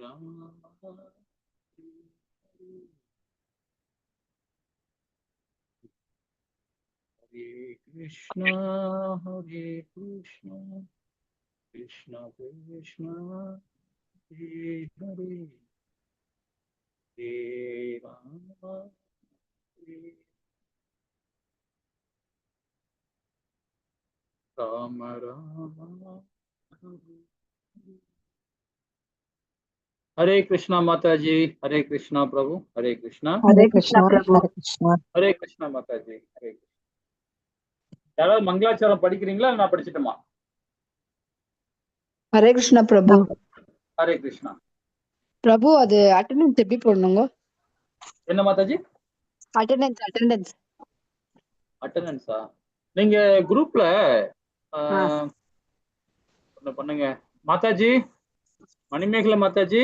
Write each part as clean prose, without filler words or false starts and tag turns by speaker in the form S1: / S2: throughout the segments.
S1: Rama Hare Krishna, Hare Krishna, Krishna Krishna, Hare Hare, Hare Rama, Rama Rama, Hare Krishna Mataji, Hare Krishna Prabhu, Hare Krishna.
S2: Hare Krishna, Hare Krishna.
S1: Hare Krishna Mataji, Hare Krishna. யாராவது மங்களாச்சாரம் படிக்கிறீங்களா? நான் படிச்சிட்டுமா?
S2: ஹரே கிருஷ்ணா பிரபு.
S1: ஹரே கிருஷ்ணா
S2: பிரபு, அது attendance எப்படி போடணுங்க?
S1: என்ன Mataji?
S2: Attendance
S1: அட்டெண்டன்ஸா? நீங்க குரூப்ல ஒண்ணு பண்ணுங்க மாதாஜி. மணிமேகலை மாதாஜி,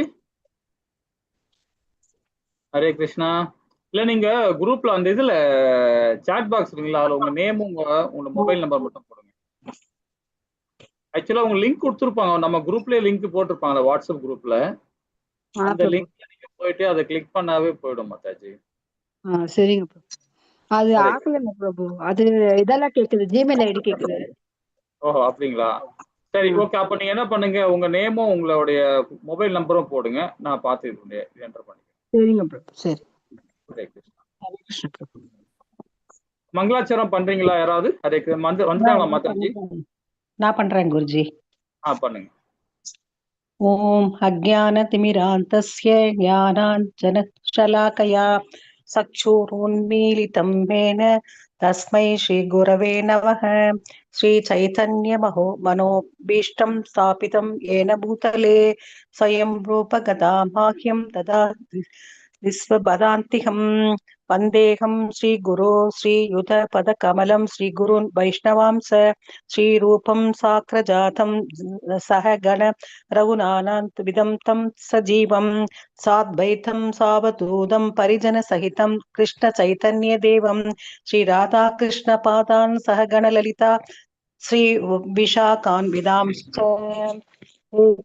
S1: ஹரே கிருஷ்ணா. இல்ல நீங்க குரூப்ல அந்த இதுல சாட் பாக்ஸ் இருக்குங்களா, அதுல உங்க நேமும் உங்க மொபைல் நம்பர் மட்டும் போடுங்க. ஆக்சுவலா உங்க லிங்க் கொடுத்துருப்பாங்க, நம்ம குரூப்லயே லிங்க் போட்டிருப்பாங்க வாட்ஸ்அப் குரூப்ல. அந்த லிங்க்ல நீங்க போயிட்டு அதை கிளிக் பண்ணாவே போயிடும் மாதாஜி.
S2: சரிங்க பிரபு. அது ஆகல பிரபு, அது இதெல்லாம் கேக்குது, ஜிமெயில் ஐடி கேக்குது.
S1: ஓஹோ அப்படிங்களா? சரி ஓகே. அப்ப நீங்க என்ன பண்ணுங்க, உங்க நேமும் உங்களுடைய மொபைல் நம்பரும் போடுங்க, நான் பார்த்து என்டர் பண்ணிக்கிறேன்.
S2: சரிங்க பிரபு. சரி.
S1: ஹரே கிருஷ்ணா.
S2: ஹரே கிருஷ்ணா பிரபு.
S1: மங்களாச்சரம் பண்றீங்களா யாராவது? ஹரே வந்துட்டாங்களா மாதாஜி?
S3: நான் பண்றேன் குருஜி.
S1: பண்ணுங்க.
S3: ஓம் அஜ்ஞானதிமிராந்தஸ்ய ஞானாஞ்சனஷலாகயா சக்ஷுரோன்மீலிதம் ஏன தஸ்மை ஸ்ரீ குரவே நமः. ஸ்ரீ சைதன்ய மனோபீஷ்டம் ஸ்தாபிதம் ஏன பூதலே ஸ்வயம் ரூபகதா மாஹ்யம் ததாதி விஸ்வபதாந்திகம். வந்தேகம் ஸ்ரீ குரு ஸ்ரீயுத பதகமலம் ஸ்ரீ குருன் வைஷ்ணவாம்ச ஸ்ரீ ரூபம் சாக்ரஜாதம் சஹகண ரகுநானாந்த்விதம் தம் சஜீவம் சாத்வைதம் சாவதூதம் பரிஜன சகிதம் கிருஷ்ண சைதன்ய தேவம் ஸ்ரீ ராதா கிருஷ்ண பாதான் சஹகண லலிதா ஸ்ரீ விஷாகான்விதாம் ஸ்ரீ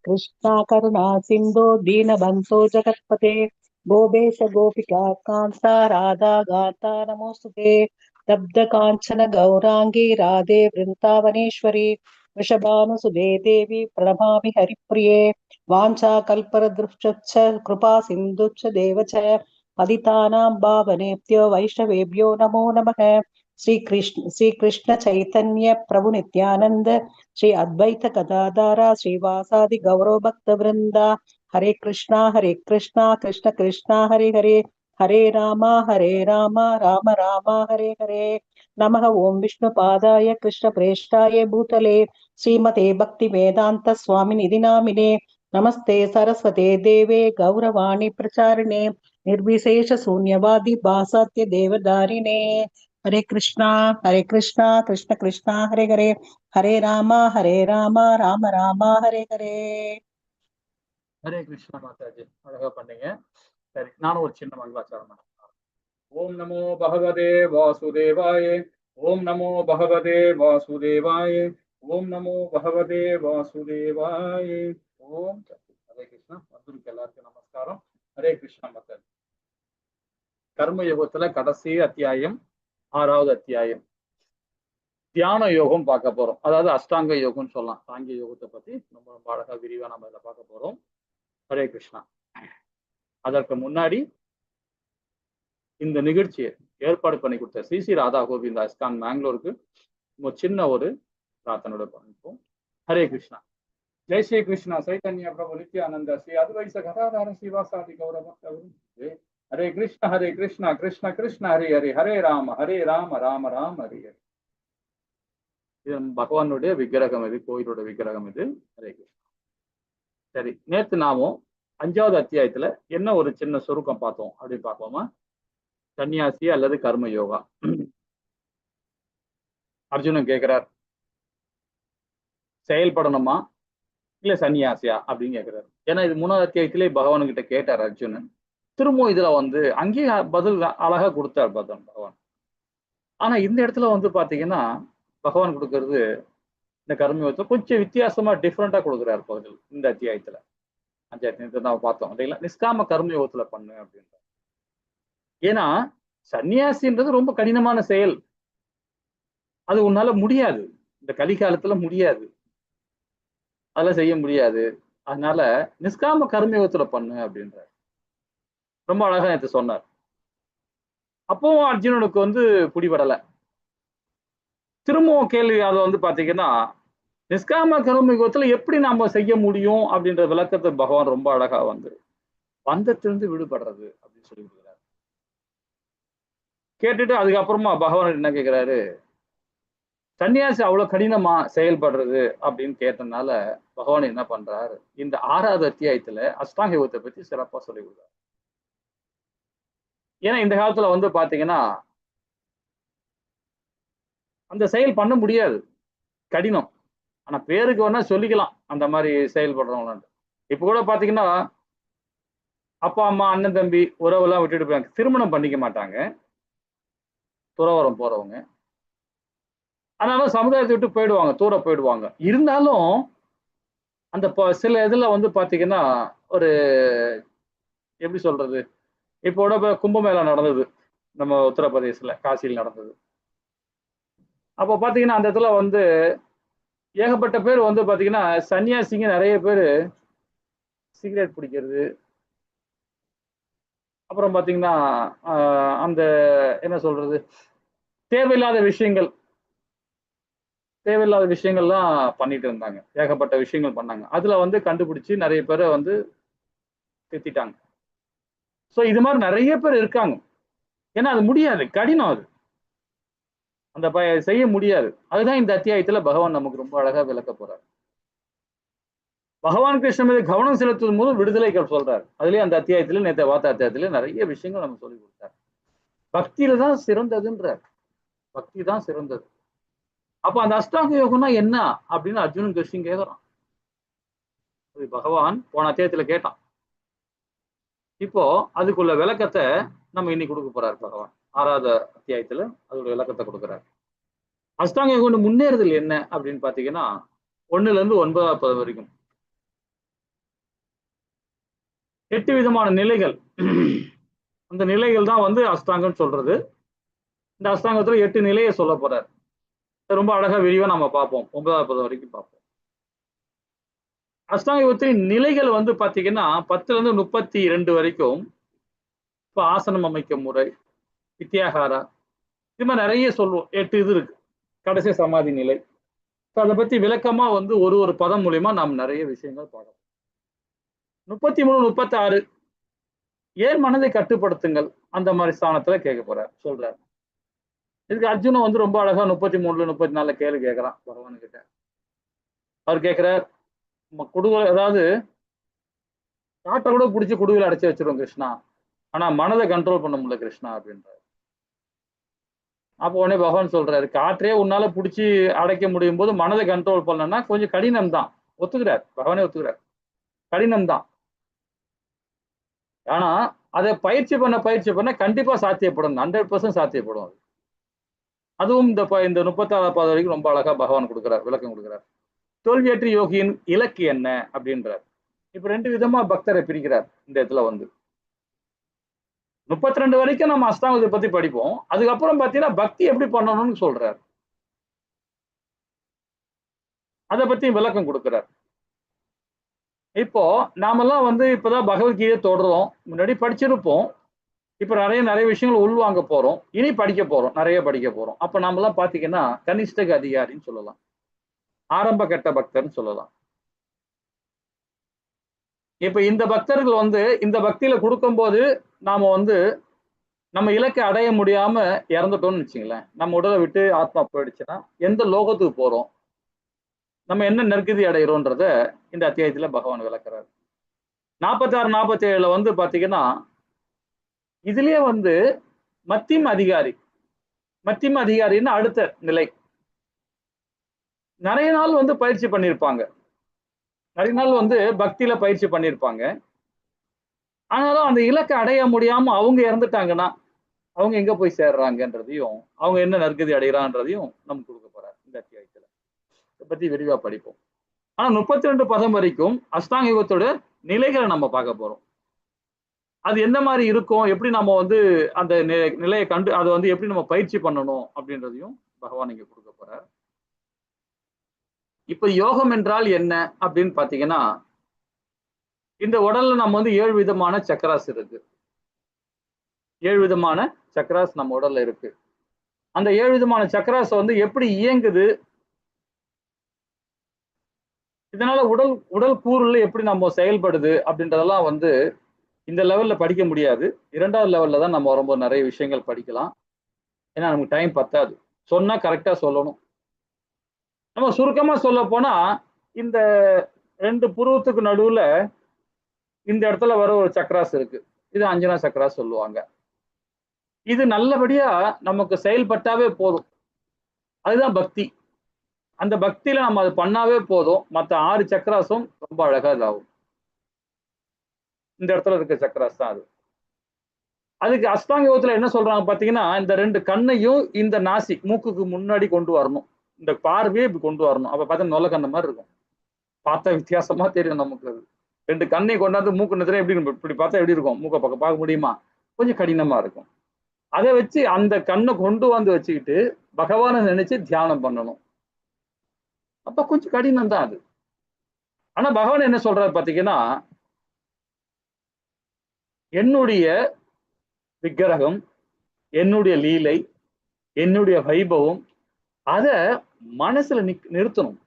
S3: கிருஷ்ணா கருணா சிந்தோ தீனபந்தோ ஜகத்பதே गोपेश गोपिका कांता राधा गाता नमोस्तुते तब्ध कांचन गौरांगी राधे वृंदावनेश्वरी वृषभानुसुदे देवी प्रणमामि हरिप्रिये वाञ्छा कल्पतरुश्च कृपा सिन्धुश्च देव च पतितानां पावनेभ्यो वैष्णवेभ्यो नमो नमः. श्री कृष्ण चैतन्य प्रभु नित्यानंद श्री अद्वैत गदाधर श्रीवासादि गौरव भक्त वृंदा. हरे कृष्णा कृष्ण कृष्णा हरे हरे, हरे राम राम राम हरे हरे. नमः ओं विष्णुपादाय कृष्ण प्रेष्ठाय भूतले श्रीमते भक्ति वेदांत स्वामिनिधि नामिने. नमस्ते सरस्वते देवे गौरवाणी प्रचारिणे निर्विशेष शून्यवादी भासात्य देवदारिणे. हरे कृष्णा कृष्ण कृष्णा हरे हरे, हरे राम राम राम हरे हरे.
S1: ஹரே கிருஷ்ணா மாதாஜி, அழகா பண்ணீங்க. சரி, நானும் ஒரு சின்ன மங்களாச்சாரம். ஓம் நமோ பகவதே வாசுதேவாய, ஓம் நமோ பகவதே வாசுதேவாய, ஓம் நமோ பகவதே வாசுதேவாய. ஓம் ஹரே கிருஷ்ணா. வந்திருக்க எல்லாருக்கும் நமஸ்காரம். ஹரே கிருஷ்ணா மாதாஜி. கர்ம யோகத்துல கடைசி அத்தியாயம், 6வது அத்தியாயம், தியான யோகம் பார்க்க போறோம். அதாவது அஷ்டாங்க யோகம்னு சொல்லலாம். சாங்கிய யோகத்தை பத்தி ரொம்ப ரொம்ப அழகா விரிவா நம்ம இதில் பார்க்க போறோம். ஹரே கிருஷ்ணா. அதற்கு முன்னாடி இந்த நிகழ்ச்சியை ஏற்பாடு பண்ணி கொடுத்த ஸ்ரீ ராதா கோவிந்தா இஸ்கான் மேங்களூருக்கு சின்ன ஒரு பிரார்த்தனோட பண்ணிப்போம். ஹரே கிருஷ்ணா. ஜெய் ஸ்ரீ கிருஷ்ணா சைதன்ய பிரபு நித்யானந்த ஸ்ரீ அத்வைத கதாதார ஸ்ரீவாசாதி கௌரவ. ஹரே கிருஷ்ணா கிருஷ்ண கிருஷ்ண ஹரே ஹரே, ஹரே ராம ராம ராம ஹரே ஹரே. இது பகவானுடைய விக்கிரகம், இது கோயிலோட விக்கிரகம் இது. ஹரே கிருஷ்ணா. சரி, நேற்று நாமும் 5வது அத்தியாயத்துல என்ன ஒரு சின்ன சுருக்கம் பார்த்தோம் அப்படின்னு பார்ப்போமா? சன்னியாசி அல்லது கர்ம யோகா. அர்ஜுனன் கேட்கிறார், செயல்படணுமா இல்ல சன்னியாசியா அப்படின்னு கேட்கிறாரு. ஏன்னா இது 3வது அத்தியாயத்திலே பகவான் கிட்ட கேட்டார் அர்ஜுனன். திரும்ப இதுல அங்கேயே பதில் அழகா கொடுத்தார் பகவான். ஆனா இந்த இடத்துல பாத்தீங்கன்னா பகவான் கொடுக்கறது இந்த கர்ம யோகத்தை கொஞ்சம் வித்தியாசமா டிஃப்ரெண்டா கொடுக்குறாரு பதில் இந்த அத்தியாயத்துல. அத்தியாயத்தை நம்ம பார்த்தோம் இல்லைங்களா? நிஷ்காம கர்மயோகத்துல பண்ணு அப்படின்ற. ஏன்னா சன்னியாசின்றது ரொம்ப கடினமான செயல். அது உன்னால முடியாது. இந்த கலிகாலத்துல முடியாது. அதெல்லாம் செய்ய முடியாது. அதனால நிஷ்காம கர்மயோகத்துல பண்ணு அப்படின்றார். ரொம்ப அழகா நேத்து சொன்னார். அப்பவும் அர்ஜுனனுக்கு வந்து பிடிபடல. திரும்பவும் கேள்வி அதை வந்து பாத்தீங்கன்னா, நிஷ்காம கர்மயோகத்துல எப்படி நாம செய்ய முடியும் அப்படின்ற விளக்கத்தை பகவான் ரொம்ப அழகா வந்து பந்தத்திலிருந்து விடுபடுறது அப்படின்னு சொல்லி கொடுக்குறாரு. கேட்டுட்டு அதுக்கப்புறமா பகவான் என்ன கேட்கிறாரு, சன்னியாசி அவ்வளவு கடினமா செயல்படுறது அப்படின்னு கேட்டனால பகவான் என்ன பண்றாரு, இந்த 6வது அத்தியாயத்துல அஷ்டாங்க யோகத்தை பத்தி சிறப்பா சொல்லி கொடுக்குறாரு. ஏன்னா இந்த காலத்துல வந்து பாத்தீங்கன்னா அந்த செயல் பண்ண முடியாது, கடினம். ஆனா பேருக்கு வேணா சொல்லிக்கலாம் அந்த மாதிரி செயல்படுறவங்களான்னு. இப்ப கூட பாத்தீங்கன்னா அப்பா அம்மா அண்ணன் தம்பி உறவெல்லாம் விட்டுட்டு போயாங்க, திருமணம் பண்ணிக்க மாட்டாங்க துறவரம் போறவங்க. அதனால சமுதாயத்தை விட்டு போயிடுவாங்க, தூர போயிடுவாங்க. இருந்தாலும் அந்த சில இதுல வந்து பாத்தீங்கன்னா ஒரு எப்படி சொல்றது, இப்போ கூட கும்பமேளா நடந்தது நம்ம உத்தரப்பிரதேசல, காசியில் நடந்தது. அப்ப பாத்தீங்கன்னா அந்த இடத்துல வந்து ஏகப்பட்ட பேர் வந்து பாத்தீங்கன்னா சன்னியாசிங்க நிறைய பேர் சிகரெட் பிடிக்கிறது, அப்புறம் பாத்தீங்கன்னா அந்த என்ன சொல்றது, தேவையில்லாத விஷயங்கள் தேவையில்லாத விஷயங்கள்லாம் பண்ணிட்டு இருந்தாங்க. ஏகப்பட்ட விஷயங்கள் பண்ணாங்க. அதுல வந்து கண்டுபிடிச்சு நிறைய பேரை வந்து திட்டாங்க. சோ இது மாதிரி நிறைய பேர் இருக்காங்க. ஏன்னா அது முடியாது, கடினம் அது. அந்த செய்ய முடியாது. அதுதான் இந்த அத்தியாயத்துல பகவான் நமக்கு ரொம்ப அழகா விளக்க போறார். பகவான் கிருஷ்ணன் மீது கவனம் செலுத்தும் போது விடுதலைகள் சொல்றாரு. அதுலயே அந்த அத்தியாயத்துல நேற்று வார்த்தை அத்தியாயத்துல நிறைய விஷயங்கள் நம்ம சொல்லி கொடுத்தார். பக்தியில தான் சிறந்ததுன்றார். பக்தி தான் சிறந்தது. அப்ப அந்த அஷ்டாங்க யோகம்னா என்ன அப்படின்னு அர்ஜுனன் கிருஷ்ணன் கேட்கிறான். பகவான் போன அத்தியாயத்துல கேட்டான். இப்போ அதுக்குள்ள விளக்கத்தை நம்ம இன்னைக்கு கொடுக்க போறாரு பகவான். 6வது அத்தியாயத்துல அதோட விளக்கத்தை கொடுக்கிறார். அஷ்டாங்க யோகம் முன்னேறுதல் என்ன அப்படின்னு பாத்தீங்கன்னா 1ல இருந்து 9வது பதம் வரைக்கும் 8 விதமான நிலைகள். அந்த நிலைகள் தான் வந்து அஷ்டாங்கம் சொல்றது. இந்த அஷ்டாங்கத்துல 8 நிலையை சொல்ல போறார். ரொம்ப அழகா விரிவா நம்ம பார்ப்போம். 9வது பதம் வரைக்கும் பார்ப்போம். அஷ்டாங்க யோகத்தின் நிலைகள் வந்து பாத்தீங்கன்னா 10ல இருந்து 32 வரைக்கும். இப்ப ஆசனம் அமைக்கும் முறை, வித்யாகாரா, இது மாதிரி நிறைய சொல்லுவோம். 8 இது இருக்கு. கடைசி சமாதி நிலை. அதை பத்தி விளக்கமா வந்து ஒரு பதம் மூலியமா நாம் நிறைய விஷயங்கள் பார்க்கலாம். 33, 36 ஏன் மனதை கட்டுப்படுத்துங்கள் அந்த மாதிரி ஸ்தானத்துல கேட்க போறார், சொல்றாரு. இதுக்கு அர்ஜுனன் வந்து ரொம்ப அழகா 33ல 34 கேள்வி கேட்கிறான் பகவான் கிட்ட. அவர் கேட்கிறார், குடுவை, அதாவது காட்டை கூட பிடிச்சி குடுவையில அடைச்சி வச்சிருவோம் கிருஷ்ணா, ஆனா மனதை கண்ட்ரோல் பண்ண முடியல கிருஷ்ணா அப்படின்றாரு. அப்போ உடனே பகவான் சொல்றாரு, காற்றையே உன்னால பிடிச்சி அடைக்க முடியும் போது மனதை கண்ட்ரோல் பண்ணனா கொஞ்சம் கடினம் தான். ஒத்துக்கிறார், பகவானே ஒத்துக்கிறார், கடினம் தான். ஆனா அதை பயிற்சி பண்ண கண்டிப்பா சாத்தியப்படும், 100% சாத்தியப்படும். அதுவும் இந்த 36வது பாதம் வரைக்கும் ரொம்ப அழகா பகவான் கொடுக்கிறார், விளக்கம் கொடுக்கிறார். தோல்வியற்ற யோகியின் இலக்கு என்ன அப்படின்றார். இப்ப 2 விதமா பக்தரை பிரிக்கிறார் இந்த இடத்துல வந்து. 32 வரைக்கும் நம்ம அஷ்டாங்கத்தை பத்தி படிப்போம். அதுக்கப்புறம் பாத்தீங்கன்னா பக்தி எப்படி பண்ணணும்னு சொல்றார். அதை பத்தி விளக்கம் கொடுக்கிறார். இப்போ நாமெல்லாம் வந்து இப்பதான் பகவத்கீதையை தொடரும். முன்னாடி படிச்சிருப்போம். இப்ப நிறைய விஷயங்கள் உள்வாங்க போறோம். இனி படிக்க போறோம், நிறைய படிக்க போறோம். அப்ப நாம எல்லாம் பாத்தீங்கன்னா கனிஷ்டக அதிகாரின்னு சொல்லலாம், ஆரம்ப கட்ட பக்தர்னு சொல்லலாம். இப்ப இந்த பக்தர்கள் வந்து இந்த பக்தியில கொடுக்கும் போது நாம வந்து நம்ம இலக்கை அடைய முடியாம இறந்துட்டோம்னு வச்சுங்களேன், நம்ம உடலை விட்டு ஆத்மா போயிடுச்சுன்னா எந்த லோகத்துக்கு போறோம், நம்ம என்ன நற்கதி அடைகிறோன்றத இந்த அத்தியாயத்துல பகவான் விளக்குறாரு. 46, 47 வந்து பாத்தீங்கன்னா இதுலயே வந்து மத்தியம அதிகாரின்னு அடுத்த நிலை. நிறைய நாள் வந்து பயிற்சி பண்ணியிருப்பாங்க, நிறைய நாள் வந்து பக்தியில பயிற்சி பண்ணியிருப்பாங்க. ஆனாலும் அந்த இலக்கை அடைய முடியாம அவங்க இறந்துட்டாங்கன்னா அவங்க எங்க போய் சேர்றாங்கன்றதையும், அவங்க என்ன நற்கதி அடைகிறான்றதையும் நமக்கு கொடுக்க போறாரு இந்த அத்தியாயத்துல. இதை பத்தி விரிவா படிப்போம். ஆனா 32 பதம் வரைக்கும் அஷ்டாங்க யோகத்தோட நிலைகளை நம்ம பார்க்க போறோம். அது எந்த மாதிரி இருக்கும், எப்படி நம்ம வந்து அந்த நிலையை கண்டு அதை வந்து எப்படி நம்ம பயிற்சி பண்ணணும் அப்படின்றதையும் பகவான் இங்க கொடுக்க போறார். இப்ப யோகம் என்றால் என்ன அப்படின்னு பாத்தீங்கன்னா, இந்த உடல்ல நம்ம வந்து 7 விதமான சக்கராஸ் இருக்கு. 7 விதமான சக்கராஸ் நம்ம உடல்ல இருக்கு. அந்த 7 விதமான சக்கராஸ் வந்து எப்படி இயங்குது, இதனால உடல் கூறுல எப்படி நம்ம செயல்படுது அப்படின்றதெல்லாம் வந்து இந்த லெவல்ல படிக்க முடியாது. 2வது லெவல்ல தான் நம்ம வரும்போது நிறைய விஷயங்கள் படிக்கலாம். ஏன்னா நமக்கு டைம் பத்தாது. சொன்னா கரெக்டா சொல்லணும். நம்ம சுருக்கமா சொல்ல போனா, இந்த 2 புருவத்துக்கு நடுவுல இந்த இடத்துல வர ஒரு சக்கராஸ் இருக்கு. இது அஞ்சனா சக்கராஸ் சொல்லுவாங்க. இது நல்லபடியா நமக்கு செயல்பட்டாவே போதும். அதுதான் பக்தி. அந்த பக்தியில நம்ம அது பண்ணாவே போதும். மத்த 6 சக்கராஸும் ரொம்ப அழகா இதாகும். இந்த இடத்துல இருக்க சக்கராஸ் தான் அது. அதுக்கு அஷ்டாங்க யோகத்துல என்ன சொல்றாங்க பாத்தீங்கன்னா, இந்த 2 கண்ணையும் இந்த நாசி மூக்குக்கு முன்னாடி கொண்டு வரணும். இந்த பார்வையை இப்படி கொண்டு வரணும். அப்ப பார்த்தா நொல்ல கண்ண மாதிரி இருக்கும். பார்த்தா வித்தியாசமா தெரியும் நமக்கு அது. 2 கண்ணையும் கொண்டாந்து மூக்கு நெத்தில எப்படி இப்படி பார்த்தா எப்படி இருக்கும்? மூக்க பக்கம் பார்க்க முடியுமா? கொஞ்சம் கடினமா இருக்கும். அதை வச்சு அந்த கண்ணை கொண்டு வந்து வச்சுக்கிட்டு பகவானை நினைச்சு தியானம் பண்ணணும். அப்ப கொஞ்சம் கடினம் தான் அது. ஆனா பகவான் என்ன சொல்றாரு பாத்தீங்கன்னா, என்னுடைய விக்கிரகம், என்னுடைய லீலை, என்னுடைய வைபவம், அத மனசுல நிறுத்தணும்.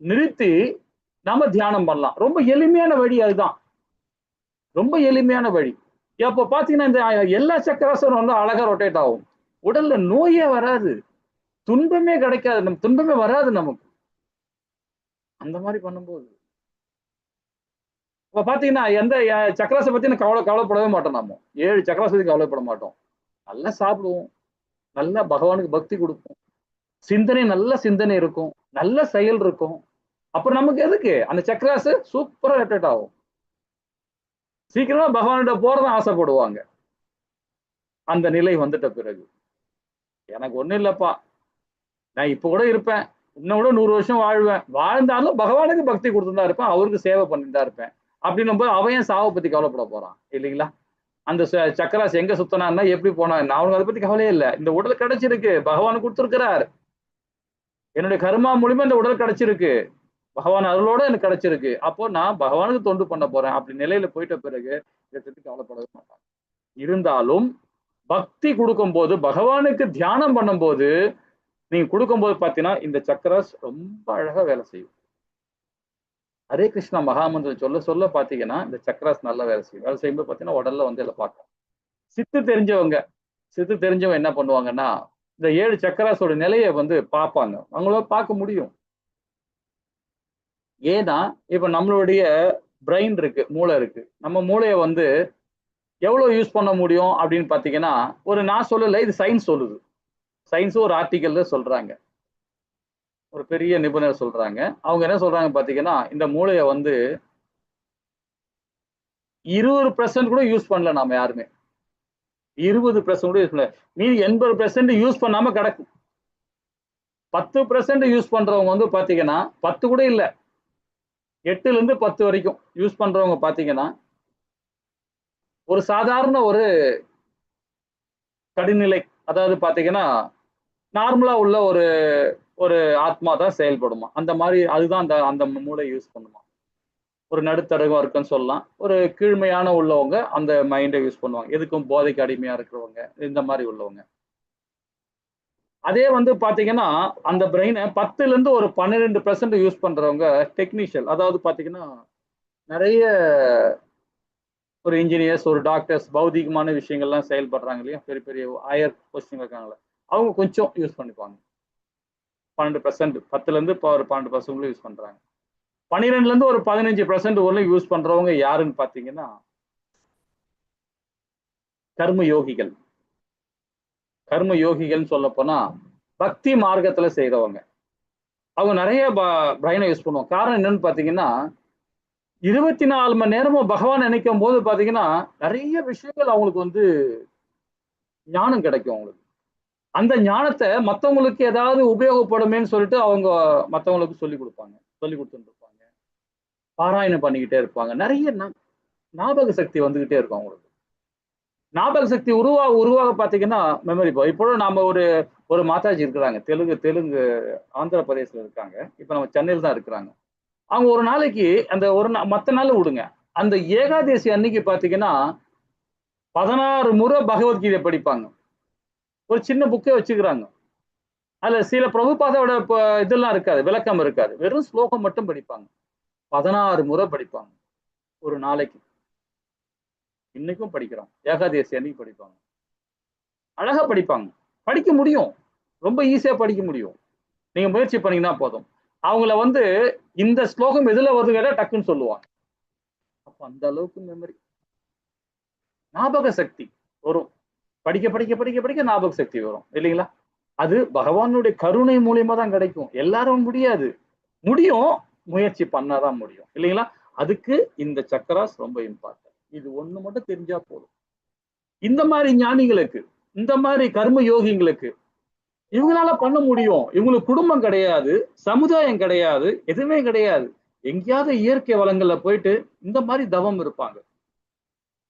S1: நிறுத்தி நாம தியானம் பண்ணலாம். ரொம்ப எளிமையான வழி அதுதான். ரொம்ப எளிமையான வழி. அப்ப பாத்தீங்கன்னா இந்த எல்லா சக்கராசனும் வந்து அழகா ரொட்டேட் ஆகும். உடல்ல நோயே வராது, துன்பமே கிடைக்காது, நம்ம துன்பமே வராது நமக்கு. அந்த மாதிரி பண்ணும்போது இப்ப பாத்தீங்கன்னா எந்த சக்கராசை பத்தி கவலைப்படவே மாட்டோம். நாம 7 சக்கராசை பத்தி கவலைப்பட மாட்டோம். நல்லா சாப்பிடுவோம், நல்லா பகவானுக்கு பக்தி கொடுப்போம், சிந்தனை நல்ல சிந்தனை இருக்கும், நல்ல செயல் இருக்கும். அப்புறம் நமக்கு எதுக்கு அந்த சக்கராசு சூப்பரா ரொட்டேட் ஆகும். சீக்கிரமா பகவான்கிட்ட போறதான் ஆசைப்படுவாங்க. அந்த நிலை வந்துட்ட பிறகு எனக்கு ஒண்ணும் இல்லப்பா, நான் இப்ப கூட இருப்பேன், இன்னும் கூட 100 வருஷம் வாழ்வேன், வாழ்ந்தாலும் பகவானுக்கு பக்தி கொடுத்துதான் இருப்பேன், அவருக்கு சேவை பண்ணிட்டு தான் இருப்பேன் அப்படின்னும் போது அவன் ஏன் சாவை பத்தி கவலைப்பட போறான் இல்லைங்களா? அந்த சக்கராசு எங்க சுத்தினான்னா எப்படி போனா அவனுக்கு அதை பத்தி கவலையே இல்லை. இந்த உடல் கிடைச்சிருக்கு, பகவான் கொடுத்திருக்கிறார். என்னுடைய கர்மா மூலியமா இந்த உடல் கிடைச்சிருக்கு, பகவான் அருளோட எனக்கு கிடைச்சிருக்கு. அப்போ நான் பகவானுக்கு தொண்டு பண்ண போறேன் அப்படி நிலையில போயிட்ட பிறகு இதை பத்தி கவலைப்படவே மாட்டான். இருந்தாலும் பக்தி கொடுக்கும் போது, பகவானுக்கு தியானம் பண்ணும் போது நீங்க கொடுக்கும்போது பாத்தீங்கன்னா இந்த சக்கராஸ் ரொம்ப அழகா வேலை செய்யும். ஹரே கிருஷ்ணா மகாமந்திரம் சொல்ல சொல்ல பாத்தீங்கன்னா இந்த சக்கராஸ் நல்லா வேலை செய்யும். வேலை செய்யும்போது பாத்தீங்கன்னா உடல்ல வந்து இதை பார்க்கும். சித்து தெரிஞ்சவங்க என்ன பண்ணுவாங்கன்னா, இந்த 7 சக்கராஸோட நிலையை வந்து பார்ப்பாங்க. அவங்களால பார்க்க முடியும். ஏன்னா இப்ப நம்மளுடைய பிரெயின் இருக்கு, மூளை இருக்கு. நம்ம மூளையை வந்து எவ்வளவு யூஸ் பண்ண முடியும் அப்படின்னு பாத்தீங்கன்னா, நான் சொல்லல, இது சயின்ஸ் சொல்லுது. சயின்ஸும் ஒரு ஆர்டிக்கல்ல சொல்றாங்க, ஒரு பெரிய நிபுணர் சொல்றாங்க. அவங்க என்ன சொல்றாங்க பாத்தீங்கன்னா, இந்த மூளையை வந்து 20% கூட யூஸ் பண்ணல நாம யாருமே. 20% கூட யூஸ் பண்ணல. மீதி 80% யூஸ் பண்ணாம கிடக்கும். 10% யூஸ் பண்றவங்க வந்து பாத்தீங்கன்னா 10 கூட இல்ல, 8ல இருந்து 10 வரைக்கும் யூஸ் பண்றவங்க பாத்தீங்கன்னா ஒரு சாதாரண ஒரு கடிநிலை, அதாவது பாத்தீங்கன்னா நார்மலா உள்ள ஒரு ஒரு ஆத்மா தான் செயல்படுமா. அந்த மாதிரி அதுதான் அந்த மூளை யூஸ் பண்ணுமா. ஒரு நடுத்தரகம் இருக்குன்னு சொல்லலாம். ஒரு கீழ்மையான உள்ளவங்க அந்த மைண்டை யூஸ் பண்ணுவாங்க. எதுக்கும் போதைக்கு அடிமையா இருக்கிறவங்க, இந்த மாதிரி உள்ளவங்க. அதே வந்து பாத்தீங்கன்னா அந்த பிரெயினை 10ல இருந்து ஒரு 12% யூஸ் பண்றவங்க டெக்னீஷியல், அதாவது பாத்தீங்கன்னா நிறைய ஒரு இன்ஜினியர்ஸ், ஒரு டாக்டர்ஸ், பௌதிகமான விஷயங்கள்லாம் செயல்படுறாங்க இல்லையா, பெரிய பெரிய ஹையர் பொசிஷன் இருக்காங்களே, அவங்க கொஞ்சம் யூஸ் பண்ணிப்பாங்க. 12%, 10ல இருந்து இப்போ ஒரு 12% யூஸ் பண்றாங்க. 12ல இருந்து ஒரு 15% வரலும் யூஸ் பண்றவங்க யாருன்னு பாத்தீங்கன்னா கர்ம யோகிகள். கர்ம யோகிகள்னு சொல்ல போனா பக்தி மார்க்கத்துல செய்றவங்க. அவங்க நிறைய பிரெயினை யூஸ் பண்ணுவாங்க. காரணம் என்னன்னு பாத்தீங்கன்னா 24 மணி நேரமும் பகவான் நினைக்கும் போது பாத்தீங்கன்னா நிறைய விஷயங்கள் அவங்களுக்கு வந்து ஞானம் கிடைக்கும். அவங்களுக்கு அந்த ஞானத்தை மத்தவங்களுக்கு ஏதாவது உபயோகப்படுமேன்னு சொல்லிட்டு அவங்க மத்தவங்களுக்கு சொல்லி கொடுப்பாங்க, சொல்லி கொடுத்துட்டு இருப்பாங்க. பாராயணம் பண்ணிக்கிட்டே இருப்பாங்க. நிறைய ஞாபக சக்தி வந்துகிட்டே இருக்கும் அவங்களுக்கு. ஞாபக சக்தி உருவாக பாத்தீங்கன்னா மெமரி பவர். இப்போ நாம ஒரு மாதாஜி இருக்கிறாங்க, தெலுங்கு ஆந்திர பிரதேசத்துல இருக்காங்க. இப்ப நம்ம சென்னையில் தான் இருக்கிறாங்க. அவங்க ஒரு நாளைக்கு அந்த மத்த நாள் விடுங்க, அந்த ஏகாதேசி அன்னைக்கு பாத்தீங்கன்னா 16 முறை பகவத்கீதை படிப்பாங்க. ஒரு சின்ன புக்கே வச்சுக்கிறாங்க. அதுல சில பிரபுபாதோட இதெல்லாம் இருக்காது, விளக்கம் இருக்காது, வெறும் ஸ்லோகம் மட்டும் படிப்பாங்க. 16 முறை படிப்பாங்க ஒரு நாளைக்கு. இன்னைக்கும் படிக்கிறோம், ஏகாதேசி அன்னைக்கு படிப்பாங்க. அழகா படிப்பாங்க, படிக்க முடியும், ரொம்ப ஈஸியா படிக்க முடியும். நீங்க முயற்சி பண்ணீங்கன்னா போதும். அவங்கள இந்த ஸ்லோகம் எதுல வருது கேட்டா டக்குன்னு சொல்லுவாங்க. அப்ப அந்த அளவுக்கு மெமரி, ஞாபக சக்தி வரும். படிக்க படிக்க படிக்க படிக்க ஞாபக சக்தி வரும் இல்லைங்களா? அது பகவானுடைய கருணை மூலியமா தான் கிடைக்கும். எல்லாரும் முடியாது, முடியும், முயற்சி பண்ணாதான் முடியும் இல்லைங்களா? அதுக்கு இந்த சக்கராஸ் ரொம்ப இம்பார்ட்டன்ட். இது ஒண்ணு மட்டும் தெரிஞ்சா போதும். இந்த மாதிரி ஞானிகளுக்கு, இந்த மாதிரி கர்ம யோகிங்களுக்கு இவங்களால பண்ண முடியும். இவங்களுக்கு குடும்பம் கிடையாது, சமுதாயம் கிடையாது, எதுவுமே கிடையாது. எங்கேயாவது இயற்கை வளங்கள்ல போயிட்டு இந்த மாதிரி தவம் இருப்பாங்க.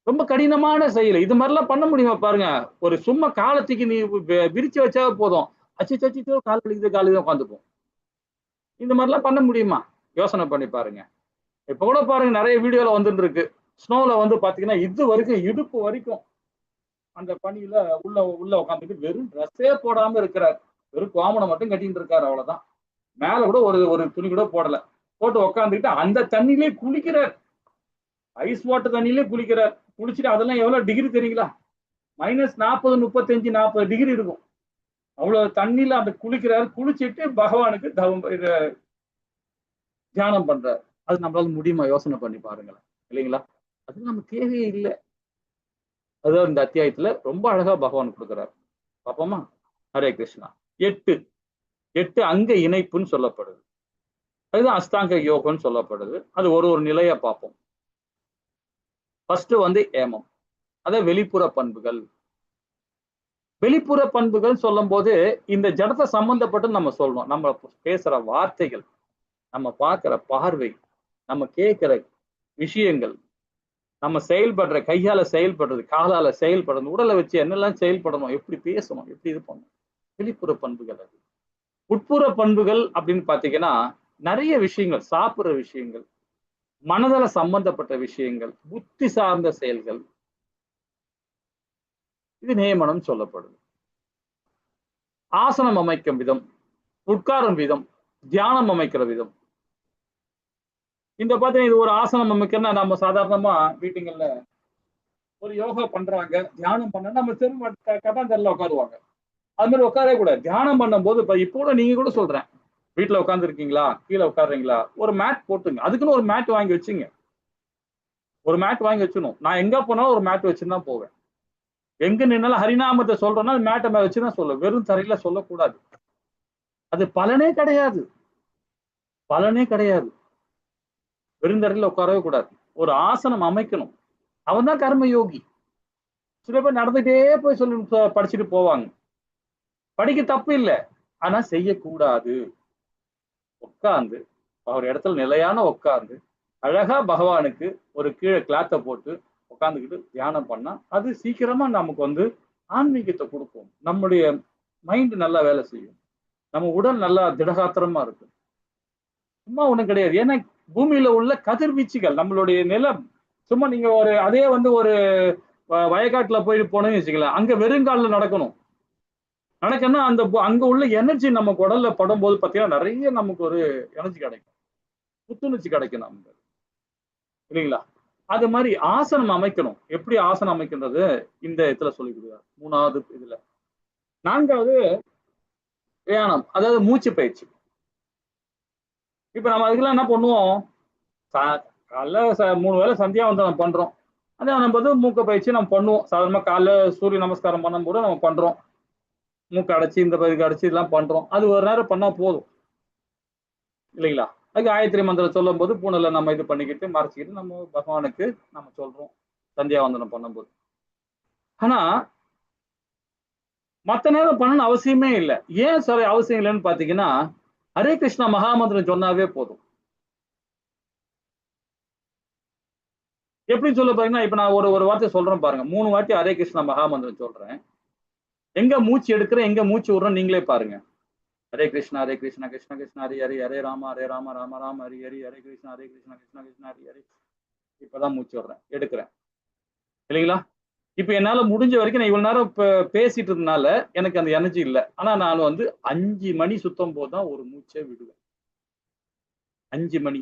S1: ரொம்ப கடினமான செயல். இது மாதிரிலாம் பண்ண முடியுமா பாருங்க. ஒரு சும்மா காலத்துக்கு நீ விரிச்சு வச்சா போதும், அச்சு சச்சிச்சோ கால் வலிக்குது உட்காந்துப்போம். இந்த மாதிரிலாம் பண்ண முடியுமா? யோசனை பண்ணி பாருங்க. இப்ப கூட பாருங்க, நிறைய வீடியோல வந்துட்டு இருக்கு. ஸ்னோல பாத்தீங்கன்னா இது வரைக்கும், இடுப்பு வரைக்கும் அந்த பனியில உள்ள உள்ள உட்காந்துட்டு வெறும் ட்ரெஸ்ஸே போடாம இருக்கிறார். வெறும் கோமணம் மட்டும் கட்டிட்டு இருக்காரு, அவ்வளவுதான். மேல கூட ஒரு துணி கூட போடல. போட்டு உட்காந்துக்கிட்டு அந்த தண்ணியிலே குளிக்கிறார். ஐஸ் வாட்டர் தண்ணியிலே குளிக்கிறார். குளிச்சுட்டு அதெல்லாம் எவ்வளவு டிகிரி தெரியுங்களா? -40, 35, 40 டிகிரி இருக்கும். அவ்வளவு தண்ணியில அந்த குளிக்கிறார். குளிச்சுட்டு பகவானுக்கு தியானம் பண்றார். அது நம்மளால முடியுமா? யோசனை பண்ணி பாருங்களேன் இல்லைங்களா? அது நம்ம தேவையே இல்லை. அதாவது இந்த அத்தியாயத்துல ரொம்ப அழகா பகவான் கொடுக்கிறார். பாப்போமா? ஹரே கிருஷ்ணா. 8 அங்க இணைப்புன்னு சொல்லப்படுது. அதுதான் அஷ்டாங்க யோகம்னு சொல்லப்படுது. அது ஒரு நிலையா பார்ப்போம். ஃபர்ஸ்ட் ஏமம், அத வெளிப்புற பண்புகள். வெளிப்புற பண்புகள் சொல்லும் போது இந்த ஜடத்தை சம்பந்தப்பட்டு நம்ம சொல்லணும். நம்ம பேசுற வார்த்தைகள், நம்ம பார்க்கிற பார்வை, நம்ம கேட்கிற விஷயங்கள், நம்ம செயல்படுற கையால செயல்படுறது, காலால செயல்படுறது, உடலை வச்சு என்னெல்லாம் செயல்படணும், எப்படி பேசணும், எப்படி இது பண்ணணும், வெளிப்புற பண்புகள். அது உட்புற பண்புகள் அப்படின்னு பாத்தீங்கன்னா நிறைய விஷயங்கள், சாப்பிடுற விஷயங்கள், மனதள சம்பந்தப்பட்ட விஷயங்கள், புத்தி சார்ந்த செயல்கள், இது நியமனம் சொல்லப்படுது. ஆசனம் அமைக்கும் விதம், உட்காரும் விதம், தியானம் அமைக்கிற விதம். இந்த பாத்தீங்கன்னா இது ஒரு ஆசனம் அமைக்கிறனா, நம்ம சாதாரணமா மீட்டிங்கல்ல ஒரு யோகா பண்றாங்க, தியானம் பண்ண நம்ம திரும்ப கட்டாந்தரில் உட்காருவாங்க. அது மாதிரி உட்காரவே கூடாது. தியானம் பண்ணும் போது இப்போ கூட நீங்க கூட சொல்றேன், வீட்டுல உட்கார்ந்து இருக்கீங்களா, கீழே உட்காடுறீங்களா, ஒரு மேட் போட்டுங்க. அதுக்குன்னு ஒரு மேட் வாங்கி வச்சுங்க. ஒரு மேட் வாங்கி வச்சுணும். நான் எங்க போனாலும் ஒரு மேட் வச்சுன்னு தான் போவேன். எங்க நின்னாலும் ஹரிநாமத்தை சொல்றேன்னா மேட்டை மேல வச்சுதான் சொல்ல, வெறும் தரையில சொல்லக்கூடாது. அது பலனே கிடையாது, பலனே கிடையாது. வெறும் தரையில உட்காரவே கூடாது. ஒரு ஆசனம் அமைக்கணும். அவன் தான் கர்ம யோகி. சில பேர் நடந்துட்டே போய் சொல்லி படிச்சுட்டு போவாங்க. படிக்க தப்பு இல்லை, ஆனா செய்யக்கூடாது. உட்கார்ந்து அவர் இடத்துல நிலையான உட்கார்ந்து அழகா பகவானுக்கு ஒரு கீழே கிளாத்தை போட்டு உட்காந்துக்கிட்டு தியானம் பண்ணா அது சீக்கிரமா நமக்கு ஆன்மீகத்தை கொடுக்கும். நம்முடைய மைண்ட் நல்லா வேலை செய்யும், நம்ம உடல் நல்லா திடகாத்திரமா இருக்கும். சும்மா ஒண்ணும் கிடையாது. ஏன்னா பூமியில உள்ள கதிர்வீச்சுகள் நம்மளுடைய நிலம் சும்மா நீங்க அதே ஒரு வயக்காட்டுல போயிட்டு போனோம்னு வச்சுக்கலாம், அங்க வெறுங்காலில் நடக்கணும். நடக்கணும்னா அங்க உள்ள எனர்ஜி நம்ம உடல்ல படும் போது பாத்தீங்கன்னா நிறைய நமக்கு ஒரு எனர்ஜி கிடைக்கும், புத்துணர்ச்சி கிடைக்கும் நமக்கு இல்லைங்களா? அது மாதிரி ஆசனம் அமைக்கணும். எப்படி ஆசனம் அமைக்கின்றது இந்த இடத்துல சொல்லி கொடுக்குறாரு 3வது இதுல. 4வது தியானம், அதாவது மூச்சு பயிற்சி. இப்ப நம்ம அதுக்கெல்லாம் என்ன பண்ணுவோம், காலைல 3 வேளை சந்தியாவந்தனம் பண்றோம். அதே நம்ம மூக்க பயிற்சி நம்ம பண்ணுவோம். சாதாரணமா காலைல சூரிய நமஸ்காரம் பண்ணும்போது நம்ம பண்றோம். மூக்கு அடைச்சி இந்த பகுதிக்கு அடைச்சி இதெல்லாம் பண்றோம். அது ஒரு நேரம் பண்ணா போதும் இல்லைங்களா? அதுக்கு காயத்ரி மந்திரம் சொல்லும் போது பூனல நம்ம இது பண்ணிக்கிட்டு மறைச்சிக்கிட்டு நம்ம பகவானுக்கு நம்ம சொல்றோம் சந்தியாவந்தனம் பண்ணும்போது. ஆனா மத்த நேரம் பண்ணணும்னு அவசியமே இல்லை. ஏன் சார் அவசியம் இல்லைன்னு பாத்தீங்கன்னா, ஹரே கிருஷ்ணா மகாமந்திரம் சொன்னாவே போதும். எப்படின்னு சொல்ல பாருங்கன்னா, இப்ப நான் ஒரு வார்த்தை சொல்றேன் பாருங்க. 3 வாட்டி ஹரே கிருஷ்ணா மகாமந்திரம் சொல்றேன். எங்க மூச்சு எடுக்கிறேன், எங்க மூச்சு விடுறேன் நீங்களே பாருங்க. ஹரே கிருஷ்ணா கிருஷ்ணா கிருஷ்ணா ஹரி ஹரி, ஹரே ராம ராம ராம ஹரி ஹரி, ஹரே கிருஷ்ணா கிருஷ்ணா கிருஷ்ணா ஹரி ஹரி. இப்பதான் மூச்சு விடுறேன், எடுக்கிறேன். இல்லைங்களா? இப்ப என்னால முடிஞ்ச வரைக்கும் நான் இவ்வளவு நேரம் பேசிட்டு இருந்தனால எனக்கு அந்த எனர்ஜி இல்லை. ஆனா நான் வந்து 5 மணி சுத்தம் போதுதான் ஒரு மூச்சை விடுவேன். 5 மணி.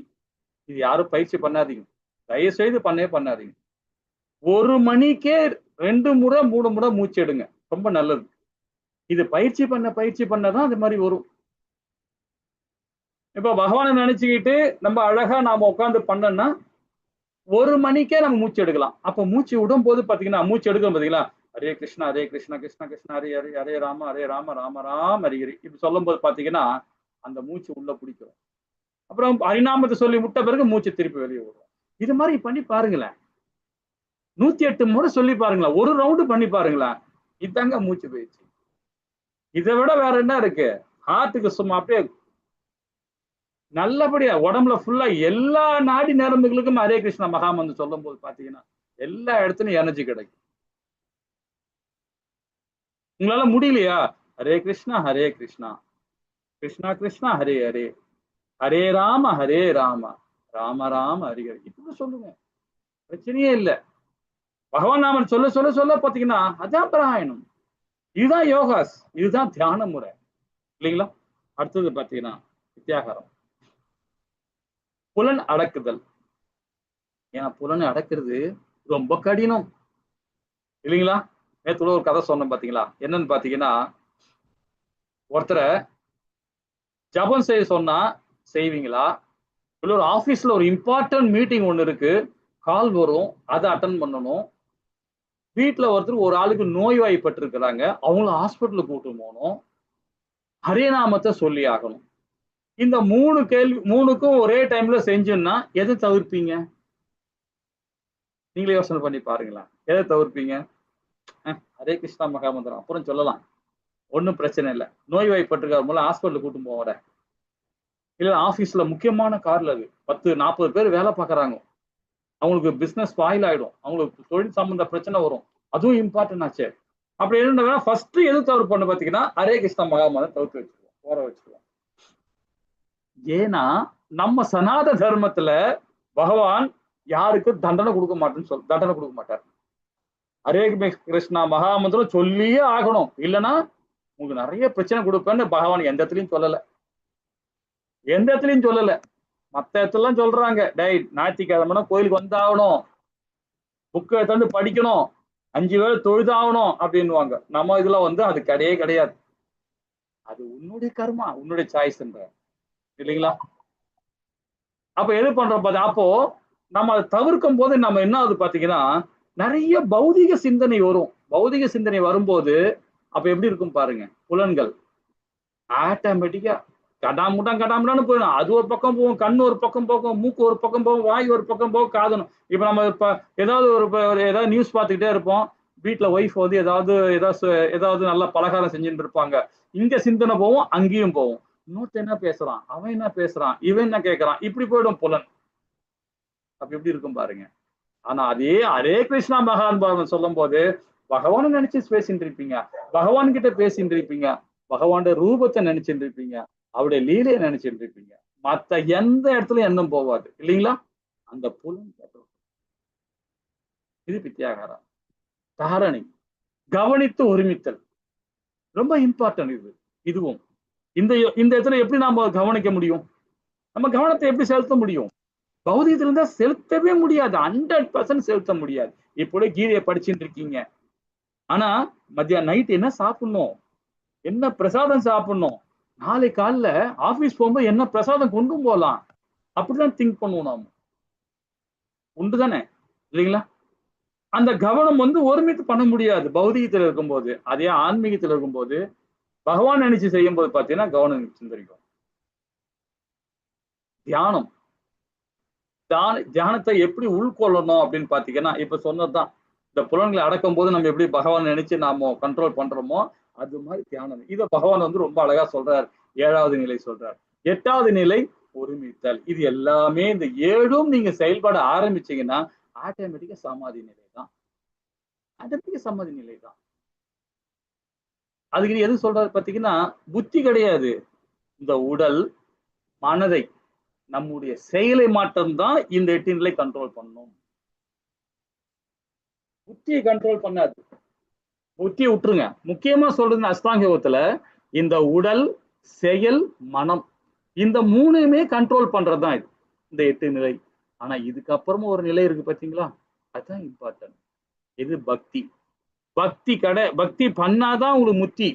S1: இது யாரும் பயிற்சி பண்ணாதீங்க, தயவு செய்து பண்ணாதீங்க. 1 மணிக்கே 2 முறை 3 முறை மூச்சு எடுங்க, ரொம்ப நல்லது. இது பயிற்சி பண்ணதான் அது மாதிரி வரும். இப்ப பகவானை நினைச்சுக்கிட்டு நம்ம அழகா நாம உட்கார்ந்து பண்ணோம்னா 1 மணிக்கே நம்ம மூச்சு எடுக்கலாம். அப்ப மூச்சு விடும் போது பாத்தீங்கன்னா, மூச்சு எடுக்கும் பாத்தீங்களா, ஹரே கிருஷ்ணா கிருஷ்ணா கிருஷ்ணா ஹரி ஹரி, ஹரே ராம ராம ராம ஹரி ஹரி. இப்படி சொல்லும் போது பாத்தீங்கன்னா அந்த மூச்சு உள்ள பிடிக்கும். அப்புறம் ஹரிநாமத்தை சொல்லி விட்ட பிறகு மூச்சு திருப்பி வெளியே விடும். இது மாதிரி பண்ணி பாருங்களேன். 108 முறை சொல்லி பாருங்களேன், ஒரு ரவுண்டு பண்ணி பாருங்களேன். இதாங்க மூச்சு பயிற்சி. இதை விட வேற என்ன இருக்கு? ஹார்ட்டுக்கு சும்மா அப்படியே நல்லபடியா உடம்புல ஃபுல்லா எல்லா நாடி நரம்புகளுக்கும் ஹரே கிருஷ்ணா மகாமந்திரம் சொல்லும் போது பாத்தீங்கன்னா எல்லா இடத்துலயும் எனர்ஜி கிடைக்கும். உங்களால முடியலையா? ஹரே கிருஷ்ணா கிருஷ்ணா கிருஷ்ணா ஹரே ஹரே, ஹரே ராம ராம ராம ஹரி ஹரி. இப்படி சொல்லுங்க, பிரச்சனையே இல்லை. பகவான் நாமன் சொல்ல சொல்ல சொல்ல பாத்தீங்கன்னா அதான் பிராயணம். இதுதான் யோகாஸ், இதுதான் தியான முறை, இல்லைங்களா? அடுத்தது பாத்தீங்கன்னா வித்தியாகாரம், புலன் அடக்குதல். ஏன்னா புலனை அடக்குறது ரொம்ப கடினம், இல்லைங்களா? நேத்துல ஒரு கதை சொன்னேன் பாத்தீங்களா? என்னன்னு பாத்தீங்கன்னா, ஒருத்தரை ஜபம் செய்ய சொன்னா செய்வீங்களா? இல்ல ஒரு ஆபீஸ்ல ஒரு இம்பார்ட்டன்ட் மீட்டிங் ஒண்ணு இருக்கு, கால் வரும், அதை அட்டன் பண்ணணும். வீட்டுல ஒருத்தர் ஒரு ஆளுக்கு நோய்வாய்ப்பட்டு இருக்கிறாங்க, அவங்கள ஹாஸ்பிட்டலுக்கு கூட்டு போகணும், ஹரிநாமத்தை சொல்லி ஆகணும். இந்த 3க்கும் ஒரே டைம்ல செஞ்சோம்னா எதை தவிர்ப்பீங்க? நீங்களே யோசனை பண்ணி பாருங்களா, எதை தவிர்ப்பீங்க? ஹரே கிருஷ்ணா மகாமந்திரம் அப்புறம் சொல்லலாம், ஒன்றும் பிரச்சனை இல்லை. நோய்வாய்ப்பட்டிருக்காரு மூலம் ஹாஸ்பிட்டலுக்கு கூட்டு போக, இல்ல ஆபீஸ்ல முக்கியமான கார்ல அது 10-40 பேர் வேலை பார்க்கறாங்க, அவங்களுக்கு பிசினஸ் ஸ்பாயில் ஆயிடும், அவங்களுக்கு தொழில் சம்பந்த பிரச்சனை வரும், அதுவும் இம்பார்ட்டன்ட் ஆச்சு. அப்படி என்ன ஃபர்ஸ்ட் எது தவிர பண்ணு பாத்தீங்கன்னா ஹரே கிருஷ்ணா மகாமந்திரம் தவிர்த்து வச்சுக்குவோம், போற வச்சுக்குவோம். ஏன்னா நம்ம சனாத தர்மத்துல பகவான் யாருக்கு தண்டனை கொடுக்க மாட்டார். ஹரே கிருஷ்ணா மகாமந்திரம் சொல்லியே ஆகணும், இல்லைன்னா உங்களுக்கு நிறைய பிரச்சனை கொடுப்பேன்னு பகவான் எந்த இடத்துலயும் சொல்லல. மத்த இடத்துல சொல்றாங்க, டேய் ஞாயிற்றுக்கிழமை கோயிலுக்கு வந்தாகணும், புக்கை எடுத்து படிக்கணும், 5 வேளை தொழுதாகணும் அப்படின்னுவாங்க. நம்ம இதுல வந்து அது கிடையாது. அது உன்னுடைய கர்மா, உன்னுடைய சாய்ஸ், இல்லைங்களா? அப்ப எது பண்றோம் பாத்தீங்க, அப்போ நம்ம அதை தவிர்க்கும் போது நம்ம என்ன ஆகுது பாத்தீங்கன்னா நிறைய பௌதிக சிந்தனை வரும். பௌதிக சிந்தனை வரும்போது அப்ப எப்படி இருக்கும் பாருங்க, புலன்கள் ஆட்டோமேட்டிக்கா கடாமுடான்னு போயிடும். அது ஒரு பக்கம் போகும், கண்ணு ஒரு பக்கம் போகும், மூக்கு ஒரு பக்கம் போகும், வாய் ஒரு பக்கம் போகும், காதணும். இப்ப நம்ம இப்ப ஏதாவது நியூஸ் பார்த்துக்கிட்டே இருப்போம், வீட்டுல ஒய்ஃப் வந்து ஏதாவது நல்ல பலகாரம் செஞ்சுட்டு இருப்பாங்க, இங்க சிந்தனை போகும், அங்கேயும் போகும். இன்னொருத்த என்ன பேசுறான், அவன் என்ன பேசுறான், இவன் என்ன கேட்கறான், இப்படி போயிடும் புலன். அப்ப எப்படி இருக்கும் பாருங்க. ஆனா அதே ஹரே கிருஷ்ணா மகான் சொல்லும் போது பகவானை நினைச்சு பேசிட்டு இருப்பீங்க, பகவான் கிட்ட பேசிட்டு இருப்பீங்க, பகவானுடைய ரூபத்தை நினைச்சுட்டு இருப்பீங்க, அவருடைய லீலையை நினைச்சுட்டு இருப்பீங்க. மத்த எந்த இடத்துல எண்ணம் போவாது, இல்லைங்களா? அந்த புலன். இது வித்தியாகாரம். தாரணை, கவனித்து ஒருமித்தல், ரொம்ப இம்பார்ட்டன்ட். இதுவும் இந்த இடத்துல எப்படி நாம கவனிக்க முடியும்? நம்ம கவனத்தை எப்படி செலுத்த முடியும்? பௌதிகத்துல இருந்தா செலுத்தவே முடியாது, 100% செலுத்த முடியாது. இப்போட கீதையை படிச்சுட்டு இருக்கீங்க, ஆனா மத்தியானம் நைட் என்ன சாப்பிடணும், என்ன பிரசாதம் சாப்பிடணும், நாளை காலைல ஆபீஸ் போகும்போது என்ன பிரசாதம் கொண்டு போகலாம், அப்படிதான் திங்க் பண்ணுவோம் நாம. உண்டுதானே, இல்லைங்களா? அந்த கவனம் வந்து ஒருமித்து பண்ண முடியாது பௌதிகத்துல இருக்கும்போது. அதே ஆன்மீகத்துல இருக்கும்போது பகவான் நினைச்சு செய்யும் போது பாத்தீங்கன்னா கவனம் சிந்தரிக்கும். தியானத்தை எப்படி உள்கொள்ளணும் அப்படின்னு பாத்தீங்கன்னா, இப்ப சொன்னதுதான், இந்த புலன்களை அடக்கும் போது நம்ம எப்படி பகவான் நினைச்சு நாம கண்ட்ரோல் பண்றோமோ அது மாதிரி தியானம். இத பகவான் வந்து ரொம்ப அழகா சொல்றார். 7வது நிலை சொல்றார். 8வது நிலை ஒருமித்தல். இது எல்லாமே இந்த 7ம் நீங்க செயல்பட ஆரம்பிச்சீங்கன்னா ஆட்டோமேட்டிக்கா சமாதி நிலை தான். ஆட்டோமேட்டிக்கா சமாதி நிலை தான். அதுக்கு எது சொல்றாரு பாத்தீங்கன்னா, புத்தி கிடையாது. இந்த உடல், மனதை, நம்முடைய செயலை மாற்றம் தான் இந்த 8 நிலை கண்ட்ரோல் பண்ணும். புத்தியை கண்ட்ரோல் பண்ணாது. புத்தியை விட்டுருங்க. முக்கியமா சொல்றது அஷ்டாங்க யோகத்துல இந்த உடல், செயல், மனம் இந்த 3மே கண்ட்ரோல் பண்றதுதான் இது. இந்த 8 நிலை. ஆனா இதுக்கப்புறமும் ஒரு நிலை இருக்கு பாத்தீங்களா? அதுதான் இம்பார்ட்டன்ட். இது பக்தி. பக்தி பண்ணாதான் உங்களுக்கு முத்தி.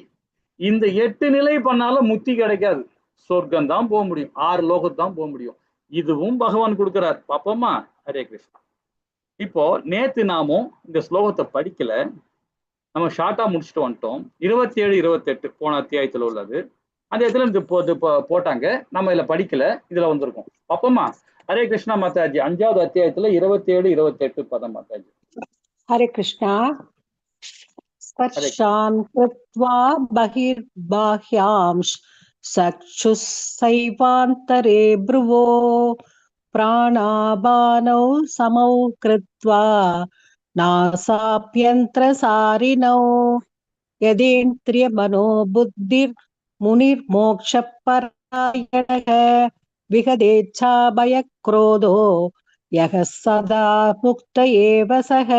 S1: இந்த 8 நிலை பண்ணாலும் முத்தி கிடைக்காது. சொர்க்கம் தான் போக முடியும். 6 லோகத்தான் போக முடியும். இதுவும் பகவான் கொடுக்கிறார். பாப்போமா? ஹரே கிருஷ்ணா. இப்போ நேத்து நாமும் இந்த ஸ்லோகத்தை படிக்கல. நம்ம ஷார்ட்டா முடிச்சுட்டு வந்துட்டோம். 27, 28 போன அத்தியாயத்துல உள்ளது. அந்த இடத்துல போட்டாங்க. நம்ம இதுல படிக்கல. இதுல வந்திருக்கோம். பாப்போமா? ஹரே கிருஷ்ணா மாதாஜி. 5வது அத்தியாயத்துல 27, 28 பதம் மாதாஜி.
S3: ஹரே கிருஷ்ணா. ஸ்பர்ஷான் கிருத்வா பகிர்பாஹ்யாம்ஷ் சக்ஷுஸ்ஸைவாந்தரே ப்ருவோ பிராணாபானௌ சமௌ கிருத்வா நாசாப்யந்திரசாரிணௌ யதேந்திரிய மனோ புத்திர் முனிர் மோக்ஷப்பராயணக விகதேச்சா பயக்ரோதோ யக சதா முக்த ஏவ சக.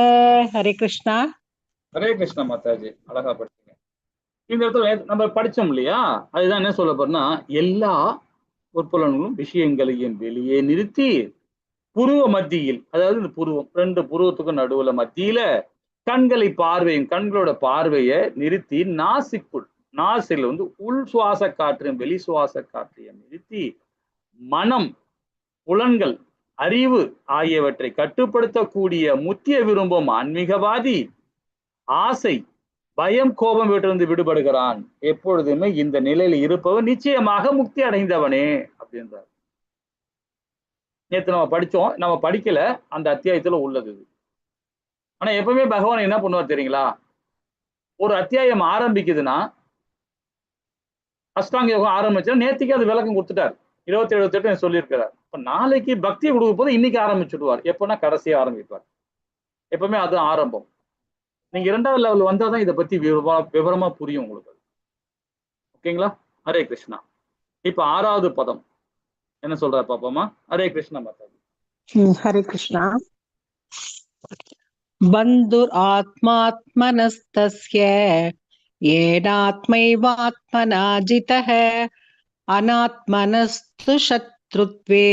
S3: ஹரே கிருஷ்ணா.
S1: ஹரே கிருஷ்ணா மாதாஜி. அழகா படிச்சீங்க. இந்த இடத்துல நம்ம படிச்சோம் இல்லையா? அதுதான் என்ன சொல்ல போறோம்னா, எல்லா பொற்புலன்களும் விஷயங்களையும் வெளியே நிறுத்தி புருவ மத்தியில், அதாவது இந்த புருவம் 2 புருவத்துக்கும் நடுவுல மத்தியில கண்களோட பார்வையை நிறுத்தி நாசில் வந்து உள் சுவாச காற்றையும் வெளி சுவாச காற்றையும் நிறுத்தி மனம், புலன்கள், அறிவு ஆகியவற்றை கட்டுப்படுத்தக்கூடிய முத்திய விரும்பும் ஆன்மீகவாதி ஆசை, பயம், கோபம் இவற்றிலிருந்து விடுபடுகிறான். எப்பொழுதுமே இந்த நிலையில இருப்பவன் நிச்சயமாக முக்தி அடைந்தவனே அப்படின்றார். நேற்று நம்ம படிச்சோம். நம்ம படிக்கல. அந்த அத்தியாயத்துல உள்ளது. ஆனா எப்பவுமே பகவான் என்ன பண்ணுவார் தெரியுங்களா? ஒரு அத்தியாயம் ஆரம்பிக்குதுன்னா, அஷ்டாங்க யோகம் ஆரம்பிச்சா நேத்திக்கு அது விளக்கம் கொடுத்துட்டார். 27, 28 சொல்லியிருக்கிறார். இப்ப நாளைக்கு பக்தியை கொடுக்க போது இன்னைக்கு ஆரம்பிச்சுடுவார். எப்பன்னா கடைசியா ஆரம்பிப்பார். எப்பவுமே அது ஆரம்பம். நீங்க 2வது லெவல் வந்தாதான் இதை பத்தி விவரமா புரியும் உங்களுக்கு. ஓகேங்களா? ஹரே கிருஷ்ணா. இப்ப 6வது பதம் என்ன சொல்றாரு பாப்போமா? ஹரே கிருஷ்ணா மாதாஜி.
S3: ஹரே கிருஷ்ணா. பந்துர் ஆத்மாத்மனஸ்தஸ்ய ஏனாத்மைவாத்மனா ஜிதஹ அநாத்மனஸ்து சத்ருத்வே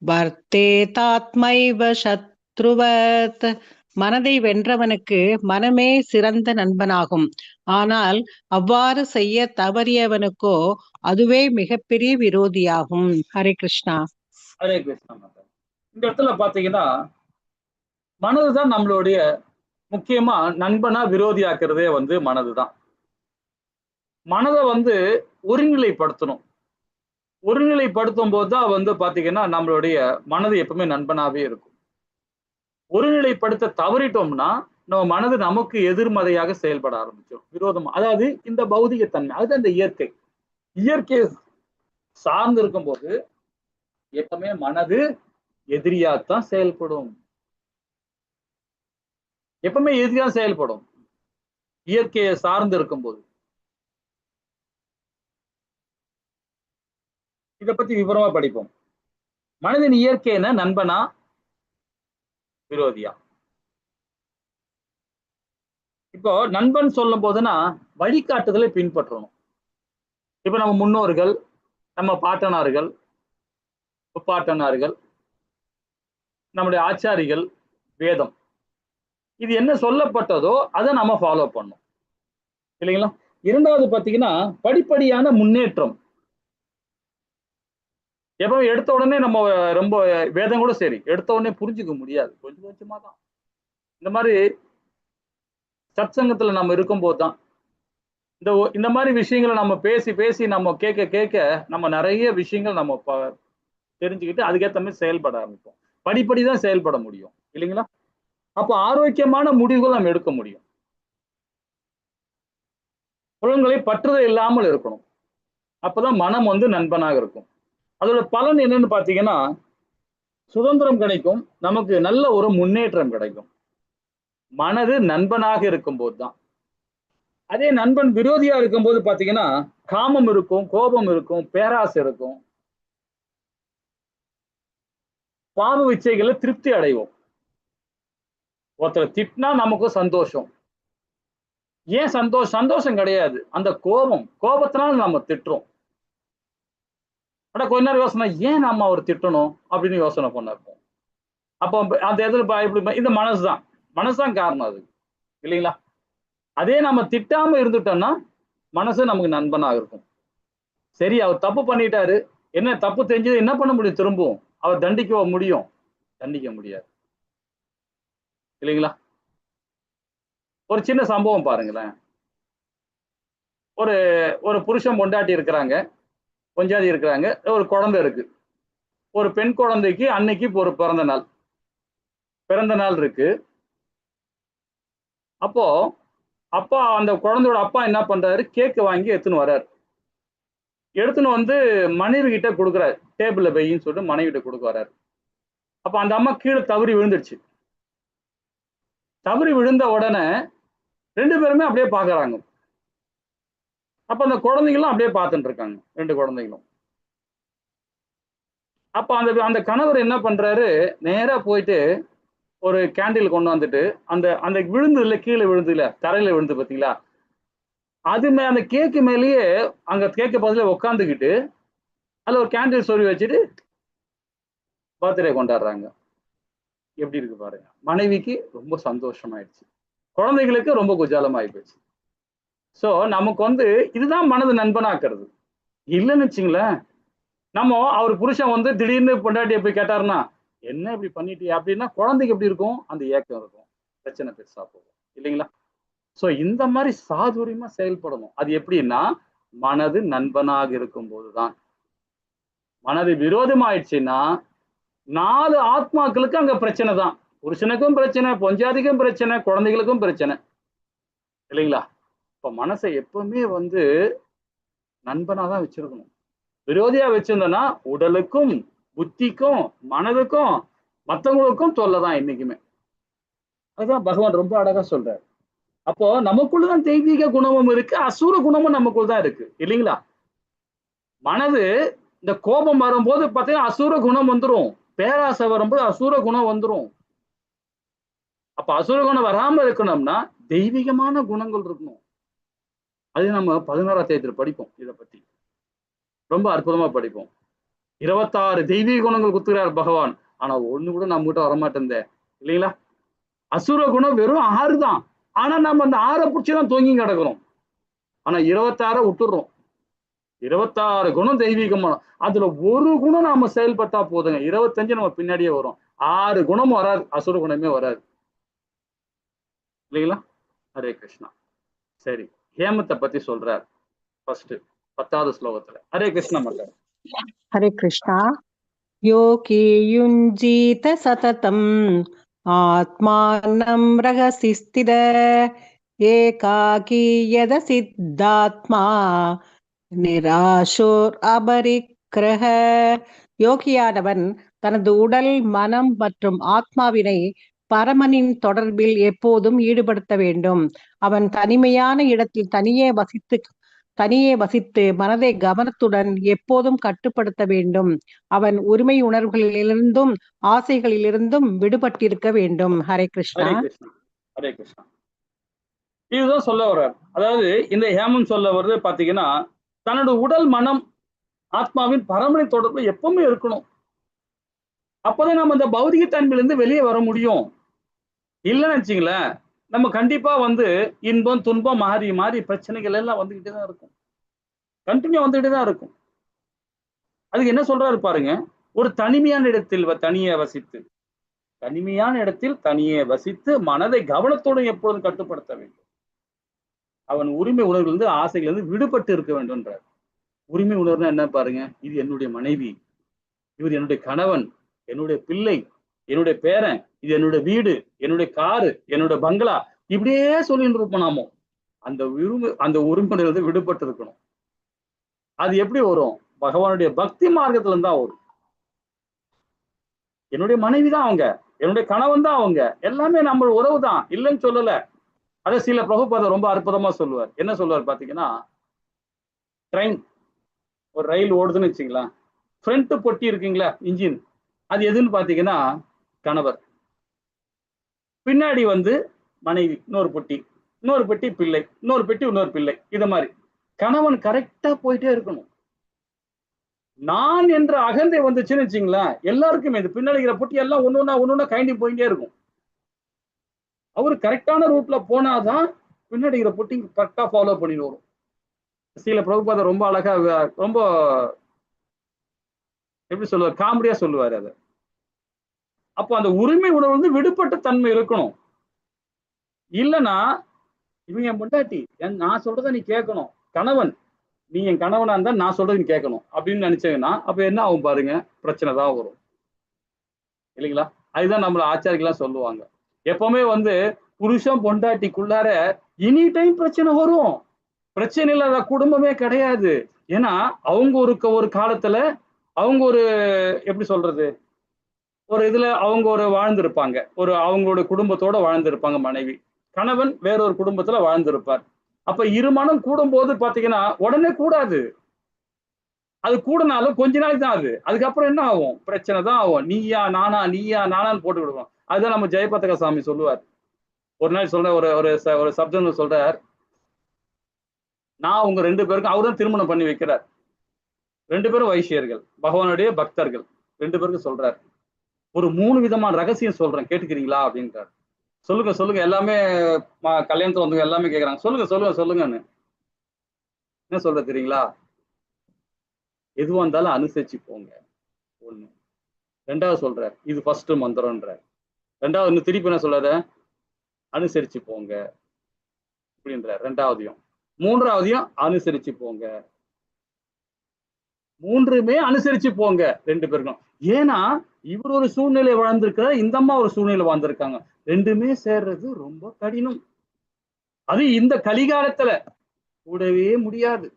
S3: வர்த்தேதாத்மைவ சத்ருவத். மனதை வென்றவனுக்கு மனமே சிறந்த நண்பனாகும். ஆனால் அவ்வாறு செய்ய தவறியவனுக்கோ அதுவே மிகப்பெரிய விரோதியாகும். ஹரே கிருஷ்ணா.
S1: ஹரே கிருஷ்ணா மாதாஜி. இந்த இடத்துல பாத்தீங்கன்னா, மனதுதான் நம்மளுடைய முக்கியமா நண்பனா விரோதியாக்குறதே வந்து மனதுதான். மனதை வந்து ஒருநிலைப்படுத்தணும். ஒருநிலைப்படுத்தும் போதுதான் வந்து பாத்தீங்கன்னா நம்மளுடைய மனது எப்பவுமே நண்பனாவே இருக்கும். ஒருநிலைப்படுத்த தவறிட்டோம்னா நம்ம மனது நமக்கு எதிர்மறையாக செயல்பட ஆரம்பிச்சிடும். விரோதம். அதாவது இந்த பௌதிக தன்மை, அதுதான் இந்த இயற்கை சார்ந்து இருக்கும் போது எப்பவுமே மனது எதிரியாத்தான் செயல்படும். எப்பவுமே எதிரியா செயல்படும் இயற்கையை சார்ந்து இருக்கும் போது. இதை பத்தி விவரமா படிப்போம். மனதின் இயற்கை என்ன? நண்பனா விரோதியா? இப்போ நண்பன் சொல்லும் போதுன்னா வழிகாட்டுதலை பின்பற்றணும். இப்ப நம்ம முன்னோர்கள், நம்ம பாட்டனார்கள், முப்பாட்டனார்கள், நம்முடைய ஆச்சாரிகள், வேதம், இது என்ன சொல்லப்பட்டதோ அதை நம்ம ஃபாலோ பண்ணணும் இல்லைங்களா? 2வது பாத்தீங்கன்னா படிப்படியான முன்னேற்றம். எப்பவும் எடுத்த உடனே நம்ம ரொம்ப வேதம் கூட சரி எடுத்த உடனே புரிஞ்சுக்க முடியாது. கொஞ்சம் கொஞ்சமா தான். இந்த மாதிரி சத்சங்கத்துல நம்ம இருக்கும்போது தான் இந்த மாதிரி விஷயங்களை நம்ம பேசி பேசி நம்ம கேட்க கேட்க நம்ம நிறைய விஷயங்கள் நம்ம தெரிஞ்சுக்கிட்டு அதுக்கேற்ற மாதிரி செயல்பட ஆரம்பிப்போம். படிப்படிதான் செயல்பட முடியும் இல்லைங்களா? அப்போ ஆரோக்கியமான முடிவுகள் நம்ம எடுக்க முடியும். புலன்களை பற்றுதல் இல்லாமல் இருக்கணும். அப்பதான் மனம் வந்து நண்பனாக இருக்கும். அதோட பலன் என்னன்னு பாத்தீங்கன்னா, சுதந்திரம் கிடைக்கும், நமக்கு நல்ல ஒரு முன்னேற்றம் கிடைக்கும். மனது நண்பனாக இருக்கும் போதுதான். அதே நண்பன் விரோதியா இருக்கும்போது பாத்தீங்கன்னா காமம் இருக்கும், கோபம் இருக்கும், பேராசை இருக்கும், பாவ இச்சைகளை திருப்தி அடைவோம். ஒருத்தரை திட்டினா நமக்கும் சந்தோஷம். ஏன் சந்தோஷம் கிடையாது, அந்த கோபத்தினால நம்ம திட்டுறோம். ஆனா கொஞ்ச நேரம் யோசனை, ஏன் நம்ம அவர் திட்டணும் அப்படின்னு யோசனை பண்ணப்போம். அப்போ அந்த இடத்துல இப்படி இந்த மனசுதான் காரணம் அது, இல்லைங்களா? அதே நம்ம திட்டாம இருந்துட்டோம்னா மனசு நமக்கு நண்பனாக இருக்கும். சரி, அவர் தப்பு பண்ணிட்டாரு, என்ன தப்பு தெரிஞ்சது, என்ன பண்ண முடியும்? திரும்பவும் அவர் தண்டிக்க முடியும்? தண்டிக்க முடியாது, இல்லைங்களா? ஒரு சின்ன சம்பவம் பாருங்களேன். ஒரு ஒரு புருஷன் பொண்டாட்டி இருக்கிறாங்க, பொஞ்சாதி இருக்கிறாங்க, ஒரு குழந்தை இருக்கு. ஒரு பெண் குழந்தைக்கு அன்னைக்கு ஒரு பிறந்த நாள் இருக்கு. அப்போ அப்பா, அந்த குழந்தையோட அப்பா என்ன பண்றாரு, கேக் வாங்கி எடுத்துன்னு வர்றாரு. எடுத்துன்னு வந்து மனைவி கிட்ட கொடுக்குறாரு. டேபிள்ல வையின்னு சொல்லிட்டு மனைவி கிட்ட கொடுக்க வர்றாரு. அப்ப அந்த அம்மா கீழே தவறி விழுந்துருச்சு. தவறி விழுந்த உடனே 2 பேருமே அப்படியே பாக்குறாங்க. அப்ப அந்த குழந்தைகளும் அப்படியே பார்த்துட்டு இருக்காங்க, 2 குழந்தைகளும். அப்ப அந்த அந்த கணவர் என்ன பண்றாரு, நேரா போயிட்டு ஒரு கேண்டில் கொண்டு வந்துட்டு, அந்த அந்த விழுந்ததுல, கீழே விழுந்ததுல, தரையில விழுந்து பாத்தீங்களா, அந்த கேக்கு மேலேயே, அங்க கேக்கு பக்கத்துல உட்காந்துக்கிட்டு அதுல ஒரு கேண்டில் சொருவி வச்சுட்டு பர்த்டே கொண்டாடுறாங்க. எப்படி இருக்கு பாருங்க. மனைவிக்கு ரொம்ப சந்தோஷமாயிடுச்சு, குழந்தைகளுக்கு ரொம்ப குஜாலமாயி போச்சு. சோ நமக்கு இதுதான் மனது நண்பனாக்குறது. இல்லைன்னு வச்சுங்களேன், நம்ம அவர் புருஷன் திடீர்னு பொண்டாட்டியை போய் கேட்டாருன்னா, என்ன இப்படி பண்ணிட்டியா அப்படின்னா, குழந்தைக்கு எப்படி இருக்கும், அந்த ஏக்கம் இருக்கும், பிரச்சனை பெருசா போகும், இல்லைங்களா? சோ இந்த மாதிரி சாதுரியமா செயல்படணும். அது எப்படின்னா, மனது நண்பனாக இருக்கும் போதுதான். மனது விரோதமாயிடுச்சுன்னா 4 ஆத்மாக்களுக்கு அங்க பிரச்சனை தான். புருஷனுக்கும் பிரச்சனை, பொஞ்சாதிக்கும் பிரச்சனை, குழந்தைகளுக்கும் பிரச்சனை, இல்லைங்களா? இப்ப மனசை எப்பவுமே நண்பனா தான் வச்சிருக்கணும். விரோதியா வச்சிருந்தோம்னா உடலுக்கும், புத்திக்கும், மனதுக்கும், மத்தவங்களுக்கும் தொல்லைதான் என்னைக்குமே. அதுதான் பகவான் ரொம்ப அழகா சொல்றாரு. அப்போ நமக்குள்ளதான் தெய்வீக குணமும் இருக்கு, அசுர குணமும் நமக்குள்ள தான் இருக்கு, இல்லைங்களா? மனது இந்த கோபம் வரும்போது பாத்தீங்கன்னா அசுர குணம் வந்துரும், பேராசை வரும்போது அசுர குணம் வந்துரும். அப்ப அசுர குணம் வராம இருக்கணும்னா தெய்வீகமான குணங்கள் இருக்கணும். அது நம்ம 16ஆம் அத்தியாயத்துல படிப்போம். இதை பத்தி ரொம்ப அற்புதமா படிப்போம். 26 தெய்வீக குணங்கள் குத்துக்கிறார் பகவான். ஆனா ஒண்ணு கூட நம்ம கிட்ட வரமாட்டேன், இல்லைங்களா? அசுர குணம் வெறும் 6 தான். ஆனா நம்ம அந்த 6 பிடிச்சுதான் தொங்கி கிடக்குறோம். ஆனா 26 விட்டுடுறோம். 26 குணம் தெய்வீகமான, அதுல ஒரு குணம் நாம செயல்பட்டா போதுங்க, 25 நம்ம பின்னாடியே வரும். 6 குணமும் வராது, அசுர குணமே வராது, இல்லைங்களா? ஹரே கிருஷ்ணா. சரி, ஹேமத்தை பத்தி சொல்றார் ஃபர்ஸ்ட் 10வது ஸ்லோகத்துல. ஹரே கிருஷ்ணா மக்கள்.
S3: ஹரே கிருஷ்ணா. யோகி யுஞ்சீத சததம் ஆத்மானம் ரகசி ஸ்தித ஏகாகி யத சித்தாத்மா நிராசோர் அபரிக்கிரஹ. யோகியானவன் தனது உடல், மனம் மற்றும் ஆத்மாவினை பரமனின் தொடர்பில் எப்போதும் ஈடுபடுத்த வேண்டும். அவன் தனிமையான இடத்தில் தனியே வசித்து மனதை கவனத்துடன் எப்போதும் கட்டுப்படுத்த வேண்டும். அவன் உரிமை உணர்வுகளிலிருந்தும் ஆசைகளிலிருந்தும் விடுபட்டிருக்க வேண்டும். ஹரே கிருஷ்ணா.
S1: ஹரே கிருஷ்ணா. ஹரே கிருஷ்ணா. இதுதான் சொல்ல வர்றார். அதாவது இந்த ஹேமம் சொல்ல வர்றது பாத்தீங்கன்னா, தன்னோட உடல், மனம், ஆத்மாவின் பரமனை தொடர்பு எப்பவுமே இருக்கணும். அப்பதான் நம்ம இந்த பௌதிக தன்மையிலிருந்து வெளியே வர முடியும். இல்லைன்னு வச்சுங்களேன், நம்ம கண்டிப்பா இன்பம் துன்பம் மாறி மாறி பிரச்சனைகள் எல்லாம் வந்துகிட்டே தான் இருக்கும், கண்டினியூ வந்துகிட்டே தான் இருக்கும். அதுக்கு என்ன சொல்றாரு பாருங்க, ஒரு தனிமையான இடத்தில் தனியே வசித்து மனதை கவனத்தோடு எப்பொழுதும் கட்டுப்படுத்த வேண்டும். அவன் உரிமை உணர்விலிருந்து, ஆசைகளிலிருந்து விடுபட்டு இருக்க வேண்டும்ன்றார். உரிமை உணர்வுனா என்ன பாருங்க, இது என்னுடைய மனைவி, இவர் என்னுடைய கணவன், என்னுடைய பிள்ளை, என்னுடைய பேரன், இது என்னுடைய வீடு, என்னுடைய காரு, என்னுடைய பங்களா, இப்படியே சொல்லிட்டு இருப்போம் நாமோ. அந்த உரிமையிலிருந்து விடுபட்டு இருக்கணும். அது எப்படி வரும்? பகவானுடைய பக்தி மார்க்கத்துல இருந்தா வரும். என்னுடைய மனைவி தான் அவங்க, என்னுடைய கணவன் தான் அவங்க, எல்லாமே நம்ம உறவு தான், இல்லைன்னு சொல்லல. அதை சில பிரபுபாதர் ரொம்ப அற்புதமா சொல்லுவார். என்ன சொல்லுவார் பாத்தீங்கன்னா, ட்ரெயின், ஒரு ரயில் ஓடுதுன்னு வச்சுக்கலாம், ஃப்ரண்ட் பொட்டி இருக்குங்களா இன்ஜின், அது எதுன்னு பாத்தீங்கன்னா கணவர், பின்னாடி வந்து மனைவி, இன்னொரு பொட்டி, இன்னொரு பெட்டி பிள்ளை, இன்னொரு பெட்டி இன்னொரு பிள்ளை. இத மாதிரி கணவன் கரெக்டா போயிட்டே இருக்கணும். நான் என்ற அகந்தை வந்துச்சுன்னு வச்சுங்களேன், எல்லாருக்குமே இது பின்னாடி இருக்கிற பொட்டி எல்லாம் ஒன்னொன்னா கைண்டி போயிட்டே இருக்கும். அவரு கரெக்டான ரூட்ல போனாதான் பின்னாடி இருக்கிற பொட்டி கரெக்டா ஃபாலோ பண்ணிட்டு வரும். சில பிரபுபாதர் ரொம்ப அழகா, ரொம்ப எப்படி சொல்லுவார், காமெடியா சொல்லுவாரு அதை. அப்போ அந்த உரிமை உணர்வு வந்து விடுபட்ட தன்மை இருக்கணும். இல்லைன்னா இவங்க என் பொண்டாட்டி, நான் சொல்றதை நீ கேட்கணும், கணவன் நீ என் கணவனா இருந்தா நான் சொல்றது நீ கேட்கணும் அப்படின்னு நினைச்சீங்கன்னா அப்ப என்ன ஆகும் பாருங்க, பிரச்சனை தான் வரும் இல்லைங்களா? அதுதான் நம்மள ஆச்சாரிகள்லாம் சொல்லுவாங்க. எப்பவுமே வந்து புருஷன் பொண்டாட்டிக்குள்ளார எனி டைம் பிரச்சனை வரும். பிரச்சனை இல்லாத குடும்பமே கிடையாது. ஏன்னா அவங்க ஒரு காலத்துல அவங்க ஒரு எப்படி சொல்றது, ஒரு இதுல அவங்க ஒரு வாழ்ந்திருப்பாங்க, ஒரு அவங்களோட குடும்பத்தோட வாழ்ந்திருப்பாங்க மனைவி, கணவன் வேறொரு குடும்பத்துல வாழ்ந்திருப்பார். அப்ப இருமனம் கூடும் போது பாத்தீங்கன்னா உடனே கூடாது, அது கூடனாலும் கொஞ்ச நாளைக்கு தான், அதுக்கப்புறம் என்ன ஆகும், பிரச்சனை தான் ஆகும். நீயா நானா நீயா நானான்னு போட்டு விடுவோம். அதுதான் நம்ம ஜெயபத்ரக சாமி சொல்லுவார். ஒரு நாள் சொல்ற ஒரு சப்தம் சொல்றார், நான் உங்க 2 பேருக்கும், அவர்தான் திருமணம் பண்ணி வைக்கிறார், 2 பேரும் வைசியர்கள், பகவானுடைய பக்தர்கள், 2 பேருக்கும் சொல்றார், ஒரு 3 விதமான ரகசியம் சொல்றேன் கேட்டுக்கிறீங்களா அப்படின்றார். சொல்லுங்க சொல்லுங்க, எல்லாமே கல்யாணத்துல வந்து எல்லாமே கேட்கறாங்க, சொல்லுங்க சொல்லுங்க சொல்லுங்கன்னு. என்ன சொல்ற தெரியுங்களா, எதுவா இருந்தாலும் அனுசரிச்சு போங்க, ஒண்ணு. 2வது சொல்றார், இது ஃபர்ஸ்ட் மந்திரம்ன்ற. 2வது திருப்பி என்ன சொல்றாரு, அனுசரிச்சு போங்க அப்படின்ற 2வதையும். 3வதையும் அனுசரிச்சு போங்க. 3மே அனுசரிச்சு போங்க 2 பேருக்கும். ஏன்னா இவர் ஒரு சூழ்நிலை வாழ்ந்திருக்கிற, இந்த அம்மா ஒரு சூழ்நிலை வாழ்ந்திருக்காங்க, 2மே சேர்றது ரொம்ப கடினம். அது இந்த கலிகாலத்துல கூடவே முடியாது.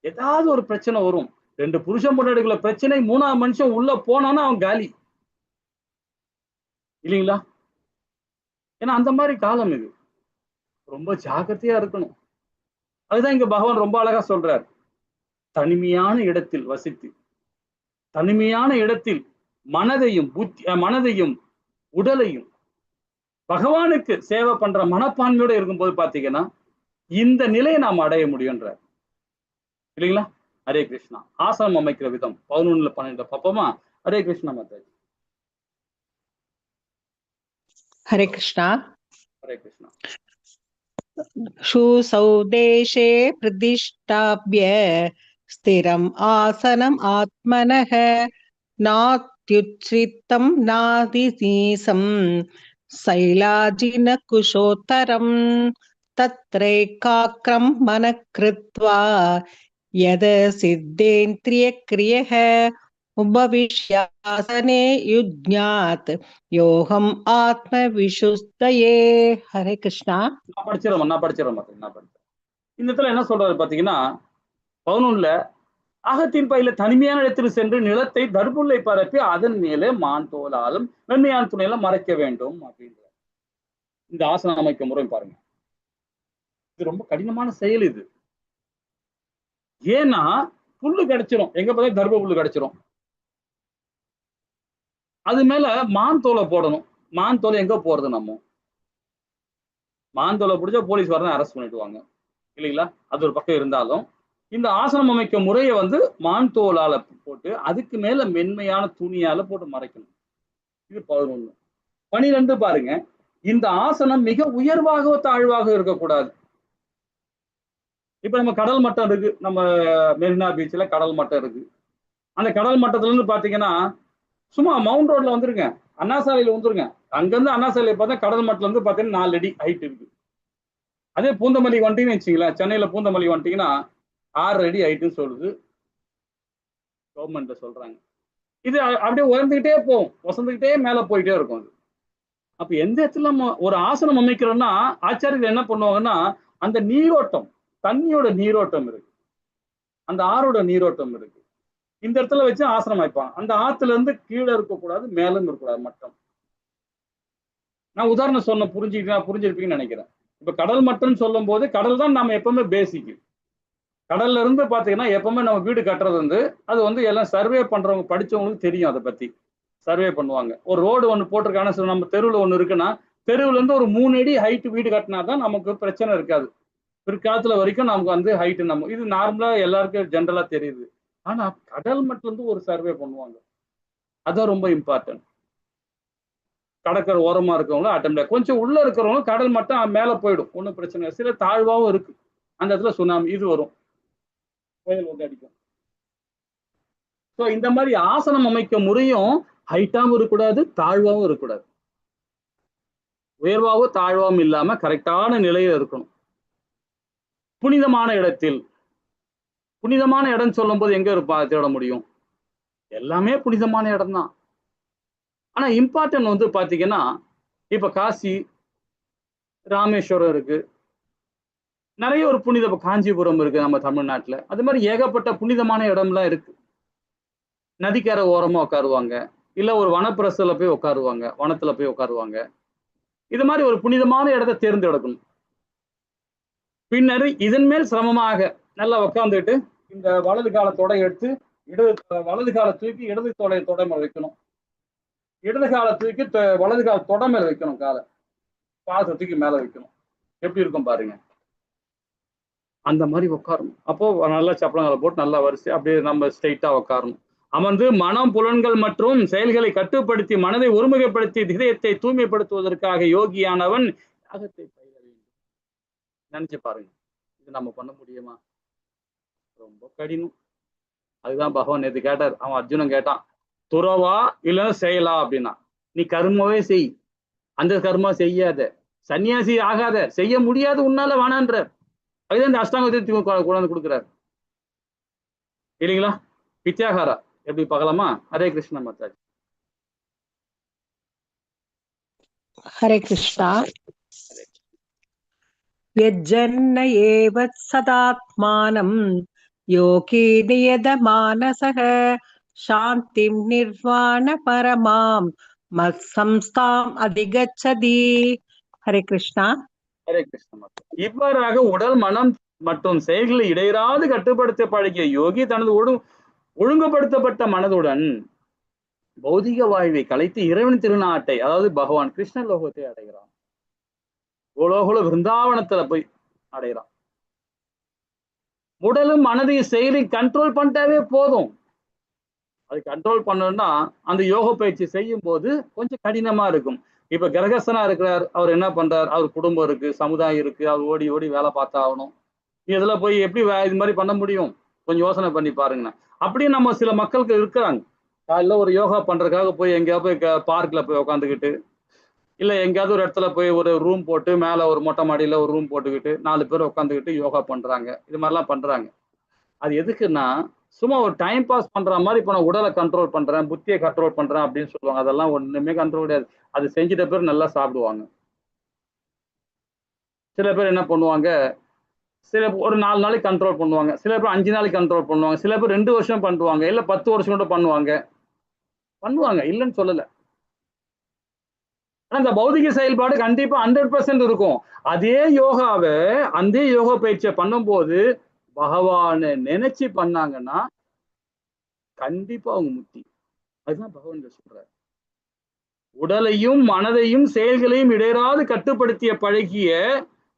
S1: ஏதாவது ஒரு பிரச்சனை வரும். 2 புருஷன் பொண்டாட்டிக்குள்ள பிரச்சனை, 3ஆவது மனுஷன் உள்ள போனான்னா அவன் காலி இல்லைங்களா? ஏன்னா அந்த மாதிரி காலம் இது, ரொம்ப ஜாக்கிரதையா இருக்கணும். அதுதான் இங்க பகவான் ரொம்ப அழகா சொல்றார், தனிமையான இடத்தில் வசித்து, தனிமையான இடத்தில் மனதையும் உடலையும் பகவானுக்கு சேவை பண்ற மனப்பான்மையோட இருக்கும்போது பாத்தீங்கன்னா இந்த நிலையை நாம் அடைய முடியும்ன்ற இல்லைங்களா? ஹரே கிருஷ்ணா. ஆசனம் அமைக்கிற விதம் 11ல 12 பாப்போமா? ஹரே கிருஷ்ணா மாதாஜி.
S3: ஹரே கிருஷ்ணா.
S1: ஹரே கிருஷ்ணா.
S3: शूसौ देशे प्रतिष्ठाप्य स्थिरम् आसनम् आत्मनः नात्युच्छ्रितं नातिनीसं शैलाजिनकुशोत्तरं तत्रैकाग्रं मनः कृत्वा यद सिद्धेन्द्रियक्रियः उपविश्यासने युज्ञात् யோகம் ஆத்ம விசுத்தயே. ஹரே கிருஷ்ணா.
S1: நான் படிச்சிடறேன் இந்த இடத்துல என்ன சொல்றாரு பாத்தீங்கன்னா 11ல, அகத்தின் பயில தனிமையான இடத்தில் சென்று நிலத்தை தர்புல்லை பரப்பி அதன் மேலே மான் தோலாலும் மென்மையான துணையில மறைக்க வேண்டும் அப்படின்ற இந்த ஆசனம் அமைக்க முறை பாருங்க. இது ரொம்ப கடினமான செயல் இது. ஏன்னா புல்லு கிடைச்சிரும், எங்க பார்த்தா தர்ப புல்லு கிடைச்சிரும், அது மேல மான் தோலை போடணும். மான் தோலை எங்க போறது, நம்ம மான் தோலை பிடிச்சா போலீஸ் வரதான் அரெஸ்ட் பண்ணிடுவாங்க இல்லைங்களா? அது ஒரு பக்கம் இருந்தாலும் இந்த ஆசனம் அமைக்கும் முறையை வந்து மான் தோலால போட்டு அதுக்கு மேல மென்மையான துணியால போட்டு மறைக்கணும். இது 11. 12 பாருங்க, இந்த ஆசனம் மிக உயர்வாக தாழ்வாக இருக்கக்கூடாது. இப்ப நம்ம கடல் மட்டம் இருக்கு, நம்ம மெரினா பீச்ல கடல் மட்டம் இருக்கு. அந்த கடல் மட்டத்துல இருந்து பாத்தீங்கன்னா சும்மா மவுண்ட் ரோட்ல வந்துருங்க, அண்ணா சாலையில வந்துருங்க, அங்கிருந்து அண்ணா சாலையை பார்த்தா கடல் மட்டத்துல இருந்து பாத்தீங்கன்னா 4 அடி ஹைட் இருக்கு. அதே பூந்தமல்லி வந்துட்டீங்கன்னு வச்சுங்களேன், சென்னையில பூந்தமல்லி வந்துட்டீங்கன்னா 6 அடி ஹைட்டுன்னு சொல்லுது கவர்மெண்ட்ல சொல்றாங்க. இது அப்படியே உயர்ந்துகிட்டே போகும், வசந்துகிட்டே மேல போயிட்டே இருக்கும் அது. அப்ப எந்த இடத்துல நம்ம ஒரு ஆசனம் அமைக்கிறோம்னா ஆச்சாரியர்கள் என்ன பண்ணுவாங்கன்னா, அந்த நீரோட்டம், தண்ணியோட நீரோட்டம் இருக்கு, அந்த ஆறோட நீரோட்டம் இருக்கு, இந்த இடத்துல வச்சு ஆசனம் வைப்பாங்க. அந்த ஆத்துல இருந்து கீழே இருக்கக்கூடாது, மேலும் இருக்கக்கூடாது மட்டம். நான் உதாரணம் சொன்ன புரிஞ்சிருப்பீங்கன்னு நினைக்கிறேன். இப்ப கடல் மட்டம் சொல்லும் போது கடல் தான் நம்ம எப்பவுமே பேசிக். கடல்ல இருந்து பாத்தீங்கன்னா எப்பவுமே நம்ம வீடு கட்டுறது வந்து அது வந்து எல்லாம் சர்வே பண்றவங்க படிச்சவங்களுக்கு தெரியும். அதை பத்தி சர்வே பண்ணுவாங்க. ஒரு ரோடு ஒண்ணு போட்டிருக்காங்க, நம்ம தெருவுல ஒண்ணு இருக்குன்னா தெருவுல இருந்து ஒரு 3 அடி ஹைட் வீடு கட்டினா தான் நமக்கு பிரச்சனை இருக்காது. பிற்காலத்துல வரைக்கும் நமக்கு வந்து ஹைட் நம்ம இது நார்மலா எல்லாருக்கும் ஜென்ரலா தெரியுது. ஆனா கடல் மட்டும் இருந்து ஒரு சர்வே பண்ணுவாங்க. அதான் ரொம்ப இம்பார்ட்டன்ட். கடற்கரை ஓரமா இருக்கவங்க அட்டம் கொஞ்சம் உள்ள இருக்கிறவங்க கடல் மட்டும் மேல போயிடும், ஒன்றும் பிரச்சனை இல்லை. சில தாழ்வாவும் இருக்கு, அந்த இடத்துல சுனாமி இது வரும், புயல் வந்து அடிக்கும். ஸோ இந்த மாதிரி ஆசனம் அமைக்க முறையும் ஹைட்டாவும் இருக்கக்கூடாது, தாழ்வாவும் இருக்கக்கூடாது. உயர்வாகவும் தாழ்வாவும் இல்லாம கரெக்டான நிலையில இருக்கணும். புனிதமான இடத்தில், புனிதமான இடம் சொல்லும் போது எங்க தேட முடியும்? எல்லாமே புனிதமான இடம் தான். ஆனா இம்பார்ட்டன்ட் வந்து பாத்தீங்கன்னா இப்ப காசி, ராமேஸ்வரம் இருக்கு, நிறைய ஒரு புனித காஞ்சிபுரம் இருக்கு நம்ம தமிழ்நாட்டுல. அது மாதிரி ஏகப்பட்ட புனிதமான இடம்லாம் இருக்கு. நதிக்கரை ஓரமா உட்காருவாங்க, இல்ல ஒரு வனப்பிரசல போய் உட்காருவாங்க, வனத்துல போய் உட்காருவாங்க. இது மாதிரி ஒரு புனிதமான இடத்தை தேர்ந்தெடுக்கணும். பின்னர் இதன் மேல் சிரமமாக நல்லா உட்காந்துட்டு இந்த வலது காலத்தோட எடுத்து வலது கால தூக்கி இடது தொடை மேல வைக்கணும். இடது கால தூக்கி வலது கால தொடை மேல வைக்கணும். பாதத்தை தூக்கி மேல வைக்கணும். எப்படி இருக்கும் பாருங்க. அந்த மாதிரி உட்காரணும். அப்போ நல்லா சப்பளங்களை போட்டு நல்லா வரிசை அப்படியே நம்ம ஸ்ட்ரைட்டா உட்காரணும். அமர்ந்து மனம், புலன்கள் மற்றும் செயல்களை கட்டுப்படுத்தி மனதை ஒருமுகப்படுத்தி இதயத்தை தூய்மைப்படுத்துவதற்காக யோகியானவன் யாகத்தை பயிர வேண்டும். நினைச்சு பாருங்க, இது நம்ம பண்ண முடியுமா? ரொம்ப கடினம். அதுதான் பகவான் நேற்று கேட்டார். அவன் அர்ஜுனன் கேட்டான், துறவா இல்லைன்னா செய்யலா அப்படின்னா. நீ கர்மாவே செய், அந்த கர்மா செய்யாத, சன்னியாசி ஆகாத, செய்ய முடியாது உன்னால வேணான்ற. அதுதான் இந்த அஷ்டாங்கத்தை கொண்டாந்து கொடுக்குறாரு இல்லைங்களா? பித்யாகாரா எப்படி பார்க்கலாமா? ஹரே கிருஷ்ணா மாதாஜி.
S3: ஹரே கிருஷ்ணா. யஜ்ஜன்ன ஏவத் சதாத்மானம் யோகி நியதமானசக சாந்திம் நிர்வாண பரமாம் மத்சம்ஸ்தாம் அதிகச்சதி. ஹரே கிருஷ்ணா.
S1: ஹரே கிருஷ்ணா மாதாஜி. இவ்வாறாக உடல், மனம் மற்றும் செயல்களை இடையராது கட்டுப்படுத்த பழகிய யோகி தனது ஒழுங்குபடுத்தப்பட்ட மனதுடன் பௌதிக வாழ்வை கலைத்து இறைவன் திருநாட்டை, அதாவது பகவான் கிருஷ்ண லோகத்தை அடைகிறான். கோலோகோல விருந்தாவனத்துல போய் அடைகிறான். உடலும் மனதையும் செயலையும் கண்ட்ரோல் பண்ணிட்டாவே போதும். அது கண்ட்ரோல் பண்ணணும்னா அந்த யோக பயிற்சி செய்யும் போது கொஞ்சம் கடினமா இருக்கும். இப்ப கிரகஸ்தனா இருக்கிறார், அவர் என்ன பண்றார்? அவர் குடும்பம் இருக்கு, சமுதாயம் இருக்கு, அவர் ஓடி ஓடி வேலை பார்த்தா ஆகணும். இதுல போய் எப்படி இது மாதிரி பண்ண முடியும்? கொஞ்சம் யோசனை பண்ணி பாருங்கண்ணா. அப்படியே நம்ம சில மக்களுக்கு இருக்கிறாங்க, காலைல ஒரு யோகா பண்றதுக்காக போய் எங்கேயாவது போய் பார்க்ல போய் உட்காந்துக்கிட்டு, இல்ல எங்கேயாவது ஒரு இடத்துல போய் ஒரு ரூம் போட்டு மேல ஒரு மொட்டை மாடியில ஒரு ரூம் போட்டுக்கிட்டு 4 பேர் உட்காந்துக்கிட்டு யோகா பண்றாங்க. இது மாதிரிலாம் பண்றாங்க. அது எதுக்குன்னா சும்மா ஒரு டைம் பாஸ் பண்ற மாதிரி. இப்போ நான் உடலை கண்ட்ரோல் பண்றேன், புத்தியை கண்ட்ரோல் பண்றேன் அப்படின்னு சொல்லுவாங்க. அதெல்லாம் ஒண்ணுமே கண்ட்ரோல் கிடையாது. அது செஞ்சுட்ட பேர் நல்லா சாப்பிடுவாங்க. சில பேர் என்ன பண்ணுவாங்க, சில ஒரு 4 நாளைக்கு கண்ட்ரோல் பண்ணுவாங்க, சில பேர் 5 நாளைக்கு கண்ட்ரோல் பண்ணுவாங்க, சில பேர் 2 வருஷம் பண்ணுவாங்க, இல்ல 10 வருஷம் கூட பண்ணுவாங்க. இல்லைன்னு சொல்லல. ஆனா இந்த பௌதிக செயல்பாடு கண்டிப்பா 100% இருக்கும். அதே யோகாவை, அந்த யோகா பயிற்சியை பண்ணும்போது பகவானை நினைச்சு பண்ணாங்கன்னா கண்டிப்பா அவங்க முக்தி. அதுதான் பகவான் சொல்றாரு. உடலையும் மனதையும் செயல்களையும் இடையராது கட்டுப்படுத்திய பழகிய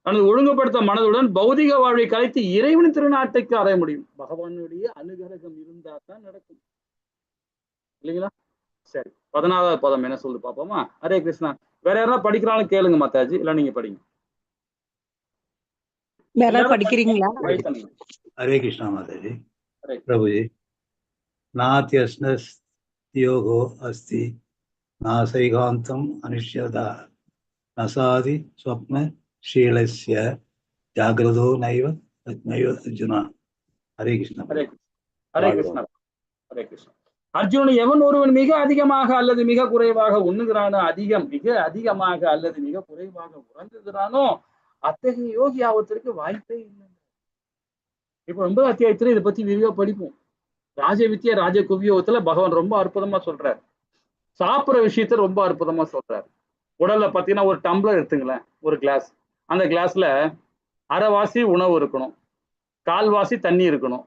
S1: தனது ஒழுங்குபடுத்த மனதுடன் பௌதிக வாழ்வை கலைத்து இறைவன் திருநாட்டைக்கு அடைய முடியும். பகவானுடைய அனுகிரகம் இருந்தா தான் நடக்கும், இல்லைங்களா? சரி, 14வது பதம் என்ன சொல்லு பாப்போமா? ஹரே கிருஷ்ணா. வேற யாராவது படிக்கிறாலும் கேளுங்க மாதாஜி, இல்ல நீங்க படிங்க.
S3: படிக்கிறீங்களா?
S4: हरे कृष्णा माता जी। प्रभु जी, नात्यस्न योगो अस्ति नासैकान्तम अनिश्यता नसादि स्वप्न शीलस्य जागृतो नैव अर्जुन। हरे कृष्णा।
S1: ஹரே கிருஷ்ணா. ஹரே கிருஷ்ணா. அர்ஜுனன் எவன் ஒருவன் மிக அதிகமாக அல்லது மிக குறைவாக உண்ணுகிறானோ, மிக அதிகமாக அல்லது மிக குறைவாக உறங்குகிறானோ, அத்தகைய யோகி ஆவதற்கு வாய்ப்பே இல்லை. இப்ப 9வது அத்தியாயத்துல இதை பத்தி விரிவா படிப்போம். ராஜவித்யா ராஜ குவியோகத்துல பகவான் ரொம்ப அற்புதமா சொல்றாரு. சாப்பிட்ற விஷயத்த ரொம்ப அற்புதமா சொல்றாரு. உடல்ல பாத்தீங்கன்னா ஒரு டம்ளர் எடுத்துங்களேன், ஒரு கிளாஸ். அந்த கிளாஸ்ல அரைவாசி உணவு இருக்கணும், கால்வாசி தண்ணி இருக்கணும்.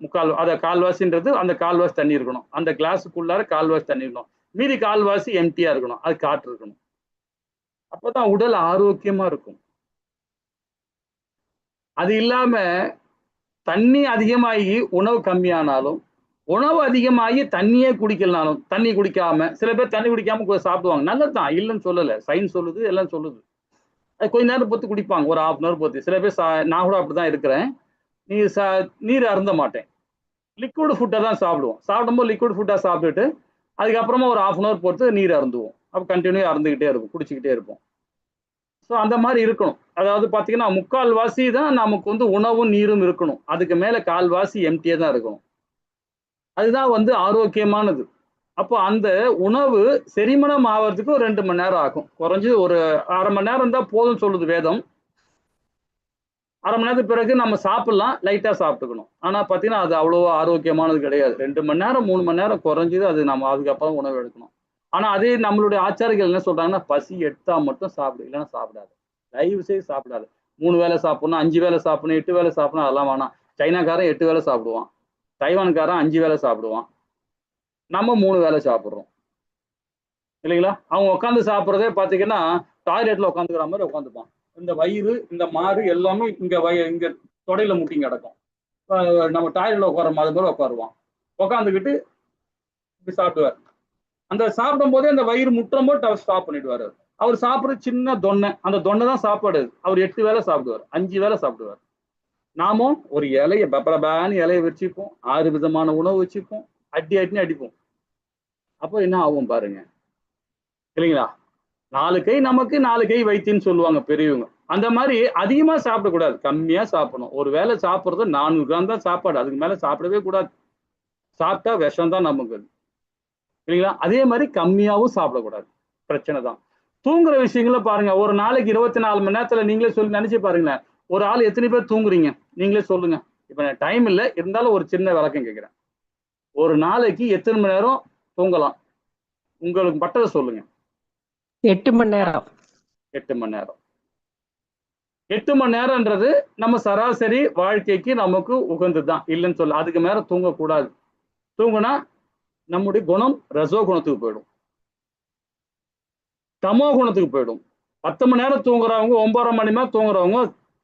S1: கால்வாசின்றது அந்த கால்வாசி தண்ணி இருக்கணும். அந்த கிளாஸுக்குள்ளார கால்வாசி தண்ணி இருக்கணும். மீதி கால்வாசி எம்டியா இருக்கணும். அது காற்று இருக்கணும். அப்பதான் உடல் ஆரோக்கியமா இருக்கும். அது இல்லாம தண்ணி அதிகமாகி உணவு கம்மியானாலும், உணவு அதிகமாகி தண்ணியே குடிக்கலனாலும், தண்ணி குடிக்காம சில பேர் தண்ணி குடிக்காம சாப்பிடுவாங்க. நல்லதுதான், இல்லைன்னு சொல்லல. சயின்ஸ் சொல்லுது, எல்லாம் சொல்லுது. அது கொஞ்ச நேரம் பொறுத்து குடிப்பாங்க, ஒரு 1/2 hour பொறுத்து. சில பேர் நான் கூட அப்படிதான் இருக்கிறேன். நீர் அருந்த மாட்டேன், லிக்விட் ஃபுட்டை தான் சாப்பிடுவோம். சாப்பிடும்போது லிக்விட் ஃபுட்டா சாப்பிட்டுட்டு அதுக்கப்புறமா ஒரு 1/2 hour பொறுத்து நீர் அருந்துவோம். அப்போ கண்டினியூ அருந்துகிட்டே இருக்கும், குடிச்சுக்கிட்டே இருப்போம். ஸோ அந்த மாதிரி இருக்கணும். அதாவது பார்த்தீங்கன்னா 3/4வாசி தான் நமக்கு உணவும் நீரும் இருக்கணும். அதுக்கு மேலே 1/4வாசி எம்டியே தான் இருக்கணும். அதுதான் ஆரோக்கியமானது. அப்போ அந்த உணவு செரிமனம் ஆகிறதுக்கு ஒரு 2 மணி நேரம் ஆகும். குறைஞ்சு ஒரு 1/2 மணி நேரம் தான் போதும் சொல்லுது வேதம். 1/2 மணி நேரத்துக்கு பிறகு நம்ம சாப்பிடலாம், லைட்டா சாப்பிட்டுக்கணும். ஆனா பார்த்தீங்கன்னா அது அவ்வளவா ஆரோக்கியமானது கிடையாது. 2 மணி நேரம் 3 மணி நேரம் குறைஞ்சது அது நம்ம அதுக்கப்புறம் உணவு எடுக்கணும். ஆனா அதே நம்மளுடைய ஆச்சாரிகள் என்ன சொல்றாங்கன்னா, பசி எடுத்தா மட்டும் சாப்பிடு, இல்லைன்னா சாப்பிடாது. தயவு செய்து சாப்பிடாது. 3 வேளை சாப்பிடணும், 5 வேளை சாப்பிடணும், 8 வேளை சாப்பிடணும், அதெல்லாம் வேணாம். சைனாக்காரன் 8 வேளை சாப்பிடுவான், தைவான்காரன் 5 வேளை சாப்பிடுவான், நம்ம 3 வேளை சாப்பிடுறோம் இல்லைங்களா? அவங்க உட்காந்து சாப்பிட்றதே பார்த்தீங்கன்னா டாய்லெட்ல உட்காந்துக்கிற மாதிரி உட்காந்துப்பான். இந்த வயிறு, இந்த மாறு எல்லாமே இங்க தொடையில முட்டிங்க கிடக்கும். நம்ம டாய்லெட்ல உட்கார மாதிரி போல உட்காருவான். உட்காந்துக்கிட்டு இப்படி சாப்பிடுவார். அந்த சாப்பிடும் போதே அந்த வயிறு முட்டும் போது அவர் ஸ்டாப் பண்ணிடுவார். அவர் சாப்பிட்றது சின்ன தொன்னை, அந்த தொன்னை தான் சாப்பாடு. அவர் 8 வேளை சாப்பிடுவார், 5 வேளை சாப்பிடுவார். நாமும் ஒரு இலையை பப்பரபான்னு இலையை வச்சுப்போம், 6 விதமான உணவு வச்சுப்போம், அடின்னு அடிப்போம். அப்போ என்ன ஆகும் பாருங்க, இல்லைங்களா? 4 கை நமக்கு 4 கை வைத்தியன்னு சொல்லுவாங்க பெரியவங்க. அந்த மாதிரி அதிகமா சாப்பிடக்கூடாது, கம்மியா சாப்பிடணும். ஒரு வேளை சாப்பிட்றது 400 கிராம் தான் சாப்பாடு, அதுக்கு மேல சாப்பிடவே கூடாது. சாப்பிட்டா விஷம் தான் நமக்கு, இல்லைங்களா? அதே மாதிரி கம்மியாவும் சாப்பிடக்கூடாது, பிரச்சனை தான். தூங்குற விஷயங்கள பாருங்க. ஒரு நாளைக்கு 24 மணி நேரத்துல நீங்களே சொல்லி நினைச்சு பாருங்களேன், ஒரு ஆள் எத்தனை பேர் தூங்குறீங்க நீங்களே சொல்லுங்க. இப்ப எனக்கு டைம் இல்லை, இருந்தாலும் ஒரு சின்ன விளக்கம் கேட்கிறேன். ஒரு நாளைக்கு எத்தனை மணி நேரம் தூங்கலாம் உங்களுக்கு பட்டதை சொல்லுங்க.
S3: 8 மணி நேரம்.
S1: 8 மணி நேரம். 8 மணி நேரம்ன்றது நம்ம சராசரி வாழ்க்கைக்கு நமக்கு உகந்துதான், இல்லைன்னு சொல்ல. அதுக்கு மேல தூங்கக்கூடாது. தூங்குனா நம்முடைய குணம் ரசோ குணத்துக்கு போயிடும், தமோ குணத்துக்கு போயிடும். 10 மணி நேரம் தூங்குறவங்க, 9.5 மணி நேரம் தூங்குறவங்க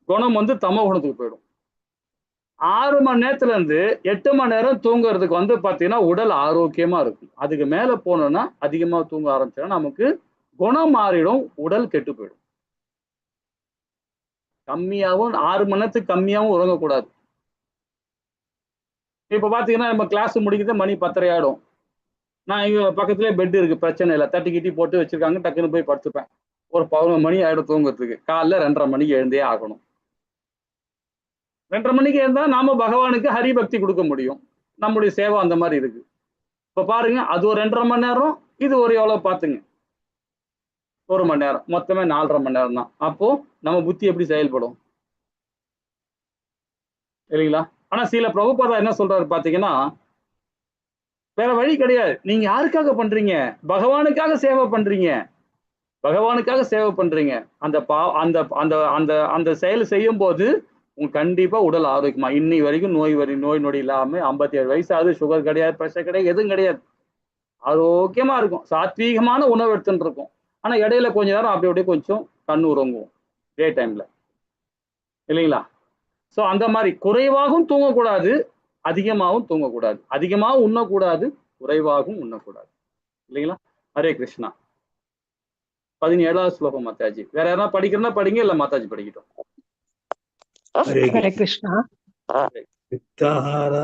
S1: குணம் தமோ குணத்துக்கு போயிடும். 6 மணி நேரத்துல இருந்து 8 மணி நேரம் தூங்குறதுக்கு பாத்தீங்கன்னா உடல் ஆரோக்கியமா இருக்கும். அதுக்கு மேல போனோம்னா, அதிகமா தூங்க ஆரம்பிச்சோம்னா நமக்கு குணம் மாறிடும், உடல் கெட்டு போயிடும். கம்மியாகவும் 6 மணி நேரத்துக்கு கம்மியாகவும் உறங்கக்கூடாது. இப்ப பாத்தீங்கன்னா நம்ம கிளாஸ் முடிக்கிறது மணி 10:30 ஆயிடும். நான் இங்க பக்கத்துலேயே பெட் இருக்கு, பிரச்சனை இல்லை, தட்டி கிட்டி போட்டு வச்சிருக்காங்க, டக்குன்னு போய் படுத்துப்பேன். ஒரு 11 மணி ஆயிடும் தூங்குறதுக்கு. காலைல 2:30 மணிக்கு எழுந்தே ஆகணும். 2:30 மணிக்கு எழுந்தா நாம பகவானுக்கு ஹரிபக்தி கொடுக்க முடியும். நம்முடைய சேவை அந்த மாதிரி இருக்கு. இப்ப பாருங்க, அது ஒரு 2:30 மணி நேரம், இது ஒரு எவ்வளவு பாத்துங்க, 1 மணி நேரம், மொத்தமே 4:30 மணி நேரம் தான். அப்போ நம்ம புத்தி எப்படி செயல்படும், இல்லைங்களா? ஆனா சில பிரபுபாதா என்ன சொல்றாரு பாத்தீங்கன்னா, வேற வழி கிடையாது. நீங்க யாருக்காக பண்றீங்க? பகவானுக்காக சேவை பண்றீங்க, பகவானுக்காக சேவை பண்றீங்க. அந்த அந்த அந்த அந்த அந்த செயல் செய்யும் போது உங்களுக்கு கண்டிப்பா உடல் ஆரோக்கியமா, இன்னை வரைக்கும் நோய் நொடி இல்லாம 57 வயசாவது, சுகர் கிடையாது, பிரஷர் கிடையாது, எதுவும் கிடையாது, ஆரோக்கியமா இருக்கும். சாத்வீகமான உணவு எடுத்துட்டு இருக்கும். ஆனா இடையில கொஞ்ச நேரம் அப்படி அப்படியே கொஞ்சம் கண்ணு உறங்குவோம் டே டைம்ல, இல்லைங்களா? ஸோ அந்த மாதிரி குறைவாகவும் தூங்கக்கூடாது, அதிகமாகவும் தூங்கக்கூடாது, அதிகமாகவும் உண்ணக்கூடாது, குறைவாகவும் உண்ணக்கூடாது, இல்லைங்களா? ஹரே கிருஷ்ணா. 17வது ஸ்லோகம் மாதாஜி. வேற யாராவது படிக்கிறனா படிங்க, இல்ல மாதாஜி படிக்கட்டும்.
S3: ஹரே கிருஷ்ணா.
S4: யுக்தாஹார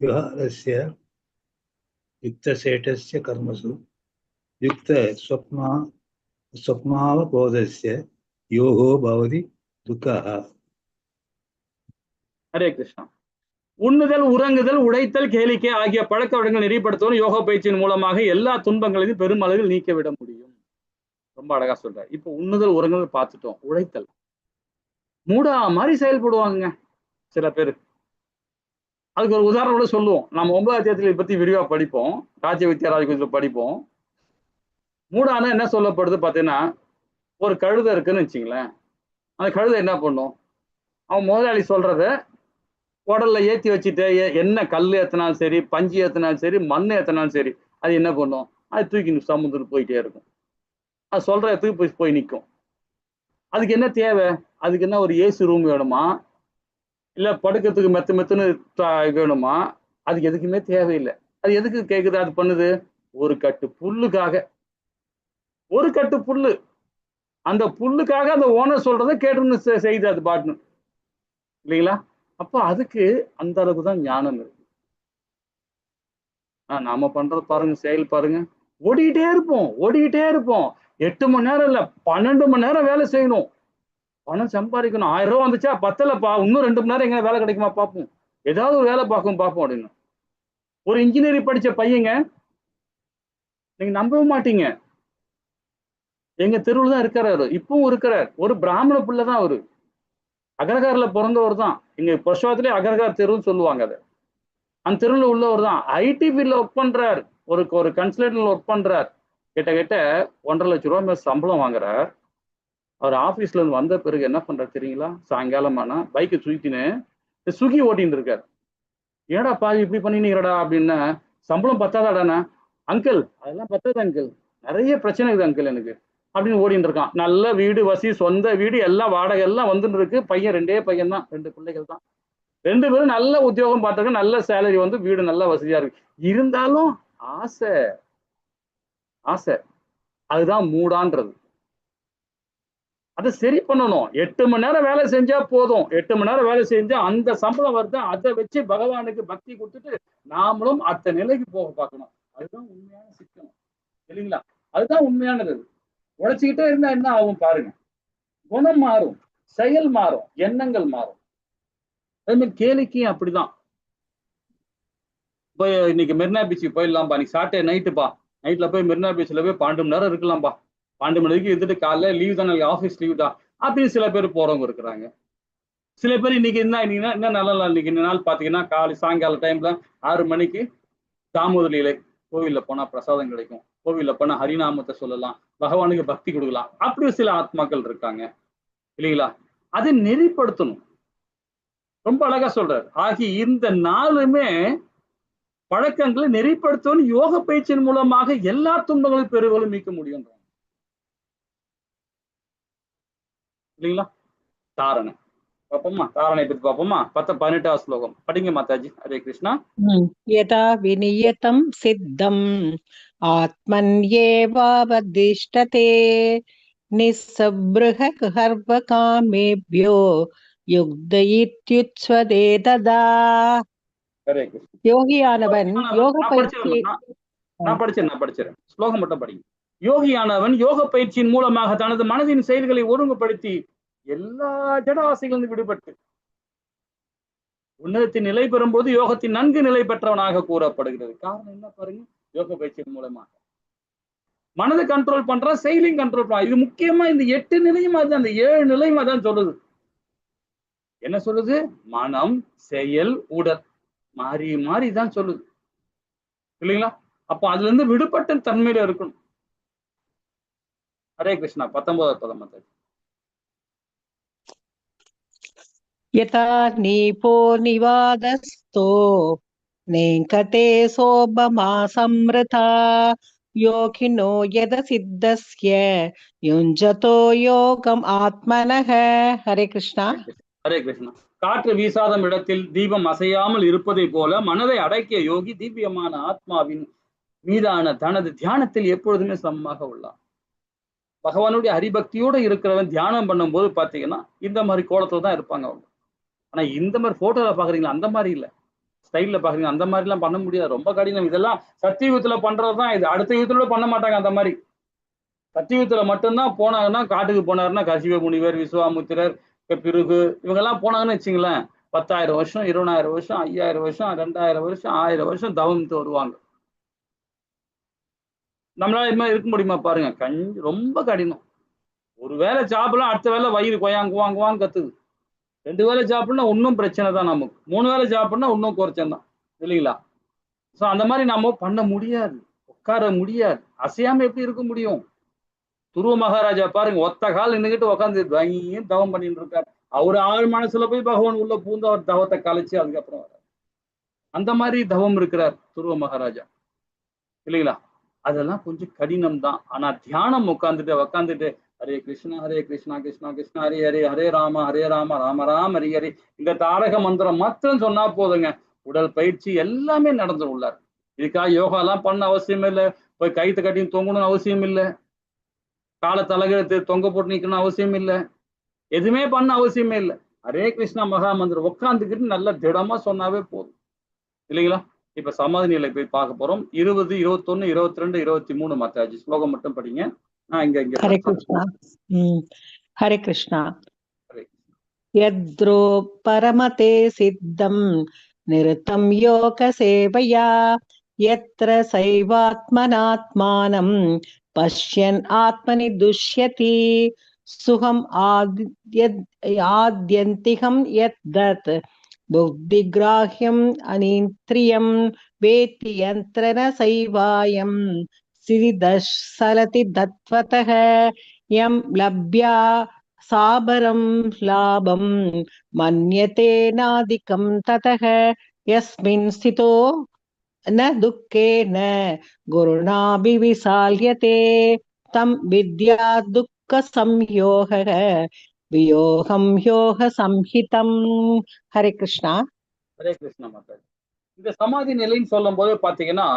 S4: விஹாரஸ்ய யுக்தசேடஸ்ய கர்மசு யுக்த ஸ்வப்னாவபோதஸ்ய யோகோ பவதி துக்கஹ.
S1: ஹரே கிருஷ்ணா. உண்ணுதல், உறங்குதல், உடைத்தல், கேளிக்கை ஆகிய பழக்க வழக்கங்கள் நெறிப்படுத்துவதும் யோக பயிற்சியின் மூலமாக எல்லா துன்பங்களையும் பெருமளவில் நீக்க விட முடியும். ரொம்ப அழகா சொல்றாரு. இப்போ உண்ணுதல், உறங்குதல் பார்த்துட்டோம். உழைத்தல், மூடா மாதிரி செயல்படுவாங்க சில பேர். அதுக்கு ஒரு உதாரணம் கூட சொல்லுவோம். நம்ம 9வது அத்தியாயத்துல இதை பத்தி விரிவா படிப்போம். ராஜ்ய வித்யா ராஜகுதில படிப்போம். மூடான என்ன சொல்லப்படுது பார்த்தீங்கன்னா, ஒரு கழுதை இருக்குன்னு வச்சுங்களேன். அந்த கழுதை என்ன பண்ணும்? அவன் முதலாளி சொல்றத உடல்ல ஏத்தி வச்சுட்டு என்ன கல் ஏத்தினாலும் சரி, பஞ்சு ஏத்தினாலும் சரி, மண் ஏத்தினாலும் சரி, அது என்ன பண்ணும்? அது தூக்கி சமுத்திரம் போயிட்டே இருக்கும். அது சொல்ற இடத்துக்கு போய் நிற்கும். அதுக்கு என்ன தேவை? அதுக்கு என்ன ஒரு ஏசி ரூம் வேணுமா? இல்ல படுக்கிறதுக்கு மெத்துன்னு வேணுமா? அதுக்கு எதுக்குமே தேவையில்லை. அது எதுக்கு கேக்குது? அது பண்ணுது ஒரு கட்டு புல்லுக்காக. ஒரு கட்டு புல்லு. அந்த புல்லுக்காக அந்த ஓனர் சொல்றதை கேட்டுன்னு செய்யுது அது பாட்டுன்னு. இல்லைங்களா? அப்போ அதுக்கு அந்த அளவுக்கு தான் ஞானம் இருக்கு. நாம பண்றது பாருங்க, செயல் பாருங்க. ஓடிக்கிட்டே இருப்போம். 8 மணி நேரம் இல்ல, 12 மணி நேரம் வேலை செய்யணும். பணம் சம்பாதிக்கணும். 1000 ரூபாய் வந்துச்சா பத்தலப்பா, இன்னும் 2 மணி நேரம் எங்க வேலை கிடைக்குமா பார்ப்போம். ஏதாவது ஒரு வேலை பார்ப்போம் அப்படின்னு. ஒரு இன்ஜினியரிங் படிச்ச பையங்க, நீங்க நம்பவே மாட்டீங்க, எங்க தெருவில் தான் இருக்கிறாரு, இப்பவும் இருக்கிறார். ஒரு பிராமண பிள்ளை தான் அவரு. அகரகாரில் பிறந்தவர் தான். இங்க பிரசவத்திலே அகரகார் தெருன்னு சொல்லுவாங்க அதை. அந்த தெருவில் உள்ளவர் தான். ஐடி ஃபீல்ட்ல ஒர்க் பண்றார். ஒரு கன்சல்டன்ட்ல ஒர்க் பண்றார். கிட்ட 1.5 லட்சம் ரூபாய் மேல சம்பளம் வாங்குறார். அவர் ஆபீஸ்ல இருந்து வந்த பிறகு என்ன பண்றாரு தெரியுங்களா? சாயங்காலம் ஆனா பைக்கை தூக்கின்னு சுகி ஓட்டின்னு இருக்காரு. ஏடா பாதி இப்படி பண்ணினீங்கடா அப்படின்னா, சம்பளம் பத்தாதாடாண்ணா. அங்கிள் அதெல்லாம் பத்தாது அங்கிள், நிறைய பிரச்சனை இருக்குது அங்கிள் எனக்கு அப்படின்னு ஓடிட்டு இருக்கான். நல்ல வீடு வசி, சொந்த வீடு, எல்லாம் வாடகை எல்லாம் வந்துட்டு இருக்கு. பையன் 2 பையன் தான், 2 பிள்ளைகள் தான். 2 பேரும் நல்ல உத்தியோகம் பார்த்துருக்க, நல்ல சேலரி வந்து, வீடு நல்ல வசதியா இருக்கு. இருந்தாலும் ஆசை ஆசை அதுதான் மூடான்றது. அதை சரி பண்ணணும். 8 மணி நேரம் வேலை செஞ்சா போதும். 8 மணி நேரம் வேலை செஞ்சா அந்த சம்பளம் வருது, அதை வச்சு பகவானுக்கு பக்தி கொடுத்துட்டு நாமளும் அடுத்த நிலைக்கு போக பார்க்கணும். அதுதான் உண்மையான சிக்கனம், இல்லைங்களா? அதுதான் உண்மையானது. உழைச்சிக்கிட்டே இருந்தா என்ன ஆகும் பாருங்க. குணம் மாறும், செயல் மாறும், எண்ணங்கள் மாறும். அதே மாதிரி கேளிக்கையும் அப்படிதான். போய் இன்னைக்கு மெரினா பீச்சுக்கு போயிடலாம்பா, இன்னைக்கு சாட்டர்டே நைட்டுப்பா, நைட்ல போய் மெரினா பீச்ல போய் 12 மணி நேரம் இருக்கலாம்பா, 12 மணிக்கு இருந்துட்டு காலைல லீவ் தானே, ஆஃபீஸ் லீவ் தான் அப்படின்னு சில பேர் போறவங்க இருக்கிறாங்க. சில பேர் இன்னைக்கு என்ன நல்ல நாள், இன்னைக்கு இந்த நாள் பாத்தீங்கன்னா சாயங்கால டைம்ல 6 மணிக்கு தாமோதர லீலை, கோவில்ல போனா பிரசாதம் கிடைக்கும், கோவில்ல போனா ஹரிநாமத்தை சொல்லலாம், பகவானுக்கு பக்தி கொடுக்கலாம், அப்படி சில ஆத்மாக்கள் இருக்காங்க, இல்லைங்களா? அதை நெறிப்படுத்தணும். ரொம்ப அழகா சொல்றாரு. ஆகி இந்த நாளுமே பழக்கங்களை நெறிப்படுத்தணும். யோக பயிற்சியின் மூலமாக எல்லா துன்பங்களும் பெருகளும் நீக்க முடியும், இல்லைங்களா? தாரணை பாப்போமா? தாரணை பத்தி பாப்போமா? 18வது ஸ்லோகம் படிங்க மாதாஜி. ஹரே கிருஷ்ணா.
S3: யதா விநியதம் சித்தம் ஆத்மன்யேவாவதிஷ்டதே நிஸ்ஸப்ருஹ கர்வ காமேப்யோ யுக்தயித்யுத்ஸ்வதே ததா.
S1: ஹரே கிருஷ்ணா.
S3: யோகியானவன் யோக பயிற்சி.
S1: நான் படிச்சிடறேன். ஸ்லோகம் மட்டும் படிங்க. யோகியானவன் யோக பயிற்சியின் மூலமாக தனது மனதின் செயல்களை ஒருங்குபடுத்தி எல்லா ஜட ஆசைகளிலிருந்து விடுபட்டு உன்னதத்தின் நிலை பெறும்போது யோகத்தின் நன்கு நிலை பெற்றவனாக கூறப்படுகிறது. காரணம் என்ன பாருங்க? யோக பயிற்சியின் மூலமாக மனதை கண்ட்ரோல் பண்ற, செயலையும் கண்ட்ரோல் பண்ற. இது முக்கியமா இந்த 8 நிலையும் அதுதான், அந்த 7 நிலையும் அதான் சொல்லுது. என்ன சொல்லுது? மனம், செயல், உடல் மாறி மாறி தான் சொல்லுது, இல்லைங்களா? அப்ப அதுல இருந்து விடுபட்ட தன்மையில இருக்கணும். ஹரே கிருஷ்ணா. 19வது பதம்.
S3: யதா நீபோ நிவாதஸ்தோ நேங்கதே சோபமா சம்ருதா யோகினோ யத சித்தஸ்ய யுஞ்சதோ யோகம் ஆத்மனஹ. ஹரே கிருஷ்ணா.
S1: ஹரே கிருஷ்ணா. காற்று வீசாத இடத்தில் தீபம் அசையாமல் இருப்பதை போல மனதை அடக்கிய யோகி தீபியமான ஆத்மாவின் மீதான தனது தியானத்தில் எப்பொழுதுமே சமமாக உள்ளார். பகவானுடைய ஹரிபக்தியோடு இருக்கிறவன் தியானம் பண்ணும் போது பாத்தீங்கன்னா இந்த மாதிரி கோலத்துல தான் இருப்பாங்க அவங்க. ஆனா இந்த மாதிரி போட்டோல பாக்குறீங்களா, அந்த மாதிரி இல்ல. ஸ்டைல்ல பாக்குறீங்க, அந்த மாதிரி எல்லாம் பண்ண முடியாது, ரொம்ப கடினம். இதெல்லாம் சத்தியுகத்துல பண்றதுதான் இது. அடுத்த யுகத்துல பண்ண மாட்டாங்க அந்த மாதிரி. சத்தியுகத்துல மட்டும்தான் போனாங்கன்னா, காட்டுக்கு போனாருன்னா கசிவ முனிவர், விஸ்வாமுத்திரர், பிருகு இவங்கெல்லாம் போனாங்கன்னு வச்சுங்களேன், 10,000 வருஷம், 20,000 வருஷம், 5,000 வருஷம், 2,000 வருஷம், 1000 வருஷம் தவம்ட்டு வருவாங்க. நம்மளால இது மாதிரி இருக்க முடியுமா பாருங்க? ரொம்ப கடினம். ஒரு வேலை ஜாப்லாம் அடுத்த வேலை வயிறு கொயாங்குவாங்குவான்னு கத்துது. 2 வேளை சாப்பிடனா இன்னும் பிரச்சனை தான் நமக்கு. 3 வேளை சாப்பிடனா இன்னும் குறைச்சம் தான் இல்லைங்களா? ஸோ அந்த மாதிரி நாம பண்ண முடியாது, உட்கார முடியாது, அசையாம எப்படி இருக்க முடியும்? துருவ மகாராஜா பாருங்க, ஒத்த கால் நின்றுகிட்டு உட்காந்து பயங்கரம் தவம் பண்ணிட்டு இருக்காரு. அவர் ஆள் மனசுல போய் பகவான் உள்ள பூந்து அவர் தவத்தை கலைச்சு அதுக்கப்புறம் வர்றாரு. அந்த மாதிரி தவம் இருக்கிறார் துருவ மகாராஜா இல்லைங்களா? அதெல்லாம் கொஞ்சம் கடினம் தான். ஆனா தியானம் உட்காந்துட்டு ஹரே கிருஷ்ணா கிருஷ்ணா கிருஷ்ணா ஹரே ஹரே, ஹரே ராம ராம ராம ஹரி ஹரி, இந்த தாரக மந்திரம் மாத்திரம் சொன்னா போதுங்க, உடல் பயிற்சி எல்லாமே நடந்துடும் உள்ளார். இதுக்காக யோகா எல்லாம் பண்ண அவசியம் இல்லை, போய் கைத்து கட்டின்னு தொங்கணும்னு அவசியம் இல்லை, கால தலைகத்தை தொங்க போட்டு நிக்கணும்னு அவசியம் இல்லை, எதுவுமே பண்ண அவசியமே இல்லை. ஹரே கிருஷ்ணா மகா மந்திரம் உட்காந்துக்கிட்டு நல்லா திடமா சொன்னாவே போதும் இல்லைங்களா? இப்ப சமாதி நிலை போய் பார்க்க போறோம். 20, 21, 22, 23 மாத்தாஜி ஸ்லோகம் மட்டும் படிங்க. நான் இங்க
S3: ஹரே கிருஷ்ணா. ஹரே கிருஷ்ணா. யத்ரோ பரமதே சித்தம் நிருத்தம் யோக சேவையா யத்ர சைவாத்மனாத்மானம் பஷ்யன் ஆத்மனி துஷ்யதி சுகம் ஆத்யந்திகம் யத்தத் புத்திகிராஹ்யம் அனிந்திரியம் வேத்தி யந்திரன சைவாயம் சிரிதலதி தத்வதஹ யம் லப்யா சாபரம் லாபம் மன்யதே நாதிகம் ததஹ யஸ்மின் ஸ்திதோ ந துக்கேன குருணாபி விசால்யதே தம் வித்யா துக்க சம்யோகः வியோகம் யோக சம்ஹிதம். ஹரே கிருஷ்ணா.
S1: ஹரே கிருஷ்ணா மாதாஜி. இந்த சமாதி நிலைன்னு சொல்லும் போது பாத்தீங்கன்னா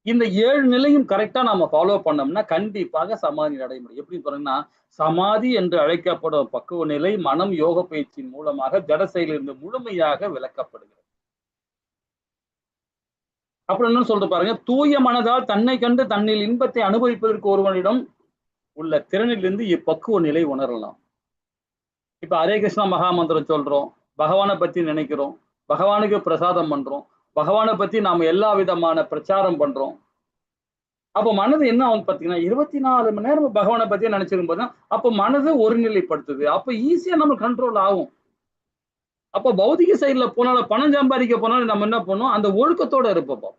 S1: இந்த 7 நிலையும் கரெக்டா நாம ஃபாலோ பண்ணோம்னா கண்டிப்பாக சமாதி அடைய முடியும். எப்படி சொல்றீங்கன்னா, சமாதி என்று அழைக்கப்படும் பக்குவ நிலை மனம் யோக பயிற்சியின் மூலமாக ஜட செயலிலிருந்து முழுமையாக விலக்கப்படுகிறது. அப்புறம் என்ன சொல்லிட்டு பாருங்க, தூய மனதால் தன்னை கண்டு தன்னில் இன்பத்தை அனுபவிப்பதற்கு ஒருவனிடம் உள்ள திறனிலிருந்து இப்பக்குவ நிலை உணரலாம். இப்ப ஹரே கிருஷ்ணா மகா மந்திரம் சொல்றோம், பகவானை பத்தி நினைக்கிறோம், பகவானுக்கு பிரசாதம் பண்றோம், பகவானை பத்தி நாம எல்லா விதமான பிரச்சாரம் பண்றோம். அப்போ மனது என்ன ஆகும் பாத்தீங்கன்னா 24 மணி நேரம் பகவானை பத்தி நினைச்சிருக்கும் போது அப்போ மனது ஒருநிலைப்படுத்துது. அப்ப ஈஸியா நம்ம கண்ட்ரோல் ஆகும். அப்போ பௌதிக சைட்ல போனாலும் பணம் சம்பாதிக்க போனாலும் நம்ம என்ன பண்ணுவோம், அந்த ஒழுக்கத்தோட இருப்போம்.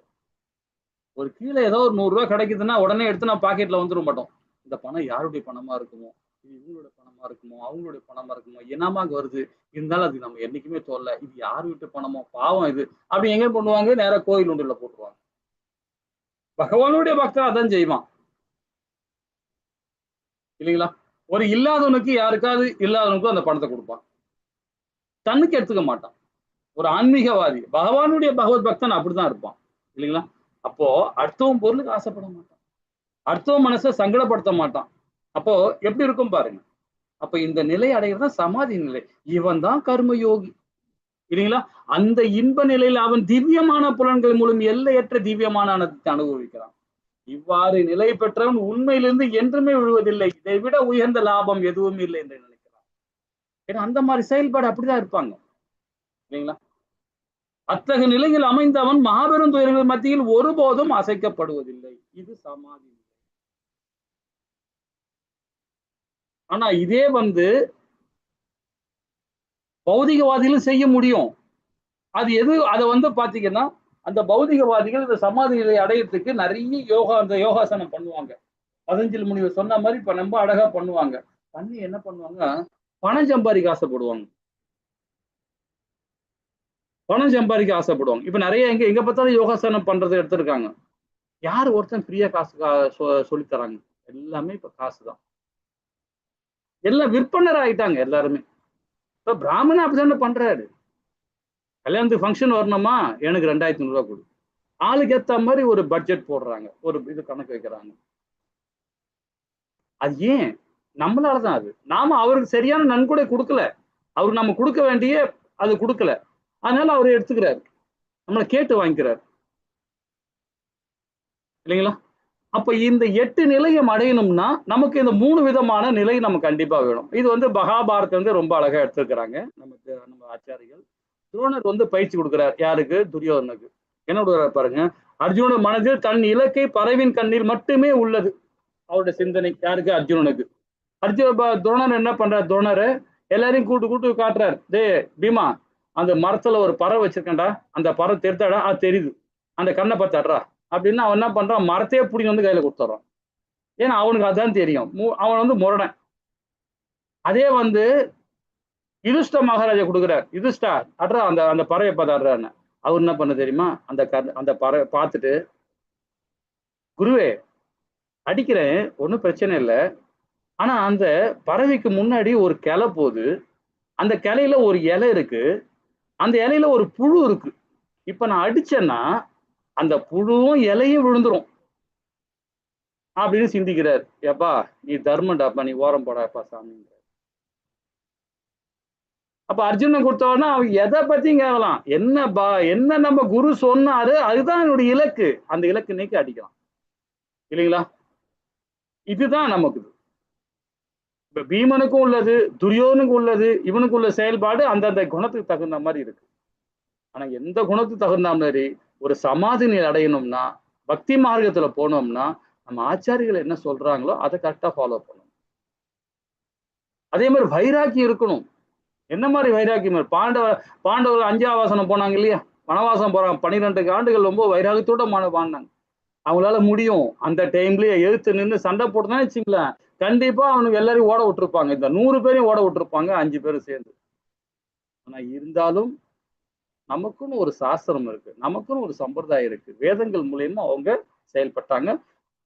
S1: ஒரு கீழே ஏதோ ஒரு 100 ரூபாய் கிடைக்குதுன்னா உடனே எடுத்து நான் பாக்கெட்ல வந்துட மாட்டோம். இந்த பணம் யாருடைய பணமா இருக்குமோ, இது இவங்களுடைய பணமா இருக்குமோ, அவங்களுடைய பணமா இருக்குமோ, என்னமாக வருது, இருந்தாலும் அது நம்ம என்னைக்குமே தோல்ல, இது யார் வீட்டு பணமோ, பாவம் இது அப்படி எங்க பண்ணுவாங்க, நேரா கோயில் ஒன்றுல போட்டுருவாங்க. பகவானுடைய பக்தர் அதான் செய்வான் இல்லைங்களா? ஒரு இல்லாதவனுக்கு யாருக்காவது இல்லாதவனுக்கும் அந்த பணத்தை கொடுப்பான், தன்னுக்கு எடுத்துக்க மாட்டான். ஒரு ஆன்மீகவாதி பகவானுடைய பகவத் பக்தன் அப்படிதான் இருப்பான் இல்லைங்களா? அப்போ அடுத்தவன் பொருளுக்கு ஆசைப்பட மாட்டான், அடுத்தவன் மனசை சங்கடப்படுத்த மாட்டான். அப்போ எப்படி இருக்கும் பாருங்க. அப்ப இந்த நிலை அடைகிறது சமாதி நிலை. இவன் தான் கர்மயோகி இல்லைங்களா? அந்த இன்ப நிலையில் அவன் திவ்யமான புலன்கள் மூலம் எல்லையற்ற திவ்யமான ஆனந்தத்தை அனுபவிக்கிறான். இவ்வாறு நிலை பெற்றவன் உண்மையிலிருந்து என்றுமே விழுவதில்லை, இதை விட உயர்ந்த லாபம் எதுவும் இல்லை என்று நினைக்கிறான். ஏன்னா அந்த மாதிரி செயல்பாடு அப்படிதான் இருப்பாங்க இல்லைங்களா? அத்தகைய நிலையில் அமைந்தவன் மாபெரும் துயரங்கள் மத்தியில் ஒருபோதும் அசைக்கப்படுவதில்லை. இது சமாதி நிலை. ஆனா இதே பௌதிகவாதிகளும் செய்ய முடியும். அது எது, அதை பாத்தீங்கன்னா அந்த பௌதிகவாதிகள் இந்த சமாதி நிலை அடையறதுக்கு நிறைய அந்த யோகாசனம் பண்ணுவாங்க. பதஞ்சலி முனிவர் சொன்ன மாதிரி இப்ப ரொம்ப அழகா பண்ணுவாங்க. பண்ணி என்ன பண்ணுவாங்க, பணம் சம்பாதிக்க ஆசைப்படுவாங்க. பணம் சம்பாதிக்க ஆசைப்படுவாங்க. இப்ப நிறைய எங்க பார்த்தாலும் யோகாசனம் பண்றதை எடுத்திருக்காங்க. யார் ஒருத்தன் ஃப்ரீயா காசு சொல்லி தராங்க? எல்லாமே இப்ப காசுதான். எல்லாம் விற்பனர் ஆயிட்டாங்க எல்லாருமே. இப்ப பிராமணன் அப்படித்தானே பண்றாரு. கல்யாணத்துக்கு ஃபங்க்ஷன் வரணுமா, எனக்கு 2500 ரூபாய் கொடு. ஆளுக்கு ஏத்த மாதிரி ஒரு பட்ஜெட் போடுறாங்க, ஒரு இது கணக்கு வைக்கிறாங்க. அது ஏன்? நம்மளாலதான் அது. நாம அவருக்கு சரியான நன்கொடை கொடுக்கல, அவருக்கு நம்ம கொடுக்க வேண்டிய அது கொடுக்கல, அதனால அவர் எடுத்துக்கிறாரு, நம்மளை கேட்டு வாங்கிக்கிறார் இல்லைங்களா? அப்ப இந்த 8 நிலையம் அடையணும்னா நமக்கு இந்த 3 விதமான நிலை நமக்கு கண்டிப்பா வேணும். இது மகாபாரதம் ரொம்ப அழகா எடுத்துக்கிறாங்க நம்ம ஆச்சாரிகள். துரோணர் பயிற்சி கொடுக்கிறார். யாருக்கு? துரியோதனுக்கு. என்ன கொடுக்குறாரு பாருங்க. அர்ஜுனோட மனதில் தன் இலக்கை பறவின் கண்ணில் மட்டுமே உள்ளது. அவருடைய சிந்தனை யாருக்கு? அர்ஜுனனுக்கு. துரோணர் என்ன பண்றாரு? துரோணர் எல்லாரையும் கூட்டு காட்டுறாரு. டே பீமா, அந்த மரத்துல ஒரு பறவை வச்சிருக்கேன்டா, அந்த பறவை தெரித்தாடா, அது தெரியுது, அந்த கண்ணை பார்த்தாடுறா அப்படின்னு அவன் என்ன பண்றான்? மரத்தையே பிடிங்க வந்து கையில கொடுத்துட்றான். ஏன்னா அவனுக்கு அதான் தெரியும். அவன் முரடன். அதே யுதிஷ்ட மகாராஜா கொடுக்குறார். யுதிஷ்டா அட்ரா அந்த பறவை பார்த்தாடுறான்னு. அவர் என்ன பண்ண தெரியுமா? அந்த பறவை பார்த்துட்டு, குருவே அடிக்கிறேன், ஒன்றும் பிரச்சனை இல்லை, ஆனா அந்த பறவைக்கு முன்னாடி ஒரு கிளை போகுது, அந்த கிளையில ஒரு இலை இருக்கு, அந்த இலையில ஒரு புழு இருக்கு. இப்ப நான் அடிச்சேன்னா அந்த புழுவும் இலையும் விழுந்துரும் அப்படின்னு சிந்திக்கிறார். ஏப்பா நீ தர்மண்டாப்பா, நீ ஓரம் போடாப்பா சாமிங்கிற. அப்ப அர்ஜுனன் கொடுத்தோன்னா அவன் எதை பத்தியும் கேட்கலாம். என்ன நம்ம குரு சொன்னாரு, அதுதான் என்னுடைய இலக்கு, அந்த இலக்கு நீக்கி அடிக்கலாம் இல்லைங்களா? இதுதான் நமக்கு. இப்ப பீமனுக்கும் உள்ளது, துரியோனுக்கும் உள்ளது, இவனுக்கு உள்ள செயல்பாடு அந்தந்த குணத்துக்கு தகுந்த மாதிரி இருக்கு. ஆனா எந்த குணத்துக்கு தகுந்த மாதிரி ஒரு சமாதி நிலை அடையணும்னா, பக்தி மார்க்கத்துல போனோம்னா, நம்ம ஆச்சாரிகள் என்ன சொல்றாங்களோ அதை கரெக்டா ஃபாலோ பண்ணணும். அதே மாதிரி வைராக்கியம் இருக்கணும். என்ன மாதிரி வைராக்கியம்? பாண்டவர் 5ஆம் வாசனம் போனாங்க இல்லையா, வனவாசம் போறாங்க, 12 ஆண்டுகள் ரொம்ப வைராக்கியத்தோட வாழ்ந்தாங்க. அவங்களால முடியும். அந்த டைம்லயே எழுத்து நின்று சண்டை போட்டுதான் வச்சுங்களேன், கண்டிப்பா அவனுக்கு எல்லாரையும் ஓட விட்டுருப்பாங்க. இந்த 100 பேரையும் ஓட விட்டுருப்பாங்க, 5 பேரும் சேர்ந்து. ஆனா இருந்தாலும் நமக்குன்னு ஒரு சாஸ்திரம் இருக்கு, நமக்குன்னு ஒரு சம்பிரதாயம் இருக்கு. வேதங்கள் மூலியமா அவங்க செயல்பட்டாங்க,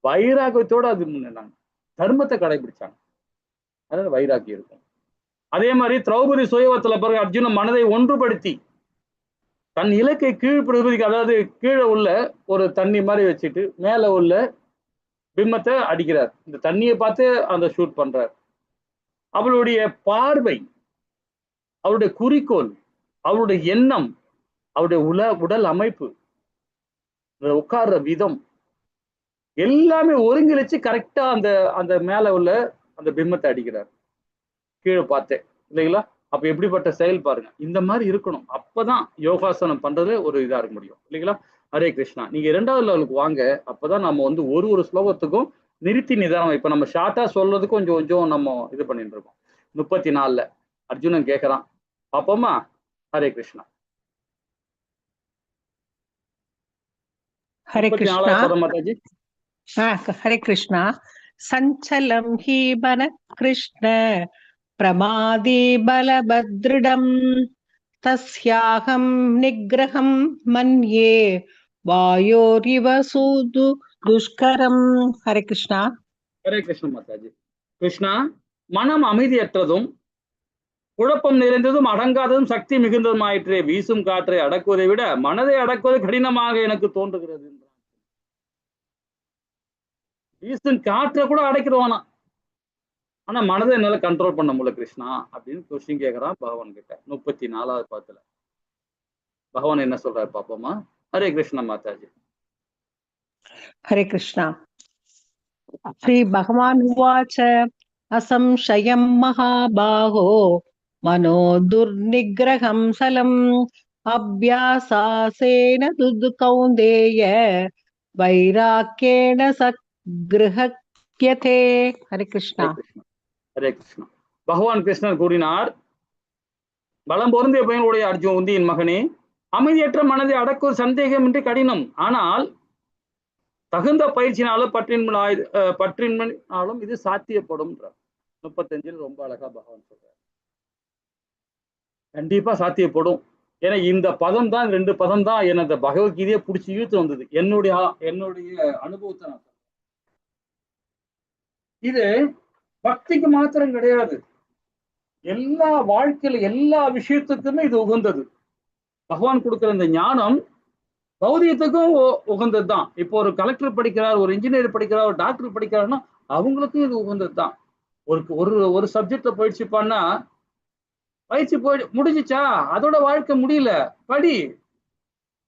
S1: வைராக்கியத்தோட அது முன்னாங்க, தர்மத்தை கடைபிடிச்சாங்க. அதாவது வைராக்கியம் இருக்கும். அதே மாதிரி திரௌபதி சுயவத்துல பிறகு அர்ஜுன மனதை ஒன்றுபடுத்தி தன் இலக்கை கீழ்ப்படுவதற்கு, அதாவது கீழே உள்ள ஒரு தண்ணி மாதிரி வச்சுட்டு மேல உள்ள பிம்மத்தை அடிக்கிறார். இந்த தண்ணியை பார்த்து அந்த ஷூட் பண்றார். அவளுடைய பார்வை, அவருடைய குறிக்கோள், அவருடைய எண்ணம், அவருடைய உடல் அமைப்பு, உட்கார்ற விதம் எல்லாமே ஒருங்கிணைச்சு கரெக்டா அந்த மேல உள்ள அந்த பிம்மத்தை அடிக்கிறார் கீழே பார்த்தேன் இல்லைங்களா? அப்ப எப்படிப்பட்ட செயல் பாருங்க. இந்த மாதிரி இருக்கணும். அப்பதான் யோகாசனம் பண்றது ஒரு இதா இருக்க முடியும் இல்லைங்களா? ஹரே கிருஷ்ணா. நீங்க 2வது லெவலுக்கு வாங்க. அப்பதான் நம்ம ஒரு ஸ்லோகத்துக்கும் நிறுத்தி நிதானம். இப்ப நம்ம ஷார்ட்டா சொல்றதுக்கு கொஞ்சம் நம்ம இது பண்ணிட்டு இருக்கோம். 34ல அர்ஜுனன் கேட்கறான், பாப்போமா? ஹரே கிருஷ்ணா.
S3: ஹரே கிருஷ்ணா.
S1: மாதாஜி.
S3: ஹரே கிருஷ்ணா. சஞ்சலம் ஹி பன கிருஷ்ண பிரமாதி பலபத்ருடம் தஸ்யாகம் நிக்ரஹம் மன்யே வாயோரிவ சூது துஷ்கரம். ஹரே கிருஷ்ணா.
S1: ஹரே கிருஷ்ண மாதாஜி. கிருஷ்ணா, மனம் அமைதியற்றதும் குழப்பம் நிறைந்ததும் அடங்காததும் சக்தி மிகுந்ததும் ஆயிற்றே. வீசும் காற்றை அடக்குவதை விட மனதை அடக்குவது கடினமாக எனக்கு தோன்றுகிறது. வீசும் காற்றை கூட அடைக்கிறவானா, ஆனா மனதை என்னால கண்ட்ரோல் பண்ண முடியல கிருஷ்ணா அப்படின்னு கொஸ்டின் கேட்கிறான் பகவான் கிட்ட. 34வது பாத்துல பகவான் என்ன சொல்றாரு பாப்போமா? ஹரே கிருஷ்ண மாதாஜி.
S3: ஹரே கிருஷ்ணா. ஸ்ரீ பகவான் உவாச்ச அசம்சயம் மகாபாகோ மனோ துர்நிகிரகம் சலம் அப்யாசாசேன துது கௌந்தேய வைராக்கியேன சக்ருஹ்யதே. ஹரே கிருஷ்ணா.
S1: ஹரே கிருஷ்ணா. பகவான் கிருஷ்ணன் கூறினார், பலம் பொருந்திய பையனுடைய அர்ஜுனன் மகனே, அமைதியற்ற மனதை அடக்குவது சந்தேகமின்றி கடினம். ஆனால் தகுந்த பயிற்சினாலும் பற்றின்மைனாலும் இது சாத்தியப்படும். 35 ரொம்ப அழகா பகவான் சொல்றார். கண்டிப்பா சாத்தியப்படும். ஏன்னா இந்த பதம் தான், 2 பதம் தான் என்ன இந்த பகவத்கீதையை பிடிச்சி இழுத்து வந்தது. என்னுடைய அனுபவத்தை நான் சொல்றேன். இது பக்திக்கு மாத்திரம் கிடையாது, எல்லா வாழ்க்கையில எல்லா விஷயத்துக்குமே இது உகந்தது. பகவான் கொடுக்கிற இந்த ஞானம் பௌதிகத்துக்கும் உகந்தது தான். இப்போ ஒரு கலெக்டர் படிக்கிறார், ஒரு இன்ஜினியர் படிக்கிறார், ஒரு டாக்டர் படிக்கிறாருன்னா அவங்களுக்கும் இது உகந்தது தான். ஒரு சப்ஜெக்ட்ல பயிற்சி பண்ணா பயிற்சி முடிஞ்சிச்சா, அதோட வாழ்க்கை முடியல, படி,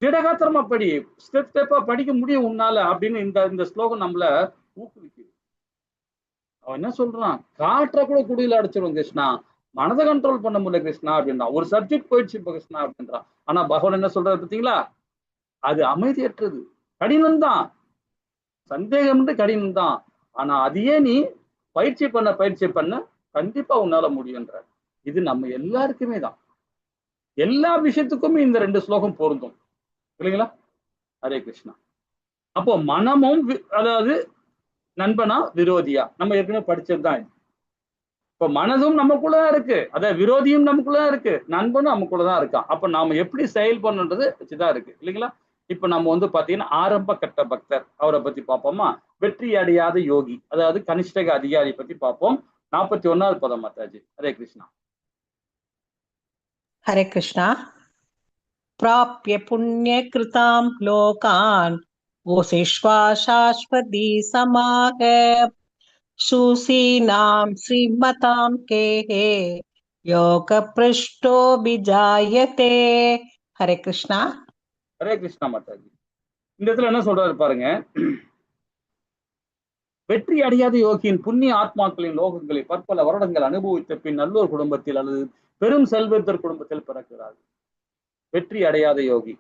S1: திடகாத்திரமா படி, ஸ்டெப்பா படிக்க முடியும் உன்னால அப்படின்னு இந்த ஸ்லோகம் நம்மள ஊக்குவிக்குது. அவன் என்ன சொல்றான்? காற்றை கூட குடியில அடைச்சிருவோம் கிருஷ்ணா, மனதை கண்ட்ரோல் பண்ண முடியல கிருஷ்ணா அப்படின்றான். ஒரு சப்ஜெக்ட் போயிடுச்சு இப்ப கிருஷ்ணா அப்படின்றான். ஆனா பகவான் என்ன சொல்றாரு பார்த்தீங்களா? அது அமைதியற்றது, கடினம்தான், சந்தேகம் கடினம் தான். ஆனா அதையே நீ பயிற்சி பண்ண கண்டிப்பா உன்னால முடியுன்றார். இது நம்ம எல்லாருக்குமே தான். எல்லா விஷயத்துக்குமே இந்த 2 ஸ்லோகம் பொருந்தும் இல்லைங்களா? ஹரே கிருஷ்ணா. அப்போ மனமும் அதாவது நண்பனா விரோதியா நம்ம ஏற்கனவே படிச்சதுதான். இப்ப மனதும் நமக்குள்ளதான் இருக்கு, அத விரோதியும் நமக்குள்ளதான் இருக்கு, நண்பனும் நமக்குள்ளதான் இருக்கான். அப்ப நாம எப்படி செயல் பண்ணணுன்றது வச்சுதான் இருக்கு இல்லைங்களா? இப்ப நம்ம பாத்தீங்கன்னா ஆரம்ப கட்ட பக்தர் அவரை பத்தி பார்ப்போமா? வெற்றி அடையாத யோகி, அதாவது கனிஷ்டக அதிகாரி பத்தி பார்ப்போம். 41வது பதம் மாதாஜி. ஹரே கிருஷ்ணா.
S3: हरे कृष्णा। प्राप्य पुण्य कृतां लोकान् वसिष्ठा शाश्वती समाह शूसीनां श्रीमतां केहे योग पृष्ठो विजायते। हरे कृष्णा।
S1: ஹரே கிருஷ்ணா மாதாஜி. இந்த இடத்துல என்ன சொல்றாரு பாருங்க. வெற்றி அடையாத யோகியின் புண்ணிய ஆத்மாக்களின் லோகங்களை பற்பல வருடங்கள் அனுபவித்த பின் நல்லோர் குடும்பத்தில் அல்லது பெரும் செல்வந்தர் குடும்பத்தில் பிறக்கிறார். வெற்றி அடையாத யோகி.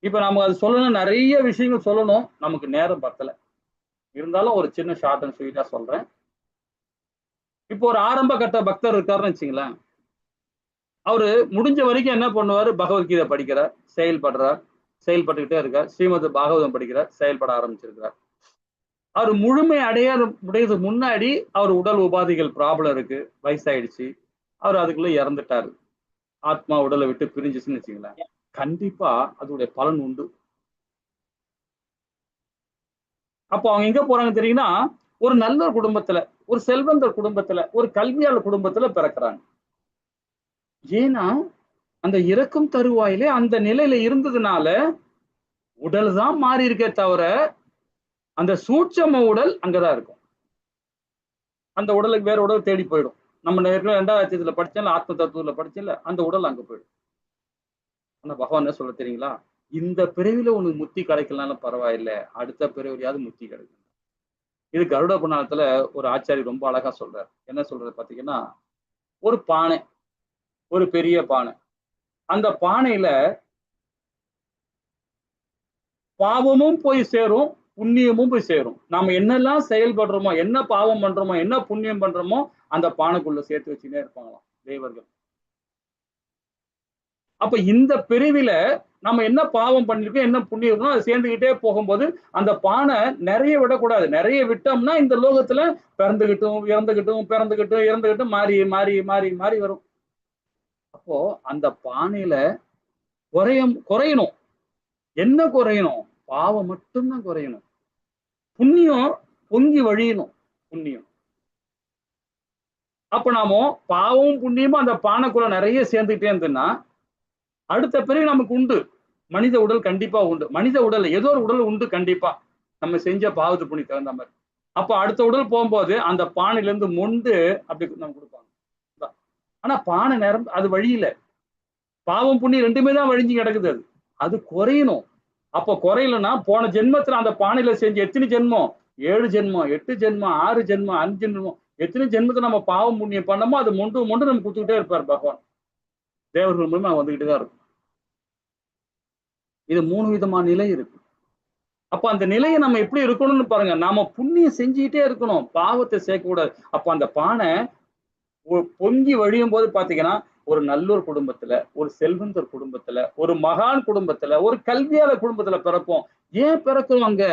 S1: இப்ப நம்ம அது சொல்லணும், நிறைய விஷயங்கள் சொல்லணும், நமக்கு நேரம் பத்தல. இருந்தாலும் ஒரு சின்ன ஷார்ட் அண்ட் ஸ்வீட்டா சொல்றேன். இப்போ ஒரு ஆரம்ப கட்ட பக்தர் இருக்காருன்னு வச்சுங்களேன். அவரு முடிஞ்ச வரைக்கும் என்ன பண்ணுவாரு? பகவத்கீதை படிக்கிறார், செயல்பட்டுக்கிட்டே இருக்கார். ஸ்ரீமத் பாகவதம் படிக்கிறார், செயல்பட ஆரம்பிச்சிருக்கிறார். அவர் முழுமை முடியறதுக்கு முன்னாடி அவர் உடல் உபாதைகள் ப்ராப்ளம் இருக்கு, வயசாயிடுச்சு, அவர் அதுக்குள்ள இறந்துட்டாரு. ஆத்மா உடலை விட்டு பிரிஞ்சிச்சுன்னு வச்சுங்களேன். கண்டிப்பா அதோடைய பலன் உண்டு. அப்போ அவங்க எங்க போறாங்க தெரியுங்கன்னா, ஒரு நல்ல குடும்பத்துல, ஒரு செல்வந்தர் குடும்பத்துல, ஒரு கல்வியாளர் குடும்பத்துல பிறக்கிறாங்க. ஏன்னா அந்த இறக்கும் தருவாயிலே அந்த நிலையில இருந்ததுனால உடல் தான் மாறி இருக்கே தவிர அந்த சூட்சம உடல் அங்கதான் இருக்கும். அந்த உடலுக்கு வேற உடல் தேடி போயிடும். நம்ம 2000 படிச்சேன், ஆத்ம தத்துவத்துல படிச்சேன்ல, அந்த உடல் அங்க போயிடும். ஆனா பகவான் என்ன சொல்ல தெரியுங்களா? இந்த பிறவில உனக்கு முத்தி கிடைக்கலனாலும் பரவாயில்ல, அடுத்த பிறவிலையாவது முத்தி கிடைக்கும். இது கருட புராணத்துல ஒரு ஆச்சாரி ரொம்ப அழகா சொல்றாரு. என்ன சொல்றது பாத்தீங்கன்னா, ஒரு பானை, ஒரு பெரிய பானை. அந்த பானையில பாவமும் போய் சேரும், புண்ணியமும் போய் சேரும். நாம என்னெல்லாம் செயல்படுறோமோ, என்ன பாவம் பண்றோமோ, என்ன புண்ணியம் பண்றோமோ, அந்த பானைக்குள்ள சேர்த்து வச்சுட்டே இருப்பாங்களாம் தேவர்கள். அப்ப இந்த பிரிவில நம்ம என்ன பாவம் பண்ணிருக்கோம், என்ன புண்ணியம் அதை சேர்ந்துகிட்டே போகும்போது அந்த பானை நிறைய விடக்கூடாது. நிறைய விட்டோம்னா இந்த லோகத்துல இறந்துகிட்டும் மாறி மாறி மாறி மாறி வரும். அப்போ அந்த பானையில குறையணும். என்ன குறையணும்? பாவம் மட்டும்தான் குறையணும். புண்ணியம் பொங்கி வழியணும். புண்ணியம். அப்ப நாம பாவமும் புண்ணியமும் அந்த பானைக்குள்ள நிறைய சேர்ந்துட்டே இருந்ததுன்னா அடுத்த பிறகு நமக்கு உண்டு. மனித உடல் கண்டிப்பா உண்டு. மனித உடல் ஏதோ ஒரு உடல் உண்டு கண்டிப்பா, நம்ம செஞ்ச பாவத்து புண்ணி தகுந்த மாதிரி. அப்ப அடுத்த உடல் போகும்போது அந்த பானையில இருந்து மொண்டு அப்படி நம்ம கொடுப்பாங்க. ஆனா பானை நேரம் அது வழியில பாவம் புண்ணி ரெண்டுமே தான் வழிஞ்சு கிடக்குது. அது குறையணும். அப்ப குறையலன்னா போன ஜென்மத்துல அந்த பானையில செஞ்ச எத்தனை ஜென்மம், 7 ஜென்மம், 8 ஜென்மம், 6 ஜென்மம், 5 ஜென்மம், எத்தனை ஜென்மத்தை நம்ம பாவம் புண்ணியம் பண்ணமோ அது மொண்டு நம்ம கொடுத்துக்கிட்டே இருப்பார் பகவான். தேவர்கள் மூலமா வந்துகிட்டு தான் இருக்கும். இது 3 விதமான நிலை இருக்கு. அப்ப அந்த நிலையை நம்ம எப்படி இருக்கணும்னு பாருங்க. நாம புண்ணியம் செஞ்சுக்கிட்டே இருக்கணும், பாவத்தை சேர்க்க கூடாது. அப்ப அந்த பானை பொங்கி வழியும் போது பாத்தீங்கன்னா, ஒரு நல்லூர் குடும்பத்துல, ஒரு செல்வந்தர் குடும்பத்துல, ஒரு மகான் குடும்பத்துல, ஒரு கல்வியாளர் குடும்பத்துல பிறப்போம். ஏன் பிறக்கிறோம்? அங்க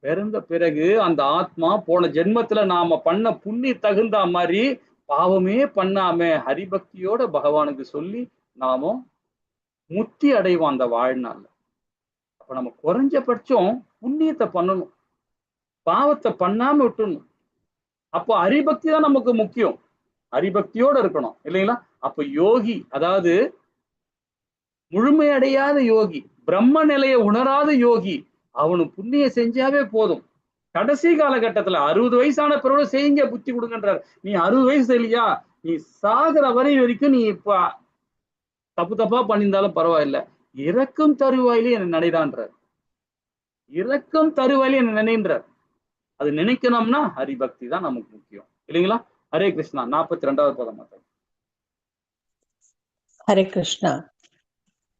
S1: பிறந்த பிறகு அந்த ஆத்மா போன ஜென்மத்துல நாம பண்ண புண்ணி தகுந்த மாதிரி பாவமே பண்ணாம ஹரிபக்தியோட பகவானுக்கு சொல்லி நாம முத்தி அடைவோம் அந்த வாழ்நாள். அப்ப நம்ம குறைஞ்சபட்சம் புண்ணியத்தை பண்ணணும், பாவத்தை பண்ணாம விட்டுணும். அப்போ ஹரிபக்தி தான் நமக்கு முக்கியம். ஹரிபக்தியோட இருக்கணும் இல்லைங்களா? அப்ப யோகி, அதாவது முழுமையடையாத யோகி, பிரம்ம நிலையை உணராத யோகி, அவனுக்கு புண்ணியம் செஞ்சாவே போதும். கடைசி காலகட்டத்துல 60 வயசான பிறகு செய்யுங்க, புத்தி கொடுங்கன்றார். நீ 60 வயசு இல்லையா, நீ சாகிற வரை வரைக்கும் நீ இப்ப தப்பா பண்ணியிருந்தாலும் பரவாயில்ல, இறக்கும் தருவாயிலே என்ன நினைடான்றார். இறக்கும் தருவாயிலே என்ன நினைன்றார். அது நினைக்கணும்னா ஹரிபக்தி தான் நமக்கு முக்கியம் இல்லைங்களா? ஹரே கிருஷ்ணா. 42வது பதம்.
S3: हरे कृष्णा।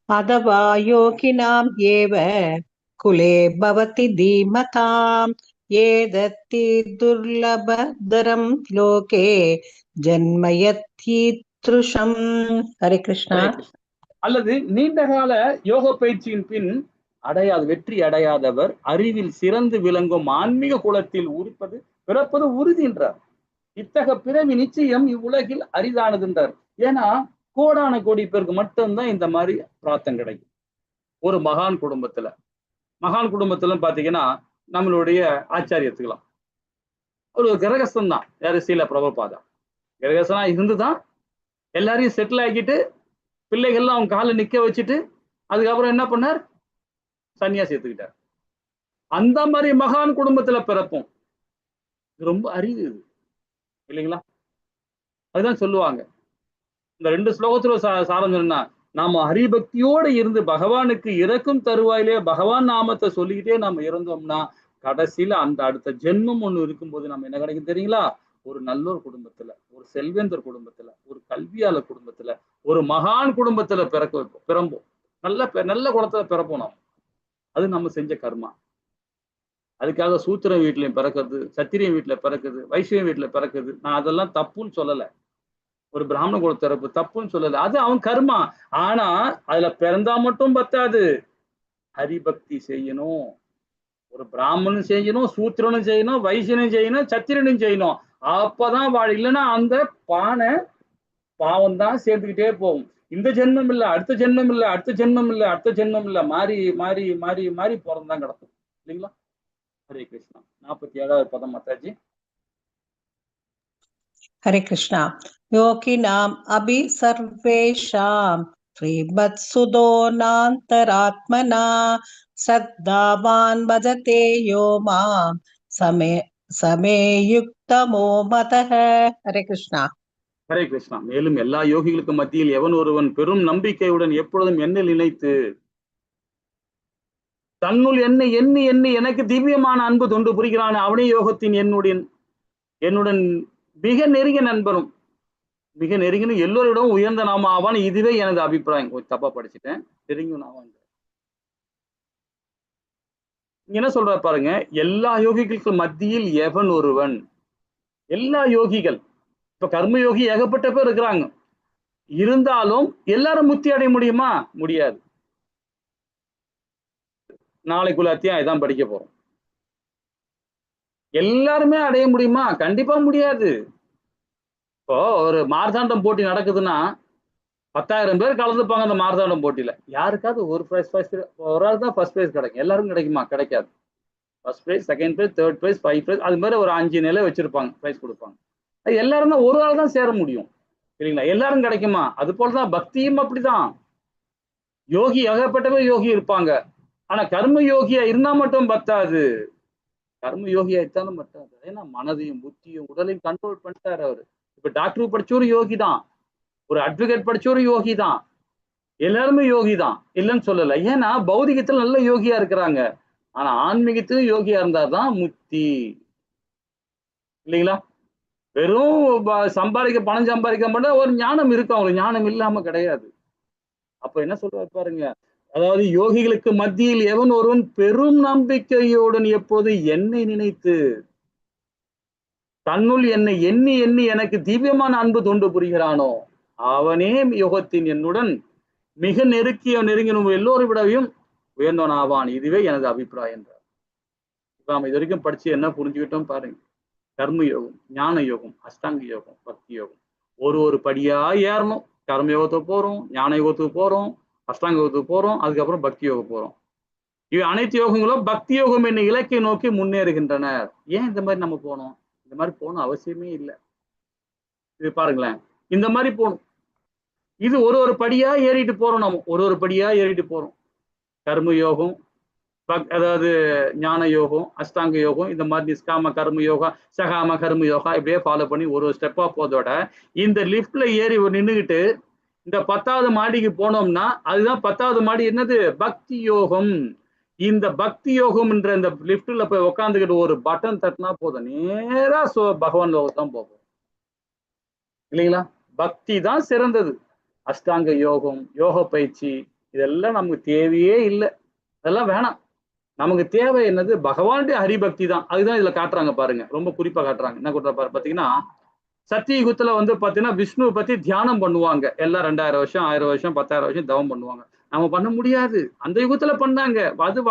S3: अथवा योगिनां एव कुले भवति धीमतां ஏதத்தி துர்லபதரம் லோகே ஜன்மயத்தீத்ருஷம். ஹரே கிருஷ்ணா.
S1: ஹரே கிருஷ்ணா. அல்லது நீண்ட கால யோக பயிற்சியின் பின் வெற்றி அடையாதவர் அறிவில் சிறந்து விளங்கும் ஆன்மீக குலத்தில் பிறப்பது உறுதி என்றார். இத்தகைய பிறவி நிச்சயம் இவ்வுலகில் அரிதானது என்றார். ஏன்னா கோடான கோடி பேருக்கு மட்டும்தான் இந்த மாதிரி பிராப்தம் கிடைக்கும். ஒரு மகான் குடும்பத்துல பாத்தீங்கன்னா நம்மளுடைய ஆச்சாரியத்துக்கலாம் ஒரு கிரகஸ்தன் தான். யாரு? சீல பிரபுபாதா. கிரகஸ்தனா இருந்துதான் எல்லாரையும் செட்டில் ஆக்கிட்டு பிள்ளைகள்லாம் அவங்க காலை நிக்க வச்சுட்டு அதுக்கப்புறம் என்ன பண்ணார்? சன்னியாசி எடுத்துக்கிட்டார். அந்த மாதிரி மகான் குடும்பத்துல பிறப்போம். ரொம்ப அரிது இல்லைங்களா? அதுதான் சொல்லுவாங்க. இந்த 2 ஸ்லோகத்துல சாரம் சொன்னா, நாம ஹரிபக்தியோட இருந்து பகவானுக்கு இறக்கும் தருவாயிலே பகவான் நாமத்தை சொல்லிக்கிட்டே நம்ம இருந்தோம்னா கடைசியில அந்த அடுத்த ஜென்மம் ஒண்ணு இருக்கும்போது நம்ம என்ன கிடைக்கும் தெரியுங்களா? ஒரு நல்ல ஒரு குடும்பத்துல, ஒரு செல்வேந்தர் குடும்பத்துல, ஒரு கல்வியாளர் குடும்பத்துல, ஒரு மகான் குடும்பத்துல பிறம்போம். நல்ல குலத்துல பிறப்போம் நாம். அது நம்ம செஞ்ச கர்மா. அதுக்காக சூத்திர வீட்லயும் பிறக்கிறது, சத்திரிய வீட்டுல பிறக்குது, வைஷ்ய வீட்டுல பிறக்குது, நான் அதெல்லாம் தப்புன்னு சொல்லல. ஒரு பிராமண குலத்திறப்பு தப்புன்னு சொல்லல. அது அவன் கர்மா. ஆனா அதுல பிறந்தா மட்டும் பத்தாது, ஹரிபக்தி செய்யணும். ஒரு பிராமணனும் செய்யணும், சூத்திரனும் செய்யணும், வைசியனும் செய்யணும், சத்திரனும் செய்யணும். அப்பதான் இல்லைன்னா அந்த பாவம் தான் சேர்த்துக்கிட்டே போகும். இந்த ஜென்மம் இல்ல, அடுத்த ஜென்மம் இல்ல, அடுத்த ஜென்மம் இல்ல, அடுத்த ஜென்மம் இல்ல, மாறி மாறி மாறி மாறி பிறந்தான் கிடக்கும் இல்லைங்களா? ஹரே கிருஷ்ணா. 47வது பதம் மாதாஜி.
S3: ஹரே கிருஷ்ணா. யோகினாம் அபி சர்வேஷாம் ஸ்ரீமத்சுதோநாந்தராத்மனா சத்தாவான் பஜதே யோ மாம் சமேயுக்தமோ மதஹ. ஹரே கிருஷ்ணா.
S1: ஹரே கிருஷ்ணா. மேலும் எல்லா யோகிகளுக்கு மத்தியில் எவன் ஒருவன் பெரும் நம்பிக்கையுடன் எப்பொழுதும் என்னில் நினைத்து தன்னுள் என்னை எண்ணி எண்ணி எனக்கு திவ்யமான அன்பு தொண்டு புரிகிறான், அவனே யோகத்தின் என்னுடன் மிக நெருங்கிய நண்பரும், மிக நெருங்கின எல்லோரிடம் உயர்ந்த நாம ஆவான். இதுவே எனது அபிப்பிராயம். கொஞ்சம் தப்பா படிச்சுட்டேன். நெருங்கிய நாமம் என்ன சொல்ற பாருங்க. எல்லா யோகிகளுக்கு மத்தியில் எவன் ஒருவன், எல்லா யோகிகள், இப்ப கர்மயோகி ஏகப்பட்ட பேர் இருக்கிறாங்க. இருந்தாலும் எல்லாரும் முக்தி அடைய முடியுமா? முடியாது. நாளைக்குள்ள அத்தியாயம் இதான் படிக்க போறோம். எல்லாருமே அடைய முடியுமா? கண்டிப்பா முடியாது. இப்போ ஒரு மார்த்தாண்டம் போட்டி நடக்குதுன்னா 10,000 பேர் கலந்துப்பாங்க அந்த மார்த்தாண்டம் போட்டியில. யாருக்காவது ஒரு ஒரு ஆள் தான் ஃபர்ஸ்ட் பிரைஸ் கிடைக்கும். எல்லாரும் கிடைக்குமா? கிடைக்காது. First prize, second prize, third prize, 5 prize, அது மாதிரி ஒரு 5 நிலை வச்சிருப்பாங்க, பிரைஸ் கொடுப்பாங்க. அது எல்லாரும் தான் ஒரு ஆள் தான் சேர முடியும் இல்லைங்களா? எல்லாரும் கிடைக்குமா? அது போலதான் பக்தியும் அப்படிதான். யோகி ஏகப்பட்டவே யோகி இருப்பாங்க. ஆனா கர்ம யோகியா இருந்தா மட்டும் பத்தாது. கர்ம யோகியா இருந்தாலும் பத்தாது. ஏன்னா மனதையும் புத்தியும் உடலையும் கண்ட்ரோல் பண்ணிட்டாரு அவரு. இப்ப டாக்டர் படிச்ச ஒரு யோகி தான், ஒரு அட்வொகேட் படிச்ச ஒரு யோகி தான், எல்லாருமே யோகி தான், இல்லைன்னு சொல்லல. ஏன்னா பௌதிகத்துல நல்ல யோகியா இருக்கிறாங்க. ஆனா ஆன்மீகத்திலும் யோகியா இருந்தாதான் முக்தி இல்லைங்களா? வெறும் பணம் சம்பாதிக்க மாட்டா ஒரு ஞானம் இருக்கு, அவங்களுக்கு ஞானம் இல்லாம கிடையாது. அப்ப என்ன சொல்றாரு பாருங்க. அதாவது யோகிகளுக்கு மத்தியில் எவன் ஒருவன் பெரும் நம்பிக்கையுடன் எப்போது என்னை நினைத்து தன்னுள் என்னை எண்ணி எண்ணி எனக்கு திவ்யமான அன்பு தொண்டு புரிகிறானோ அவனே யோகத்தின் என்னுடன் மிக நெருங்கினும் எல்லோரும் விடவும் உயர்ந்தவன் ஆவான். இதுவே எனது அபிப்பிராயம் என்றார். இப்ப நம்ம இது வரைக்கும் படிச்சு என்ன புரிஞ்சுக்கிட்டோம் பாருங்க. கர்ம யோகம், ஞான யோகம், அஷ்டாங்க யோகம், பக்தி யோகம், ஒரு படியா ஏறணும். கர்ம யோகத்துக்கு போறோம், ஞான யோகத்துக்கு போறோம், அஷ்டாங்க யோகத்துக்கு போறோம், அதுக்கப்புறம் பக்தி யோகம் போறோம். இவை அனைத்து யோகங்களும் பக்தி யோகம் என்னை இலக்கை நோக்கி முன்னேறுகின்றனர். ஏன் இந்த மாதிரி நம்ம போனோம்? இந்த மாதிரி போகணும் அவசியமே இல்லை. இது பாருங்களேன், இந்த மாதிரி போகணும். இது ஒரு படியா ஏறிட்டு போறோம். நம்ம ஒரு படியா ஏறிட்டு போறோம். கர்ம யோகம், அதாவது ஞான யோகம், அஷ்டாங்க யோகம், இந்த மாதிரி நிஷ்காம கர்ம யோகா, சகாம கர்ம யோகா, இப்படியே ஃபாலோ பண்ணி ஒரு ஸ்டெப்பா போதோட இந்த லிப்ட்ல ஏறி நின்றுகிட்டு இந்த 10வது மாடிக்கு போனோம்னா அதுதான் 10வது மாடி. என்னது? பக்தி யோகம். இந்த பக்தி யோகம் என்ற இந்த லிப்ட்ல போய் உட்காந்துக்கிட்டு ஒரு பட்டன் தட்டினா போதும், நேரா பகவான் லோகத்தான் போகும் இல்லைங்களா? பக்தி தான் சிறந்தது. அஷ்டாங்க யோகம், யோக பயிற்சி இதெல்லாம் நமக்கு தேவையே இல்லை. அதெல்லாம் வேணாம். நமக்கு தேவை என்னது? பகவானுடைய ஹரிபக்தி தான். அதுதான் இதுல காட்டுறாங்க பாருங்க, ரொம்ப குறிப்பா காட்டுறாங்க. என்ன கொடுத்தா பாத்தீங்கன்னா, சத்தியுகத்துல வந்து பாத்தீங்கன்னா விஷ்ணுவை பத்தி தியானம் பண்ணுவாங்க. எல்லாம் 2000 வருஷம் 1000 வருஷம் 10,000 வருஷம் தவம் பண்ணுவாங்க. நம்ம பண்ண முடியாது. அந்த யுகத்துல பண்ணாங்க. அது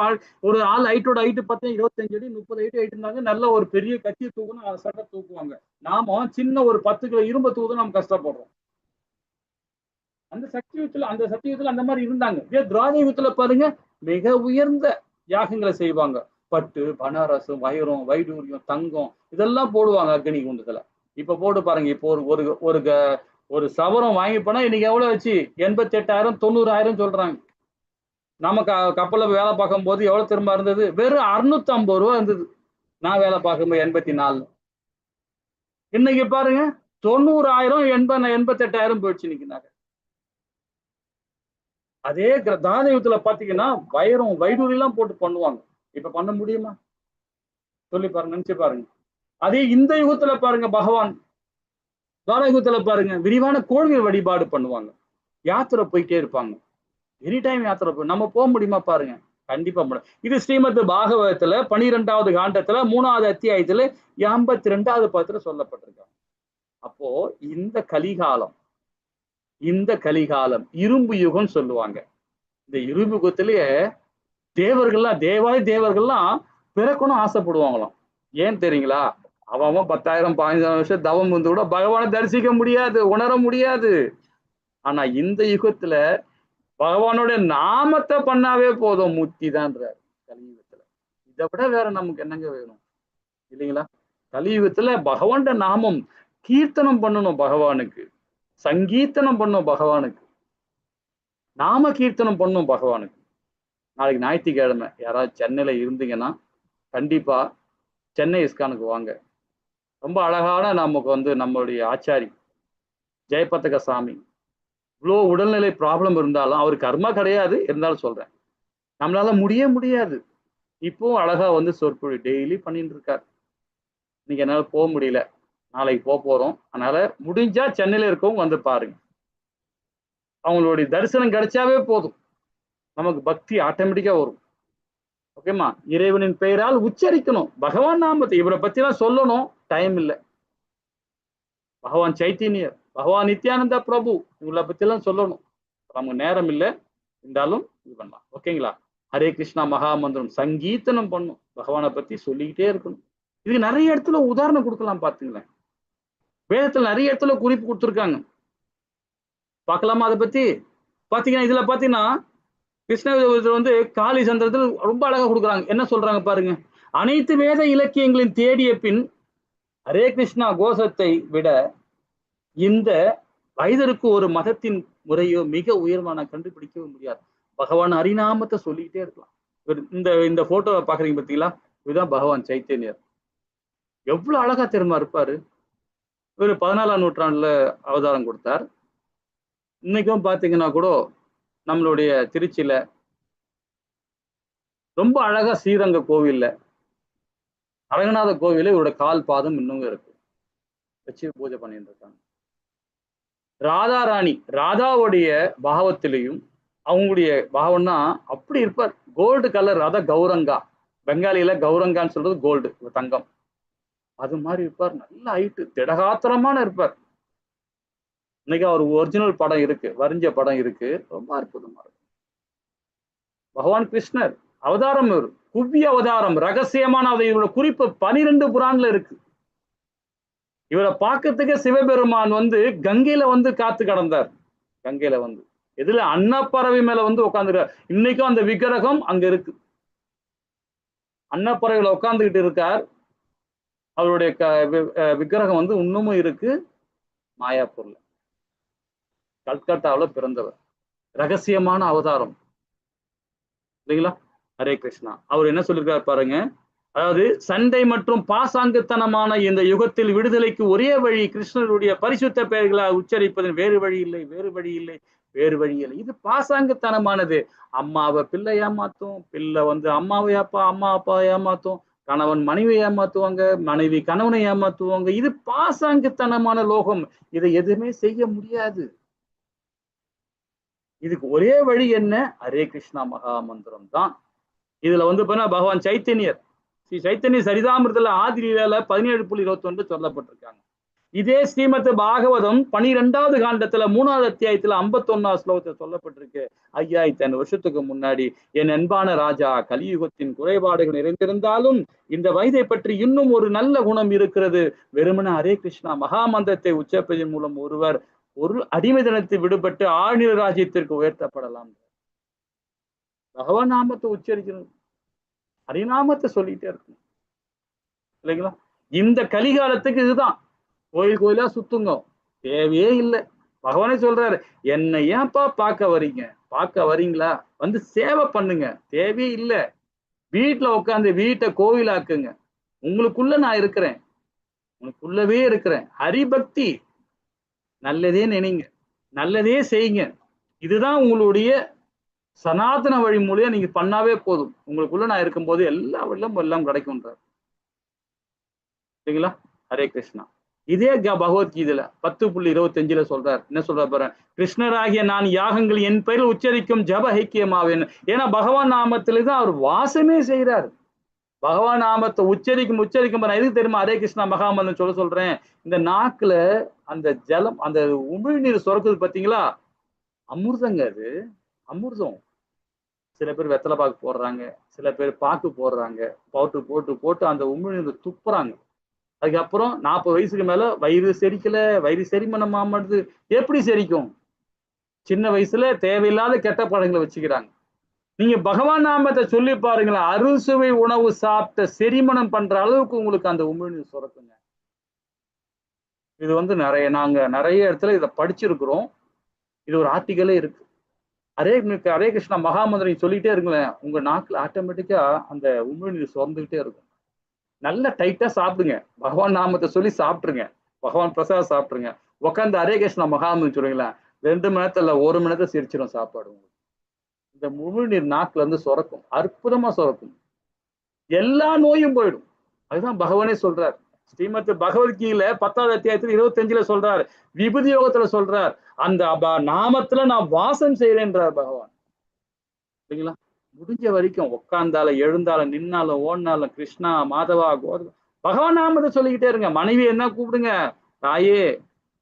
S1: ஒரு ஆள் ஹைட்டோட ஹைட்டு பார்த்தா 25 அடி 30 அடி ஹைட் இருந்தாங்க. நல்ல ஒரு பெரிய கத்தியை தூக்கணும், அதை சட்டை தூக்குவாங்க. நாம சின்ன ஒரு 10 கிலோ இரும்பை தூக்க நம்ம கஷ்டப்படுறோம். அந்த சத்தியுகத்துல அந்த மாதிரி இருந்தாங்க. இதே திராவிட யுகத்துல பாருங்க, மிக உயர்ந்த யாகங்களை செய்வாங்க. பட்டு, பனாரசம், வைரம், வைடூரியம், தங்கம் இதெல்லாம் போடுவாங்க அக்னி குண்டத்துல. இப்ப போட்டு பாருங்க. இப்போ ஒரு ஒரு ஒரு சவரம் வாங்கி போனா இன்னைக்கு எவ்வளவு வச்சு 88,000 90,000 சொல்றாங்க. நம்ம கப்பல்ல வேலை பார்க்கும் போது எவ்வளவு திரும்ப இருந்தது? வெறும் 650 ரூபா இருந்தது. நான் வேலை பார்க்கும்போது 84. இன்னைக்கு பாருங்க 90,000 88,000 போயிடுச்சு இன்னைக்கு. அதே தானயுகத்துல பாத்தீங்கன்னா வைரம் வைடூரியெல்லாம் போட்டு பண்ணுவாங்க. இப்ப பண்ண முடியுமா? சொல்லி பாருங்க, நினைச்சு பாருங்க. அதே இந்த யுகத்துல பாருங்க, பகவான் தானயுகத்துல பாருங்க விரிவான கோவில் வழிபாடு பண்ணுவாங்க. யாத்திரை போயிட்டே இருப்பாங்க. எனி டைம் யாத்திரை போய் நம்ம போக முடியுமா பாருங்க? கண்டிப்பா முடியும். இது ஸ்ரீமத் பாகவதத்துல 12வது காண்டத்துல 3வது அத்தியாயத்துல 52வது பதத்துல சொல்லப்பட்டிருக்காங்க. அப்போ இந்த கலிகாலம் இரும்பு யுகம் சொல்லுவாங்க. இந்த இரும்பு யுகத்திலேயே தேவர்கள்லாம் பிறக்கணும் ஆசைப்படுவாங்களாம். ஏன் தெரியுங்களா? அவன் 10,000 15,000 வருஷம் தவம் வந்து கூட பகவானை தரிசிக்க முடியாது, உணர முடியாது. ஆனா இந்த யுகத்துல பகவானோட நாமத்தை பண்ணாவே போதும், முக்தி தான்றாரு கலியுகத்துல. இதை விட வேற நமக்கு என்னங்க வேணும்? இல்லைங்களா? கலியுகத்துல பகவான் நாமம் கீர்த்தனம் பண்ணணும், பகவானுக்கு சங்கீர்த்தனம் பண்ணும், பகவானுக்கு நாம கீர்த்தனம் பண்ணும் பகவானுக்கு. நாளைக்கு ஞாயிற்றுக்கிழமை யாராவது சென்னையில இருந்தீங்கன்னா கண்டிப்பா சென்னை இஸ்கானுக்கு வாங்க. ரொம்ப அழகான நமக்கு வந்து நம்மளுடைய ஆச்சாரி ஜெயபத்தக சாமி, இவ்வளோ உடல்நிலை ப்ராப்ளம் இருந்தாலும் அவர் கர்மா கிடையாது, இருந்தாலும் சொல்றேன், நம்மளால முடியாது. இப்போ அழகா வந்து சொற்பொழி டெய்லி பண்ணிட்டு இருக்காரு. இன்னைக்கு என்னால போக முடியல, நாளைக்கு போறோம். அதனால முடிஞ்சா சென்னையில இருக்கவும் வந்து பாருங்க. அவங்களுடைய தரிசனம் கிடைச்சாவே போதும், நமக்கு பக்தி ஆட்டோமேட்டிக்கா வரும். ஓகேமா? இறைவனின் பெயரால் உச்சரிக்கணும் பகவான் நாமத்தை. இவரை பத்தி எல்லாம் சொல்லணும், டைம் இல்லை. பகவான் சைத்தன்யர், பகவான் நித்யானந்த பிரபு, இவங்களை பத்தி எல்லாம் சொல்லணும், நமக்கு நேரம் இல்லை. இருந்தாலும் இது பண்ணலாம். ஓகேங்களா? ஹரே கிருஷ்ணா மகாமந்திரம் சங்கீர்த்தனம் பண்ணும், பகவானை பத்தி சொல்லிக்கிட்டே இருக்கணும். இதுக்கு நிறைய இடத்துல உதாரணம் கொடுக்கலாம். பாத்தீங்களேன், வேதத்துல நிறைய இடத்துல குறிப்பு கொடுத்துருக்காங்க. பார்க்கலாமா அதை பத்தி? பாத்தீங்கன்னா இதுல பாத்தீங்கன்னா கிருஷ்ண வந்து காளி சந்திரத்தில் ரொம்ப அழகா கொடுக்குறாங்க. என்ன சொல்றாங்க பாருங்க. அனைத்து வேத இலக்கியங்களின் தேடிய பின் ஹரே கிருஷ்ணா கோஷத்தை விட இந்த வயதற்கு ஒரு மதத்தின் முறையோ மிக உயர்வான கண்டுபிடிக்கவே முடியாது. பகவான் ஹரிநாமத்தை சொல்லிக்கிட்டே இருக்கலாம். இந்த போட்டோவை பாக்குறீங்க பார்த்தீங்களா? இதுதான் பகவான் சைத்தன்யர். எவ்வளவு அழகா தெரியுமா இருப்பாரு. இவர் 14ஆம் நூற்றாண்டுல அவதாரம் கொடுத்தார். இன்னைக்கும் பாத்தீங்கன்னா கூட நம்மளுடைய திருச்சியில ரொம்ப அழகா ஸ்ரீரங்க கோவில்ல அரங்கநாத கோவில இவரோட கால் பாதம் இன்னும் இருக்கு, வச்சு பூஜை பண்ணிட்டு இருக்காங்க. ராதா ராணி, ராதாவுடைய பாவத்திலையும் அவங்களுடைய பாவம்னா அப்படி இருப்பார். கோல்டு கலர், அதான் கௌரங்கா, பெங்காலியில கௌரங்கான்னு சொல்றது கோல்டு, தங்கம், அது மாதிரி இருப்பார். நல்ல ஹைட்டு, திடகாத்திரமான இருப்பார். இன்னைக்கு அவர் ஒரிஜினல் படம் இருக்கு, வரைஞ்ச படம் இருக்கு, ரொம்ப அற்புதமா இருக்கு. பகவான் கிருஷ்ணர் அவதாரம், இவர் குவ்ய அவதாரம், ரகசியமான இவரோட குறிப்பு 12 புரான்ல இருக்கு. இவரை பார்க்கறதுக்கு சிவபெருமான் வந்து கங்கையில வந்து காத்து கடந்தார். கங்கையில வந்து எதுல? அன்னப்பறவை மேல வந்து உட்காந்துருக்கார். இன்னைக்கும் அந்த விக்கிரகம் அங்க இருக்கு. அன்னப்பறவையில உட்கார்ந்துகிட்டு இருக்கார். அவருடைய விக்கிரகம் வந்து இன்னமும் இருக்கு மாயாப்பூர்ல. கல்கத்தாவில் பிறந்தவர், ரகசியமான அவதாரம், இல்லைங்களா? ஹரே கிருஷ்ணா. அவர் என்ன சொல்லியிருக்காரு பாருங்க. அதாவது சண்டை மற்றும் பாசாங்குத்தனமான இந்த யுகத்தில் விடுதலைக்கு ஒரே வழி கிருஷ்ணருடைய பரிசுத்த பெயர்களை உச்சரிப்பதன் வேறு வழி இல்லை, வேறு வழி இல்லை, வேறு வழி இல்லை. இது பாசாங்குத்தனமானது. அம்மாவை பிள்ளை ஏமாத்தும், பிள்ளை வந்து அம்மாவை அம்மா அப்பா ஏமாத்தும், கணவன் மனைவி ஏமாத்துவாங்க, மனைவி கணவனை ஏமாத்துவாங்க. இது பாசாங்குத்தனமான லோகம். இதை எதுவுமே செய்ய முடியாது. இதுக்கு ஒரே வழி என்ன? ஹரே கிருஷ்ணா மகா மந்திரம் தான். இதுல வந்து பகவான் சைத்தன்யர் ஸ்ரீ சைத்தன்ய சரிதாமிரத்துல ஆதிலீலால 17.21 சொல்லப்பட்டிருக்காங்க. இதே ஸ்ரீமத் பாகவதம் 12வது காண்டத்துல 3வது அத்தியாயத்துல 51வது ஸ்லோகத்துல சொல்லப்பட்டிருக்கு. 5500 வருஷத்துக்கு முன்னாடி, என் அன்பான ராஜா, கலியுகத்தின் குறைபாடுகள் நிறைந்திருந்தாலும் இந்த வயதை பற்றி இன்னும் ஒரு நல்ல குணம் இருக்கிறது. வெறுமன ஹரே கிருஷ்ணா மகாமந்திரத்தை உச்சரிப்பதன் மூலம் ஒருவர் ஒரு அடிமைதனத்தை விடுபட்டு ஆழ்நிலை ராஜ்யத்திற்கு உயர்த்தப்படலாம். பகவான் நாமத்தை உச்சரிக்கணும், ஹரிநாமத்தை சொல்லிட்டே இருக்கணும் இல்லைங்களா? இந்த கலிகாலத்துக்கு இதுதான். கோயில் கோயிலா சுத்துங்க, தேவையே இல்லை. பகவானே சொல்றாரு, என்னை ஏன்பா பார்க்க வரீங்க? பார்க்க வரீங்களா? வந்து சேவை பண்ணுங்க, தேவையே இல்லை. வீட்டுல உட்காந்து வீட்டை கோவிலாக்குங்க. உங்களுக்குள்ள நான் இருக்கிறேன், உங்களுக்குள்ளவே இருக்கிறேன். ஹரிபக்தி, நல்லதே நினைங்க, நல்லதே செய்யுங்க. இதுதான் உங்களுடைய சனாதன வழிமொழியா நீங்க பண்ணாவே போதும். உங்களுக்குள்ள நான் இருக்கும்போது எல்லா வழியும் எல்லாம் கிடைக்கும்ன்றார். சரிங்களா? ஹரே கிருஷ்ணா. இதே பகவத்கீதையில 10.25 சொல்றார். என்ன சொல்றார் பாரு, கிருஷ்ணராகிய நான் யாகங்கள் என் பெயரில் உச்சரிக்கும் ஜப ஐக்கியமாவேன். ஏன்னா பகவான் நாமத்தில்தான் அவர் வாசமே செய்யறாரு. பகவான் நாமத்தை உச்சரிக்கும் நான் எதுக்கு தெரியுமா ஹரே கிருஷ்ணா மகாமந்திரம் சொல்றேன்? இந்த நாக்குல அந்த ஜலம், அந்த உமிழ்நீர் சுரக்குது பாத்தீங்களா, அமிர்தங்க. அது அமிர்தம். சில பேர் வெத்தலை பாக்கு போடுறாங்க, சில பேர் பாக்கு போடுறாங்க, பவுட்ரு போட்டு போட்டு அந்த உமிழ்நீர் துப்புறாங்க. அதுக்கப்புறம் 40 வயசுக்கு மேல வயிறு செரிக்கல, வயிறு செரிமனம் ஆமாடுது. எப்படி செரிக்கும்? சின்ன வயசுல தேவையில்லாத கெட்ட பழங்களை வச்சுக்கிறாங்க. நீங்க பகவான் நாமத்தை சொல்லி பாருங்களேன், அறுசுவை உணவு சாப்பிட்ட செரிமனம் பண்ற அளவுக்கு உங்களுக்கு அந்த உமிழ்நீர் சுரக்குங்க. இது வந்து நாங்க நிறைய இடத்துல இதை படிச்சிருக்கிறோம். இது ஒரு ஆர்டிக்கலே இருக்கு. ஹரே கிருஷ்ணா மகாமந்திரம் சொல்லிட்டே இருங்களேன், உங்க நாக்குல ஆட்டோமேட்டிக்கா அந்த உமிழ்நீர் சுரந்துகிட்டே இருக்கும். நல்லா டைட்டா சாப்பிடுங்க, பகவான் நாமத்தை சொல்லி சாப்பிட்டுருங்க, பகவான் பிரசாத் சாப்பிட்டுருங்க. உட்காந்து ஹரே கிருஷ்ணா மகாமந்திரம் சொல்லுங்களேன், 2 மணி நேரத்துல 1 மணி நேரத்தை சிரிச்சிடும் சாப்பாடு. இந்த உமிழ்நீர் நாக்குல இருந்து சுரக்கும், அற்புதமா சுரக்கும், எல்லா நோயும் போயிடும். அதுதான் பகவானே சொல்றார். ஸ்ரீமத் பகவத்கீதையில 10வது அத்தியாயத்துல 25 சொல்றார், விபூதி யோகத்துல சொல்றார், அந்த நாமத்துல நான் வாசம் செய்யறேன்றார் பகவான். சரிங்களா? முடிஞ்ச வரைக்கும் உட்கார்ந்தாலும் எழுந்தாலும் நின்னாலும் ஓடினாலும் கிருஷ்ணா மாதவா கோதவா பகவான் நாமத்தை சொல்லிக்கிட்டே இருங்க. மனைவி என்ன கூப்பிடுங்க, தாயே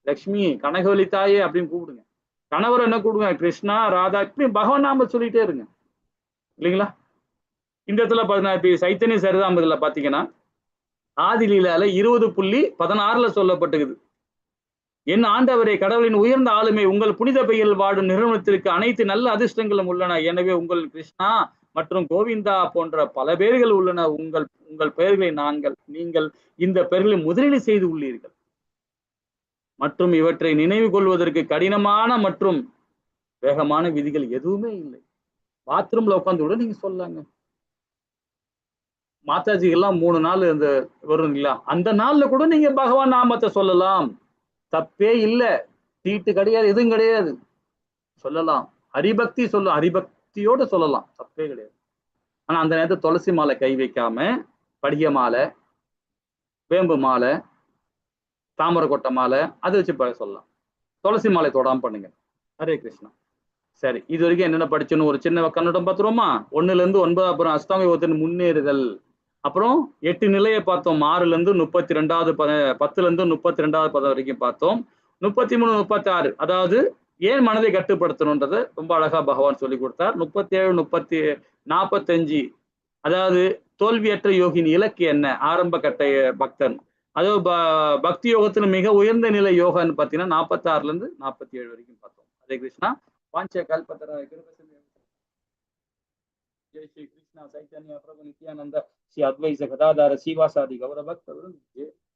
S1: லக்ஷ்மி கனகவலி தாயே அப்படின்னு கூப்பிடுங்க. கணவர் என்ன கூப்பிடுங்க, கிருஷ்ணா ராதா, இப்படி பகவான் நாமத்தை சொல்லிட்டே இருங்க இல்லைங்களா? இந்த இடத்துல சைத்தன்ய சரிதாமிரத்துல பாத்தீங்கன்னா ஆதிலீலால 20.16 சொல்லப்பட்டிருக்குது. என் ஆண்டவரே, கடவுளின் உயர்ந்த ஆளுமை, உங்கள் புனித பெயரில் வாடும் நிறுவனத்திற்கு அனைத்து நல்ல அதிர்ஷ்டங்களும் உள்ளன. எனவே உங்கள் கிருஷ்ணா மற்றும் கோவிந்தா போன்ற பல பெயர்கள் உள்ளன. உங்கள் பெயர்களை நீங்கள் இந்த பெயர்களை முதலீடு செய்து உள்ளீர்கள் மற்றும் இவற்றை நினைவு கொள்வதற்கு கடினமான மற்றும் வேகமான விதிகள் எதுவுமே இல்லை. பாத்ரூம்ல உட்காந்து கூட நீங்க சொல்லலாங்க. மாதாஜி எல்லாம் 3 நாள் இந்த வரும் இல்லையா, அந்த நாள்ல கூட நீங்க பகவான் நாமத்தை சொல்லலாம், தப்பே இல்லை. தீட்டு கிடையாது, எதுவும் கிடையாது, சொல்லலாம். ஹரிபக்தி ஹரிபக்தியோட சொல்லலாம், தப்பே கிடையாது. ஆனா அந்த நேரத்தில் துளசி மாலை கை வைக்காம படிக மாலை, வேம்பு மாலை, தாமரை கொட்டை மாலை அதை வச்சு சொல்லலாம். துளசி மாலை தொடாம பண்ணுங்க. ஹரே கிருஷ்ணா. சரி, இது வரைக்கும் என்னென்ன படிச்சோன்னு ஒரு சின்ன கண்ணோட்டம் பார்த்துருவோமா? 1ல இருந்து 9, அப்புறம் அஷ்டாங்க யோகத்தின் முன்னேறுதல், அப்புறம் 8 நிலையை பார்த்தோம். 6ல இருந்து 32வது 10ல இருந்து 32வது பதம் வரைக்கும் பார்த்தோம். 33, 36 அதாவது ஏன் மனதை கட்டுப்படுத்தணும்ன்றதை ரொம்ப அழகா பகவான் சொல்லி கொடுத்தார். 37, 45 அதாவது தோல்வியற்ற யோகின் இலக்கு என்ன, ஆரம்ப கட்ட பக்தன். அதாவது பக்தி யோகத்துல மிக உயர்ந்த நிலை யோகான்னு பார்த்தீங்கன்னா 46ல இருந்து 47 வரைக்கும் பார்த்தோம். ஹரே கிருஷ்ணா. வாஞ்ச கல்பத்தர ஜெய் ஸ்ரீ கிருஷ்ணா சைத்தன்ய பிரபு நித்யானந்த ஸ்ரீ அத்வைத கதாதார சீவாசாதி கௌரபக்த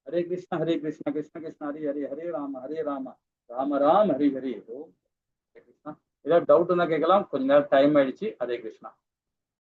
S1: ஹரே கிருஷ்ணா கிருஷ்ண கிருஷ்ண ஹரே ஹரே, ஹரே ராம ராம ராம ஹரி ஹரி. ஏதாவது டவுட் இருந்தா கேட்கலாம். கொஞ்ச நேரம் டைம் ஆயிடுச்சு. ஹரே கிருஷ்ணா.